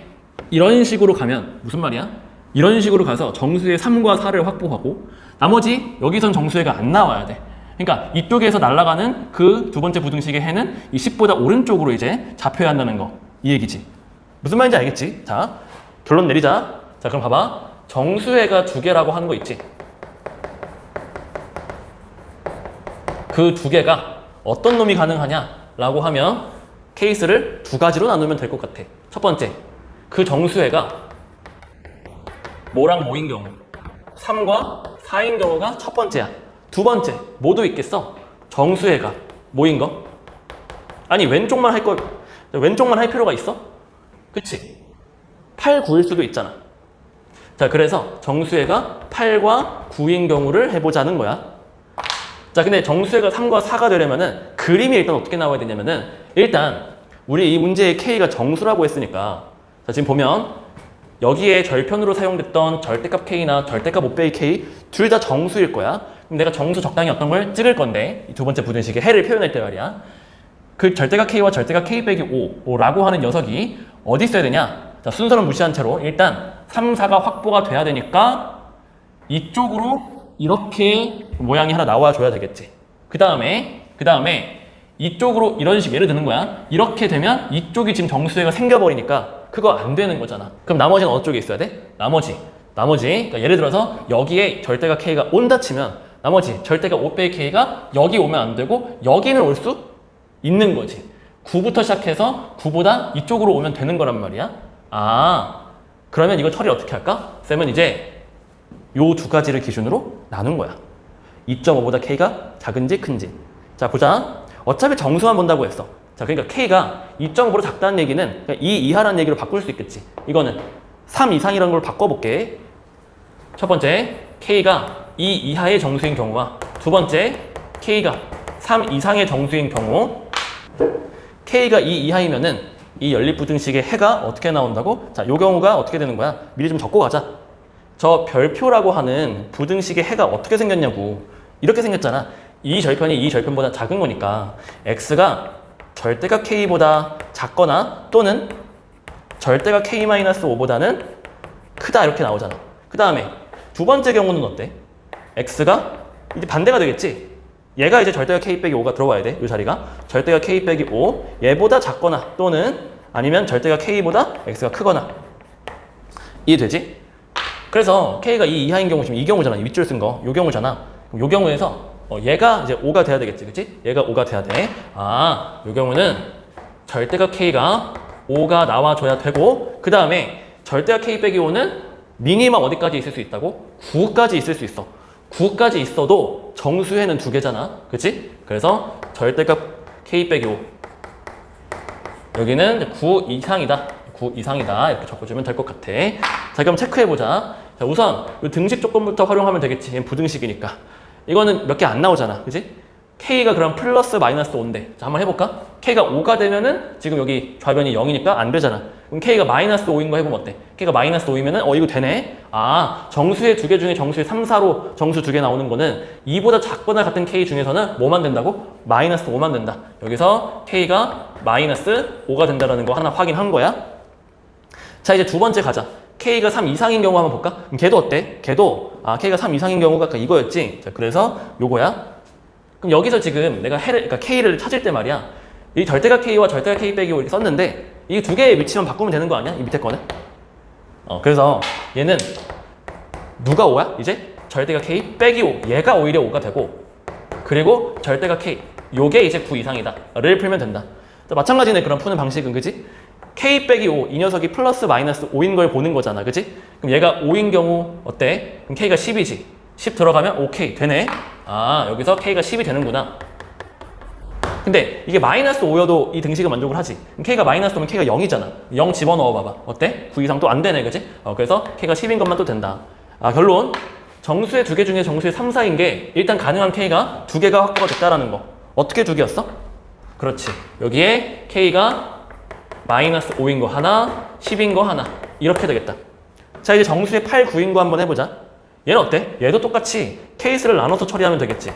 이런 식으로 가면 무슨 말이야? 이런 식으로 가서 정수해 3과 4를 확보하고 나머지 여기선 정수해가 안 나와야 돼. 그러니까 이쪽에서 날아가는 그 두 번째 부등식의 해는 이 10보다 오른쪽으로 이제 잡혀야 한다는 거. 이 얘기지. 무슨 말인지 알겠지? 자, 결론 내리자. 자, 그럼 봐봐. 정수해가 두 개라고 하는 거 있지? 그 두 개가 어떤 놈이 가능하냐라고 하면 케이스를 두 가지로 나누면 될 것 같아. 첫 번째, 그 정수해가 뭐랑 뭐인 경우 3과 4인 경우가 첫 번째야. 두 번째, 뭐도 있겠어? 정수해가 뭐인 거? 아니, 왼쪽만 할 필요가 있어? 그치? 8, 9일 수도 있잖아. 자, 그래서 정수해가 8과 9인 경우를 해보자는 거야. 자, 근데 정수해가 3과 4가 되려면은 그림이 일단 어떻게 나와야 되냐면은 일단 우리 이 문제의 K가 정수라고 했으니까 자, 지금 보면 여기에 절편으로 사용됐던 절대값 K나 절대값 5빼기 K 둘 다 정수일 거야. 그럼 내가 정수 적당히 어떤 걸 찍을 건데 이 두 번째 부등식의 해를 표현할 때 말이야. 그 절대값 K와 절대값 K 빼기 5라고 하는 녀석이 어디 있어야 되냐? 자, 순서는 무시한 채로 일단 3, 4가 확보가 돼야 되니까 이쪽으로 이렇게 모양이 하나 나와줘야 되겠지. 그 다음에 이쪽으로 이런 식 예를 드는 거야. 이렇게 되면 이쪽이 지금 정수해가 생겨버리니까 그거 안 되는 거잖아. 그럼 나머지는 어느 쪽에 있어야 돼? 나머지. 그러니까 예를 들어서 여기에 절대값 K가 온다 치면 나머지 절대값 5 빼기 K가 여기 오면 안 되고 여기는 올 수 있는 거지. 9부터 시작해서 9보다 이쪽으로 오면 되는 거란 말이야. 아, 그러면 이거 처리 어떻게 할까? 쌤은 이제 요 두 가지를 기준으로 나눈 거야. 2.5보다 K가 작은지 큰지. 자, 보자. 어차피 정수만 본다고 했어. 자, 그러니까 K가 2.5보다 작다는 얘기는 2 이하라는 얘기로 바꿀 수 있겠지. 이거는 3 이상이라는 걸 바꿔볼게. 첫 번째, K가 2 이하의 정수인 경우와 두 번째, K가 3 이상의 정수인 경우. K가 2 이하이면은 이 연립부등식의 해가 어떻게 나온다고? 자, 요 경우가 어떻게 되는 거야? 미리 좀 적고 가자. 저 별표라고 하는 부등식의 해가 어떻게 생겼냐고. 이렇게 생겼잖아. 이 절편이 이 절편보다 작은 거니까 x가 절대값 k보다 작거나 또는 절대값 k-5보다는 크다 이렇게 나오잖아. 그 다음에 두 번째 경우는 어때? x가 이제 반대가 되겠지? 얘가 이제 절대값 k 빼기 5가 들어와야 돼. 이 자리가. 절대값 k 빼기 5, 얘보다 작거나 또는 아니면 절대값 k보다 x가 크거나. 이해되지? 그래서 k가 이 이하인 경우 지금 이 경우잖아. 이 윗줄 쓴 거. 이 경우잖아. 그럼 이 경우에서 얘가 이제 5가 돼야 되겠지. 그치? 얘가 5가 돼야 돼. 아, 이 경우는 절대값 k가 5가 나와줘야 되고 그 다음에 절대값 k 빼기 5는 미니멈 어디까지 있을 수 있다고? 9까지 있을 수 있어. 9까지 있어도 정수에는 2개잖아. 그치? 그래서 절대값 k 빼기 5 여기는 9 이상이다. 9 이상이다. 이렇게 적어주면 될 것 같아. 자, 그럼 체크해보자. 자, 우선 이 등식 조건부터 활용하면 되겠지. 얘는 부등식이니까. 이거는 몇 개 안 나오잖아. 그치? K가 그럼 플러스 마이너스 5인데. 자, 한번 해볼까? K가 5가 되면은 지금 여기 좌변이 0이니까 안 되잖아. 그럼 K가 마이너스 5인 거 해보면 어때? K가 마이너스 5이면은 이거 되네? 아, 정수의 2개 중에 정수의 3, 4로 정수 2개 나오는 거는 2보다 작거나 같은 K 중에서는 뭐만 된다고? 마이너스 5만 된다. 여기서 K가 마이너스 5가 된다는 거 하나 확인한 거야. 자, 이제 두 번째 가자. K가 3 이상인 경우 한번 볼까? 그럼 걔도 어때? 걔도 K가 3 이상인 경우가 아까 이거였지? 자, 그래서 요거야. 그럼 여기서 지금 내가 그러니까 K를 찾을 때 말이야. 이 절대값 K와 절대값 K 빼기 5 이렇게 썼는데 이 두 개의 위치만 바꾸면 되는 거 아니야? 이 밑에 거는? 그래서 얘는 누가 5야? 이제 절대값 K 빼기 5. 얘가 오히려 5가 되고 그리고 절대값 K 요게 이제 9 이상이다. 를 풀면 된다. 자, 마찬가지네. 그럼 푸는 방식은 그지? K 빼기 5, 이 녀석이 플러스 마이너스 5인 걸 보는 거잖아. 그치? 그럼 얘가 5인 경우 어때? 그럼 K가 10이지. 10 들어가면 오케이 되네. 아, 여기서 K가 10이 되는구나. 근데 이게 마이너스 5여도 이 등식은 만족을 하지. 그럼 K가 마이너스 5면 K가 0이잖아. 0 집어넣어 봐봐. 어때? 9 이상 또 안 되네. 그치? 그래서 K가 10인 것만 또 된다. 아, 결론. 정수의 2개 중에 정수의 3, 4인 게 일단 가능한 K가 2개가 확보가 됐다라는 거. 어떻게 2개였어? 그렇지. 여기에 K가 마이너스 5인 거 하나, 10인 거 하나. 이렇게 되겠다. 자, 이제 정수의 8, 9인 거 한번 해보자. 얘는 어때? 얘도 똑같이 케이스를 나눠서 처리하면 되겠지.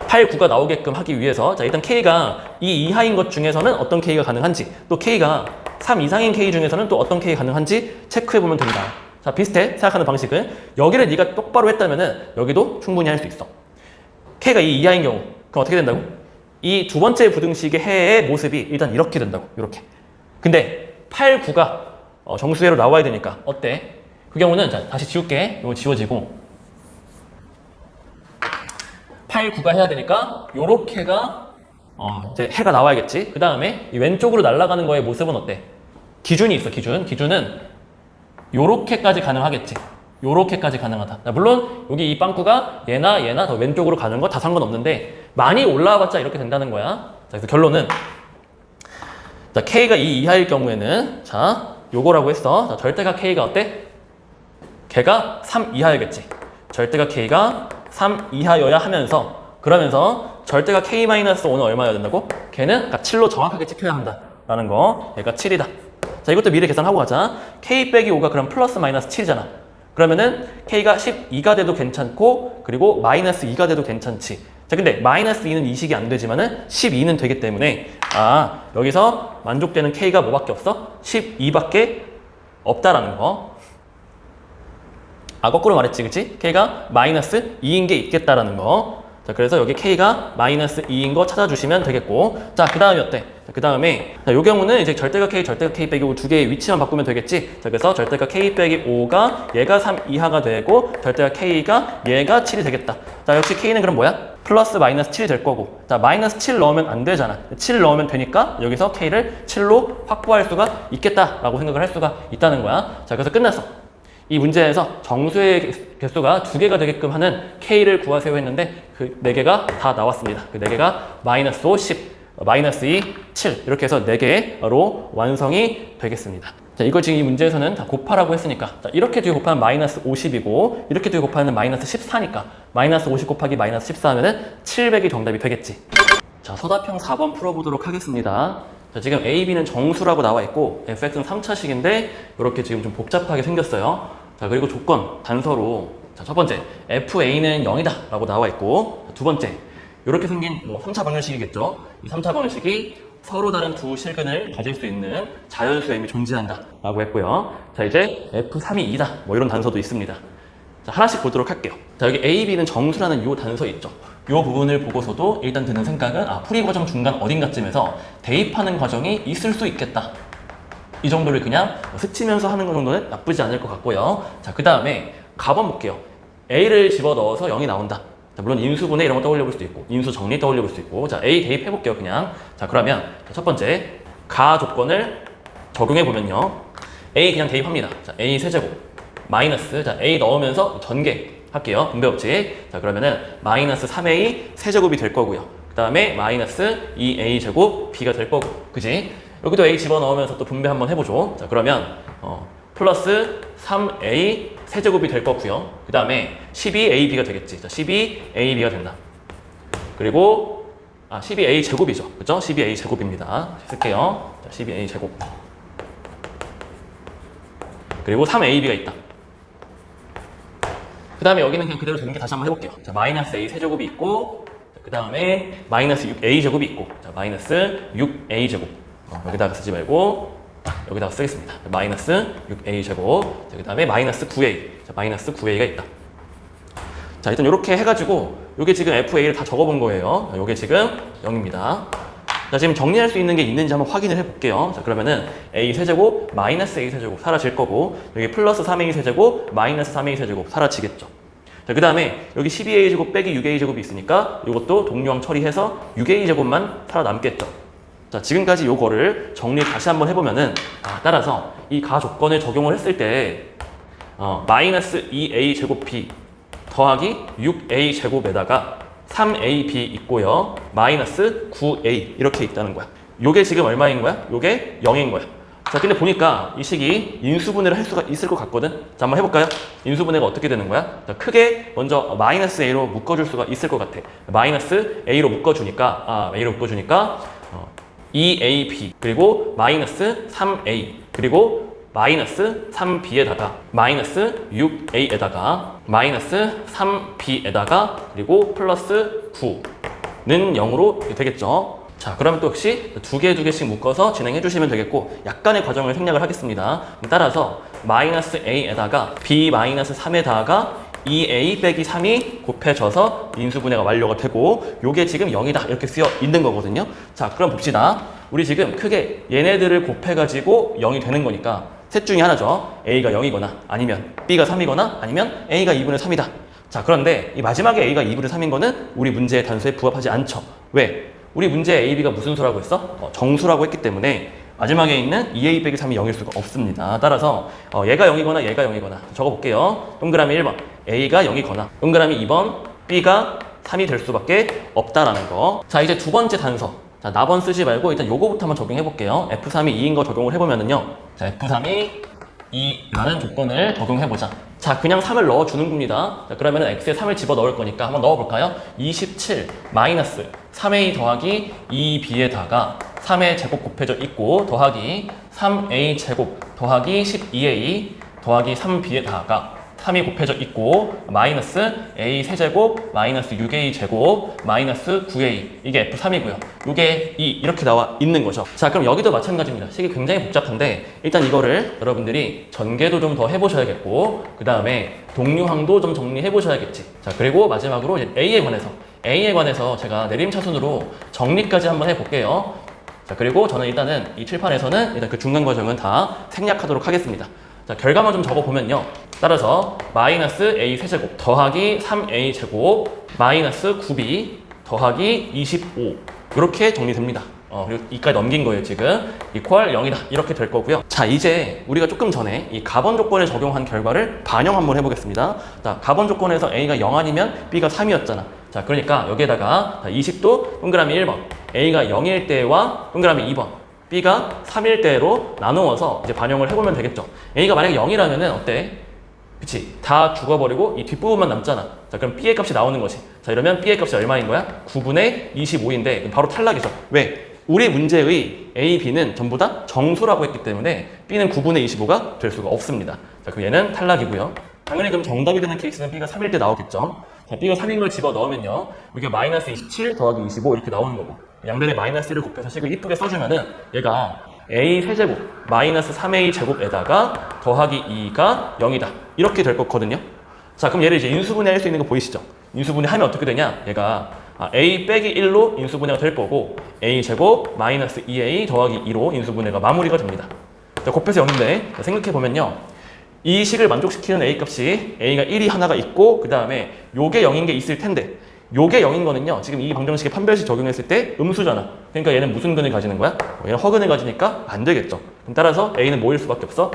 8, 9가 나오게끔 하기 위해서 자, 일단 K가 이 이하인 것 중에서는 어떤 K가 가능한지 또 K가 3 이상인 K 중에서는 또 어떤 K가 가능한지 체크해보면 된다. 자, 비슷해. 생각하는 방식은 여기를 네가 똑바로 했다면은 여기도 충분히 할 수 있어. K가 이 이하인 경우 그럼 어떻게 된다고? 이 두 번째 부등식의 해의 모습이 일단 이렇게 된다고. 이렇게. 근데 8, 9가 정수회로 나와야 되니까 어때? 그 경우는 자, 다시 지울게. 이거 지워지고 8, 9가 해야 되니까 요렇게가 이제 해가 나와야겠지. 그 다음에 이 왼쪽으로 날아가는 거의 모습은 어때? 기준이 있어. 기준은 요렇게까지 가능하겠지. 요렇게까지 가능하다. 물론 여기 이 빵꾸가 얘나 더 왼쪽으로 가는 거 다 상관없는데 많이 올라와봤자 이렇게 된다는 거야. 자, 그래서 결론은 자, K가 이 이하일 경우에는 자, 요거라고 했어. 자, 절대값 K가 어때? 걔가 3 이하여야겠지. 절대값 K가 3 이하여야 하면서 그러면서 절대값 K-5는 얼마여야 된다고? 걔는 7로 정확하게 찍혀야 한다라는 거. 얘가 7이다. 자, 이것도 미리 계산하고 가자. K 빼기 5가 그럼 플러스 마이너스 7이잖아. 그러면은 K가 12가 돼도 괜찮고 그리고 마이너스 2가 돼도 괜찮지. 자, 근데 마이너스 2는 이식이 안 되지만은 12는 되기 때문에 여기서 만족되는 K가 뭐밖에 없어? 12밖에 없다라는 거. 거꾸로 말했지, 그치? K가 마이너스 2인 게 있겠다라는 거. 자, 그래서 여기 K가 마이너스 2인 거 찾아주시면 되겠고. 자, 그 다음에 어때? 자, 그 다음에, 요 경우는 이제 절대값 K 빼기 5 두 개의 위치만 바꾸면 되겠지? 자, 그래서 절대값 K 빼기 5가 얘가 3 이하가 되고, 절대값 K가 얘가 7이 되겠다. 자, 역시 K는 그럼 뭐야? 플러스 마이너스 7이 될 거고. 자, 마이너스 7 넣으면 안 되잖아. 7 넣으면 되니까 여기서 K를 7로 확보할 수가 있겠다라고 생각을 할 수가 있다는 거야. 자, 그래서 끝났어. 이 문제에서 정수의 개수가 2개가 되게끔 하는 K를 구하세요 했는데 그 4개가 다 나왔습니다. 그 4개가 마이너스 5, 10, 마이너스 2, 7 이렇게 해서 4개로 완성이 되겠습니다. 자, 이걸 지금 이 문제에서는 다 곱하라고 했으니까 자, 이렇게 뒤에 곱하면 마이너스 50이고 이렇게 뒤에 곱하면 마이너스 14니까 마이너스 50 곱하기 마이너스 14 하면은 700이 정답이 되겠지. 자, 서답형 4번 풀어보도록 하겠습니다. 자, 지금 A, B는 정수라고 나와 있고 fx는 3차식인데 이렇게 지금 좀 복잡하게 생겼어요. 자, 그리고 조건 단서로 자, 첫 번째 FA는 0이다 라고 나와 있고 두 번째 이렇게 생긴 3차 방정식이겠죠. 이 3차 방정식이 서로 다른 두 실근을 가질 수 있는 자연수의 힘이 존재한다 라고 했고요. 자, 이제 F3이 2다 이런 단서도 있습니다. 자, 하나씩 보도록 할게요. 자, 여기 A, B는 정수라는 요 단서 있죠. 요 부분을 보고서도 일단 드는 생각은 풀이 과정 중간 어딘가쯤에서 대입하는 과정이 있을 수 있겠다. 이 정도를 그냥 스치면서 하는 것 정도는 나쁘지 않을 것 같고요. 자, 그 다음에 가번 볼게요. A를 집어넣어서 0이 나온다. 자, 물론 인수분해 이런 거 떠올려 볼 수도 있고 인수 정리 떠올려 볼 수도 있고. 자, A 대입해 볼게요 그냥. 자, 그러면 첫 번째 가 조건을 적용해 보면요. A 그냥 대입합니다. 자, A 세제곱 마이너스, 자, A 넣으면서 전개 할게요. 분배 법칙. 자, 그러면은 마이너스 3A 세제곱이 될 거고요. 그 다음에 마이너스 2A 제곱 B가 될 거고. 그지? 여기도 A 집어넣으면서 또 분배 한번 해보죠. 자, 그러면 플러스 3A 세제곱이 될 거고요. 그 다음에 12AB가 되겠지. 자, 12AB가 된다. 그리고 12A 제곱이죠. 그죠? 12A 제곱입니다. 쓸게요. 자, 12A 제곱. 그리고 3AB가 있다. 그 다음에 여기는 그냥 그대로 되는 게 다시 한번 해볼게요. 자, 마이너스 A 세제곱이 있고, 그 다음에 마이너스 6A 제곱이 있고, 자, 마이너스 6A 제곱. 여기다가 쓰지 말고, 여기다가 쓰겠습니다. 마이너스 6A 제곱. 자, 그 다음에 마이너스 9A. 자, 마이너스 9A가 있다. 자, 일단 이렇게 해가지고, 요게 지금 FA를 다 적어본 거예요. 자, 요게 지금 0입니다. 자, 지금 정리할 수 있는 게 있는지 한번 확인을 해볼게요. 자, 그러면은 A 세제곱, 마이너스 A 세제곱 사라질 거고, 여기 플러스 3A 세제곱, 마이너스 3A 세제곱 사라지겠죠. 자, 그 다음에 여기 12A 제곱 빼기 6A 제곱이 있으니까 이것도 동류항 처리해서 6A 제곱만 살아남겠죠. 자, 지금까지 요거를 정리 다시 한번 해보면은, 따라서 이 가 조건을 적용을 했을 때, 마이너스 2A 제곱 B 더하기 6A 제곱에다가 3AB 있고요. 마이너스 9A 이렇게 있다는 거야. 요게 지금 얼마인 거야? 요게 0인 거야. 자, 근데 보니까 이 식이 인수분해를 할 수가 있을 것 같거든. 자, 한번 해볼까요? 인수분해가 어떻게 되는 거야? 자, 크게 먼저 마이너스 A로 묶어줄 수가 있을 것 같아. 마이너스 A로 묶어주니까 2AB 그리고 마이너스 3A 그리고 마이너스 3B에다가 마이너스 6A에다가 마이너스 3B에다가 그리고 플러스 9는 0으로 되겠죠. 자, 그러면 또 역시 두 개씩 묶어서 진행해 주시면 되겠고, 약간의 과정을 생략을 하겠습니다. 따라서 마이너스 A에다가 B 마이너스 3에다가 2A 빼기 3이 곱해져서 인수분해가 완료가 되고, 요게 지금 0이다 이렇게 쓰여 있는 거거든요. 자, 그럼 봅시다. 우리 지금 크게 얘네들을 곱해가지고 0이 되는 거니까 셋 중에 하나죠. A가 0이거나 아니면 B가 3이거나 아니면 A가 2분의 3이다. 자, 그런데 이 마지막에 A가 2분의 3인 거는 우리 문제의 단수에 부합하지 않죠. 왜? 우리 문제 A, B가 무슨 수라고 했어? 정수라고 했기 때문에 마지막에 있는 2A 빼기 3이 0일 수가 없습니다. 따라서 얘가 0이거나 얘가 0이거나 적어볼게요. 동그라미 1번 A가 0이거나 동그라미 2번 B가 3이 될 수밖에 없다라는 거. 자, 이제 두 번째 단서. 자, 나번 쓰지 말고 일단 요거부터 한번 적용해 볼게요. F3이 2인 거 적용을 해보면은요. 자, F3이 2라는 조건을 적용해 보자. 자, 그냥 3을 넣어주는 겁니다. 자, 그러면은 X에 3을 집어 넣을 거니까 한번 넣어볼까요? 27 마이너스 3A 더하기 2B에다가 3의 제곱 곱해져 있고 더하기 3A 제곱 더하기 12A 더하기 3B에다가 3이 곱해져 있고 마이너스 A 세제곱 마이너스 6A 제곱 마이너스 9A 이게 F3이고요. 이게 2 이렇게 나와 있는 거죠. 자, 그럼 여기도 마찬가지입니다. 식이 굉장히 복잡한데 일단 이거를 여러분들이 전개도 좀 더 해보셔야겠고 그 다음에 동류항도 좀 정리해 보셔야겠지. 자, 그리고 마지막으로 이제 A에 관해서 제가 내림차순으로 정리까지 한번 해볼게요. 자, 그리고 저는 일단은 이 칠판에서는 일단 그 중간 과정은 다 생략하도록 하겠습니다. 자, 결과만 좀 적어보면요. 따라서 마이너스 A 세제곱 더하기 3A 제곱 마이너스 9B 더하기 25 이렇게 정리됩니다. 그리고 이까지 넘긴 거예요. 지금 이퀄 0이다 이렇게 될 거고요. 자, 이제 우리가 조금 전에 이 가번 조건에 적용한 결과를 반영 한번 해보겠습니다. 자, 가번 조건에서 A가 0 아니면 B가 3이었잖아. 자, 그러니까 여기에다가 20도 동그라미 1번 A가 0일 때와 동그라미 2번 B가 3일 때로 나누어서 이제 반영을 해보면 되겠죠. A가 만약에 0이라면은 어때? 그치? 다 죽어버리고 이 뒷부분만 남잖아. 자, 그럼 B의 값이 나오는 거지. 자, 이러면 B의 값이 얼마인 거야? 9분의 25인데 바로 탈락이죠. 왜? 우리 문제의 A, B는 전부 다 정수라고 했기 때문에 B는 9분의 25가 될 수가 없습니다. 자, 그럼 얘는 탈락이고요. 당연히 그럼 정답이 되는 케이스는 B가 3일 때 나오겠죠. 자, B가 3인 걸 집어 넣으면요. 이게 마이너스 27 더하기 25 이렇게 나오는 거고. 양변에 마이너스 1을 곱해서 식을 이쁘게 써주면은 얘가 A 세제곱 마이너스 3A 제곱에다가 더하기 2가 0이다. 이렇게 될 거거든요. 자, 그럼 얘를 이제 인수분해할 수 있는 거 보이시죠? 인수분해하면 어떻게 되냐? 얘가 a 빼기 1로 인수분해가 될 거고 a 제곱 마이너스 2a 더하기 2로 인수분해가 마무리가 됩니다. 자, 곱해서 0인데 생각해보면요. 이 식을 만족시키는 a 값이 a가 1이 하나가 있고 그 다음에 요게 0인 게 있을 텐데 요게 0인 거는요. 지금 이 방정식에 판별식 적용했을 때 음수잖아. 그러니까 얘는 무슨 근을 가지는 거야? 얘는 허근을 가지니까 안 되겠죠. 그럼 따라서 a는 뭐일 수밖에 없어?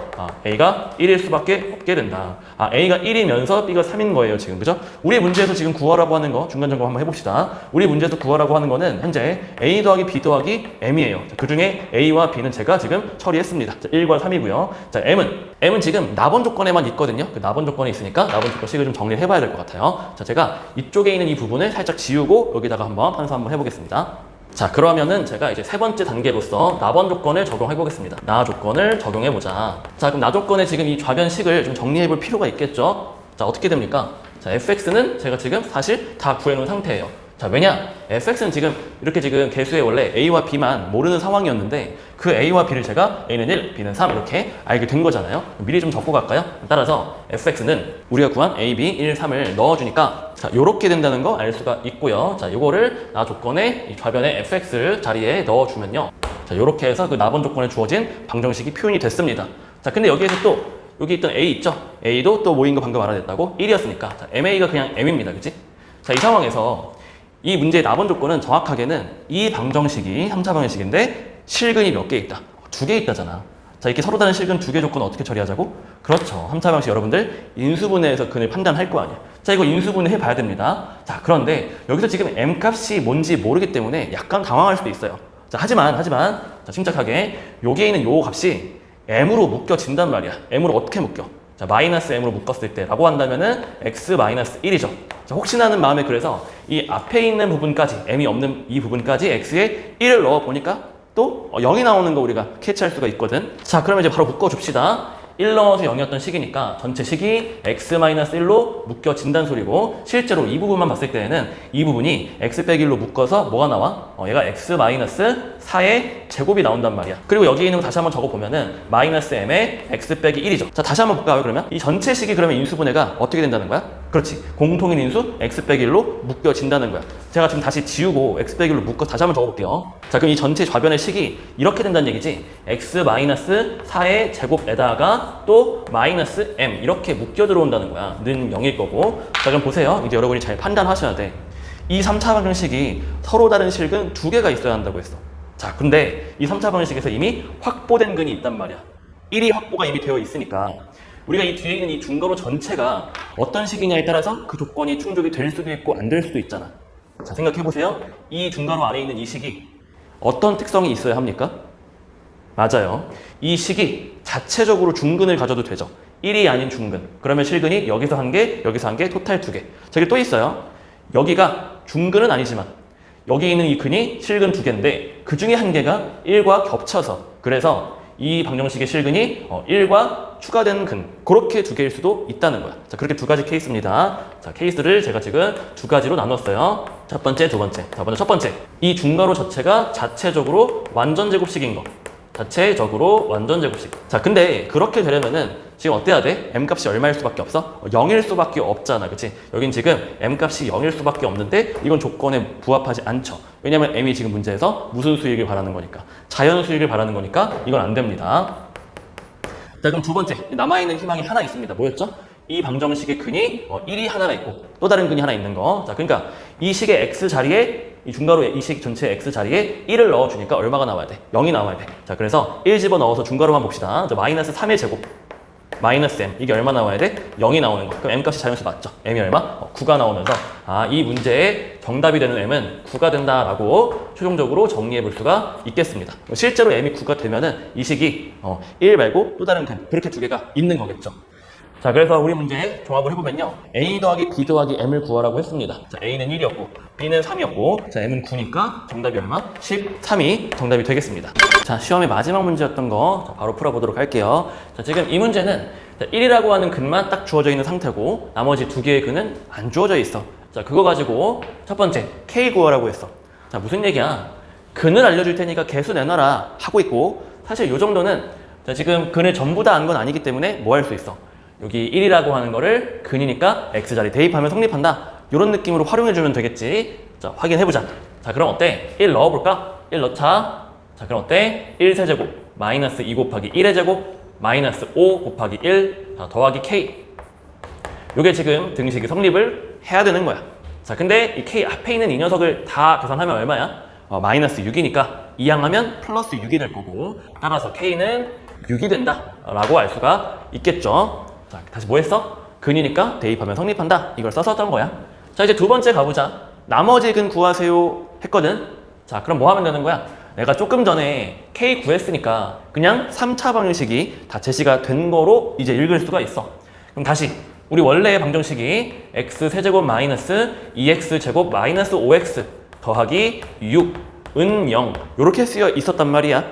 a가 1일 수밖에 없게 된다. a가 1이면서 b가 3인 거예요. 지금 그죠? 우리 문제에서 지금 구하라고 하는 거 중간 점검 한번 해봅시다. 우리 문제에서 구하라고 하는 거는 현재 a 더하기 b 더하기 m이에요. 그 중에 a와 b는 제가 지금 처리했습니다. 자, 1과 3이고요. 자, m은 지금 나번 조건에만 있거든요. 그 나번 조건에 있으니까 나번 조건 식을 좀 정리를 해봐야 될 것 같아요. 자, 제가 이쪽에 있는 이 부분을 살짝 지우고 여기다가 한번 판서 한번 해보겠습니다. 자, 그러면은 제가 이제 세 번째 단계로서 나번 조건을 적용해 보겠습니다. 나 조건을 적용해 보자. 자, 그럼 나 조건에 지금 이 좌변식을 좀 정리해 볼 필요가 있겠죠? 자, 어떻게 됩니까? 자, fx는 제가 지금 사실 다 구해 놓은 상태예요. 자, 왜냐? fx는 지금 이렇게 지금 개수에 원래 a와 b만 모르는 상황이었는데 그 a와 b를 제가 a는 1, b는 3 이렇게 알게 된 거잖아요. 미리 좀 적고 갈까요? 따라서 fx는 우리가 구한 a, b, 1, 3을 넣어주니까 자, 요렇게 된다는 거 알 수가 있고요. 자, 요거를 나 조건에 이 좌변에 fx 자리에 넣어주면요. 자, 요렇게 해서 그 나번 조건에 주어진 방정식이 표현이 됐습니다. 자, 근데 여기에서 또 여기 있던 a 있죠? a도 또 뭐인 거 방금 알아냈다고? 1이었으니까 자, ma가 그냥 m입니다. 그치? 자, 이 상황에서 이 문제의 나번 조건은 정확하게는 이 방정식이 3차 방정식인데 실근이 몇 개 있다? 2개 있다잖아. 자, 이렇게 서로 다른 실근 2개 조건은 어떻게 처리하자고? 그렇죠. 3차 방정식 여러분들 인수분해해서 근을 판단할 거 아니야. 자, 이거 인수분해 해봐야 됩니다. 자, 그런데 여기서 지금 m 값이 뭔지 모르기 때문에 약간 당황할 수도 있어요. 자, 하지만 자, 침착하게 여기에 있는 요 값이 m으로 묶여진단 말이야. m으로 어떻게 묶여? 자, 마이너스 m으로 묶었을 때 라고 한다면은 x 마이너스 1이죠. 자, 혹시나 하는 마음에 그래서 이 앞에 있는 부분까지 m이 없는 이 부분까지 x에 1을 넣어 보니까 또 0이 나오는 거 우리가 캐치할 수가 있거든. 자, 그러면 이제 바로 묶어줍시다. 1 넣어서 0이었던 식이니까 전체 식이 x-1로 묶여진다는 소리고 실제로 이 부분만 봤을 때에는 이 부분이 x 빼기 1로 묶어서 뭐가 나와? 얘가 x-4의 제곱이 나온단 말이야. 그리고 여기에 있는 거 다시 한번 적어보면은 마이너스 m의 x 빼기 1이죠. 자, 다시 한번 볼까요? 그러면 이 전체 식이 그러면 인수분해가 어떻게 된다는 거야? 그렇지. 공통인 인수 x 빼기 1로 묶여진다는 거야. 제가 지금 다시 지우고 x 빼기 1로 묶어 다시 한번 적어볼게요. 자, 그럼 이 전체 좌변의 식이 이렇게 된다는 얘기지. x-4의 제곱에다가 또 마이너스 m 이렇게 묶여 들어온다는 거야. 는 0일 거고. 자, 그럼 보세요. 이제 여러분이 잘 판단하셔야 돼. 이 3차 방정식이 서로 다른 실근 2개가 있어야 한다고 했어. 자, 근데 이 3차 방정식에서 이미 확보된 근이 있단 말이야. 1이 확보가 이미 되어 있으니까 우리가 이 뒤에 있는 이 중괄호 전체가 어떤 식이냐에 따라서 그 조건이 충족이 될 수도 있고 안 될 수도 있잖아. 자, 생각해보세요. 이 중괄호 안에 있는 이 식이 어떤 특성이 있어야 합니까? 맞아요. 이 식이 자체적으로 중근을 가져도 되죠. 1이 아닌 중근. 그러면 실근이 여기서 한 개, 여기서 한 개, 토탈 2개. 저기 또 있어요. 여기가 중근은 아니지만 여기 있는 이 근이 실근 2개인데 그 중에 한 개가 1과 겹쳐서 그래서 이 방정식의 실근이 1과 추가된 근 그렇게 2개일 수도 있다는 거야. 자, 그렇게 2가지 케이스입니다. 자, 케이스를 제가 지금 2가지로 나눴어요. 첫 번째, 두 번째. 자, 먼저 첫 번째. 이 중괄호 자체가 자체적으로 완전 제곱식인 거. 자체적으로 완전 제곱식. 자, 근데 그렇게 되려면은 지금 어때야 돼? m 값이 얼마일 수밖에 없어? 0일 수밖에 없잖아. 그치? 여긴 지금 m 값이 0일 수밖에 없는데 이건 조건에 부합하지 않죠. 왜냐면 m이 지금 문제에서 무슨 수익을 바라는 거니까. 자연 수익을 바라는 거니까 이건 안 됩니다. 자, 그럼 두 번째. 남아있는 희망이 하나 있습니다. 뭐였죠? 이 방정식의 근이 1이 하나가 있고 또 다른 근이 하나 있는 거. 자, 그러니까 이 식의 x 자리에 이 중괄호의 이 식 전체 x 자리에 1을 넣어주니까 얼마가 나와야 돼? 0이 나와야 돼. 자, 그래서 1 집어넣어서 중괄호만 봅시다. 자, 마이너스 3의 제곱 마이너스 m 이게 얼마 나와야 돼? 0이 나오는 거. 그럼 m 값이 자연수 맞죠? m이 얼마? 9가 나오면서 이 문제의 정답이 되는 m은 9가 된다라고 최종적으로 정리해 볼 수가 있겠습니다. 실제로 m이 9가 되면은 이 식이 1 말고 또 다른 근 그렇게 2개가 있는 거겠죠. 자, 그래서 우리 문제 종합을 해보면요. a 더하기 b 더하기 m을 구하라고 했습니다. 자, a는 1이었고 b는 3이었고 자, m은 9니까 정답이 얼마? 13이 정답이 되겠습니다. 자, 시험의 마지막 문제였던 거 바로 풀어보도록 할게요. 자, 지금 이 문제는 1이라고 하는 근만 딱 주어져 있는 상태고 나머지 2개의 근은 안 주어져 있어. 자, 그거 가지고 첫 번째 k 구하라고 했어. 자, 무슨 얘기야? 근을 알려줄 테니까 개수 내놔라 하고 있고 사실 이 정도는 자, 지금 근을 전부 다 안 건 아니기 때문에 뭐 할 수 있어? 여기 1이라고 하는 거를 근이니까 x자리 대입하면 성립한다. 이런 느낌으로 활용해주면 되겠지. 자, 확인해보자. 자, 그럼 어때? 1 넣어볼까? 1 넣자. 자, 그럼 어때? 1세제곱 마이너스 2 곱하기 1의 제곱 마이너스 5 곱하기 1 자, 더하기 k. 요게 지금 등식이 성립을 해야 되는 거야. 자, 근데 이 k 앞에 있는 이 녀석을 다 계산하면 얼마야? 마이너스 6이니까 이항하면 플러스 6이 될 거고, 따라서 k는 6이 된다 라고 알 수가 있겠죠. 자, 다시 뭐 했어? 근이니까 대입하면 성립한다. 이걸 썼었던 거야. 자, 이제 두 번째 가보자. 나머지 근 구하세요 했거든. 자, 그럼 뭐 하면 되는 거야? 내가 조금 전에 k 구했으니까 그냥 3차 방정식이 다 제시가 된 거로 이제 읽을 수가 있어. 그럼 다시 우리 원래의 방정식이 x세제곱 마이너스 2x제곱 마이너스 5x 더하기 6은 0 이렇게 쓰여 있었단 말이야.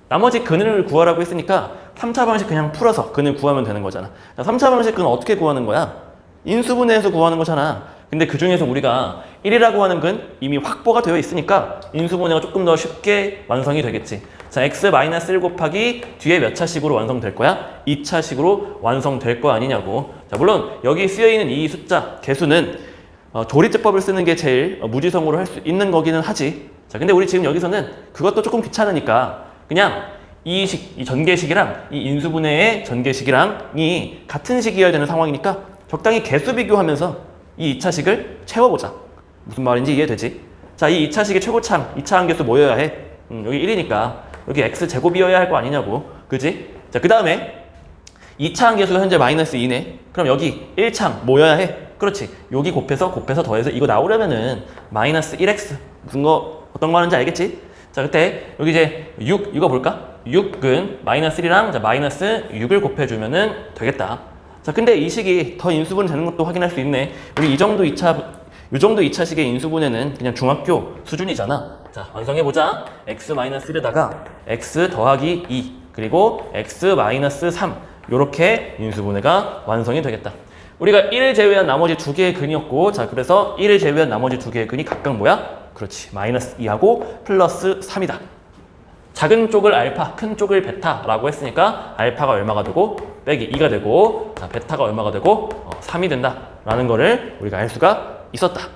나머지 근을 구하라고 했으니까 3차 방식 그냥 풀어서 근을 구하면 되는 거잖아. 자, 3차 방식 근 어떻게 구하는 거야? 인수분해해서 구하는 거잖아. 근데 그 중에서 우리가 1이라고 하는 근 이미 확보가 되어 있으니까 인수분해가 조금 더 쉽게 완성이 되겠지. 자, x-1 곱하기 뒤에 몇 차식으로 완성될 거야? 2차식으로 완성될 거 아니냐고. 자, 물론 여기 쓰여있는 이 숫자, 개수는 조리제법을 쓰는 게 제일 무지성으로 할 수 있는 거기는 하지. 자, 근데 우리 지금 여기서는 그것도 조금 귀찮으니까 그냥 이 전개식이랑 이 인수분해의 전개식이랑이 같은 식이어야 되는 상황이니까 적당히 개수 비교하면서 이 2차식을 채워보자. 무슨 말인지 이해되지? 자, 이 2차식의 최고참, 2차 함계수 뭐여야 해? 여기 1이니까 여기 x제곱이어야 할 거 아니냐고. 그지? 자, 그 다음에 2차 함계수가 현재 마이너스 2네. 그럼 여기 1창 뭐여야 해? 그렇지. 여기 곱해서 더해서 이거 나오려면은 마이너스 1x 어떤 거 하는지 알겠지? 자, 그때 여기 이제 6 이거 볼까? 6은 마이너스 1이랑 자, 마이너스 6을 곱해주면은 되겠다. 자, 근데 이 식이 더 인수분 되는 것도 확인할 수 있네. 우리 이 정도 2차식의 인수분해는 그냥 중학교 수준이잖아. 자, 완성해보자. x-1에다가 x 더하기 2 그리고 x-3 요렇게 인수분해가 완성이 되겠다. 우리가 1을 제외한 나머지 두 개의 근이었고, 자, 그래서 1을 제외한 나머지 두 개의 근이 각각 뭐야? 그렇지. 마이너스 2하고 플러스 3이다. 작은 쪽을 알파, 큰 쪽을 베타라고 했으니까 알파가 얼마가 되고 빼기 2가 되고 자, 베타가 얼마가 되고 3이 된다라는 거를 우리가 알 수가 있었다.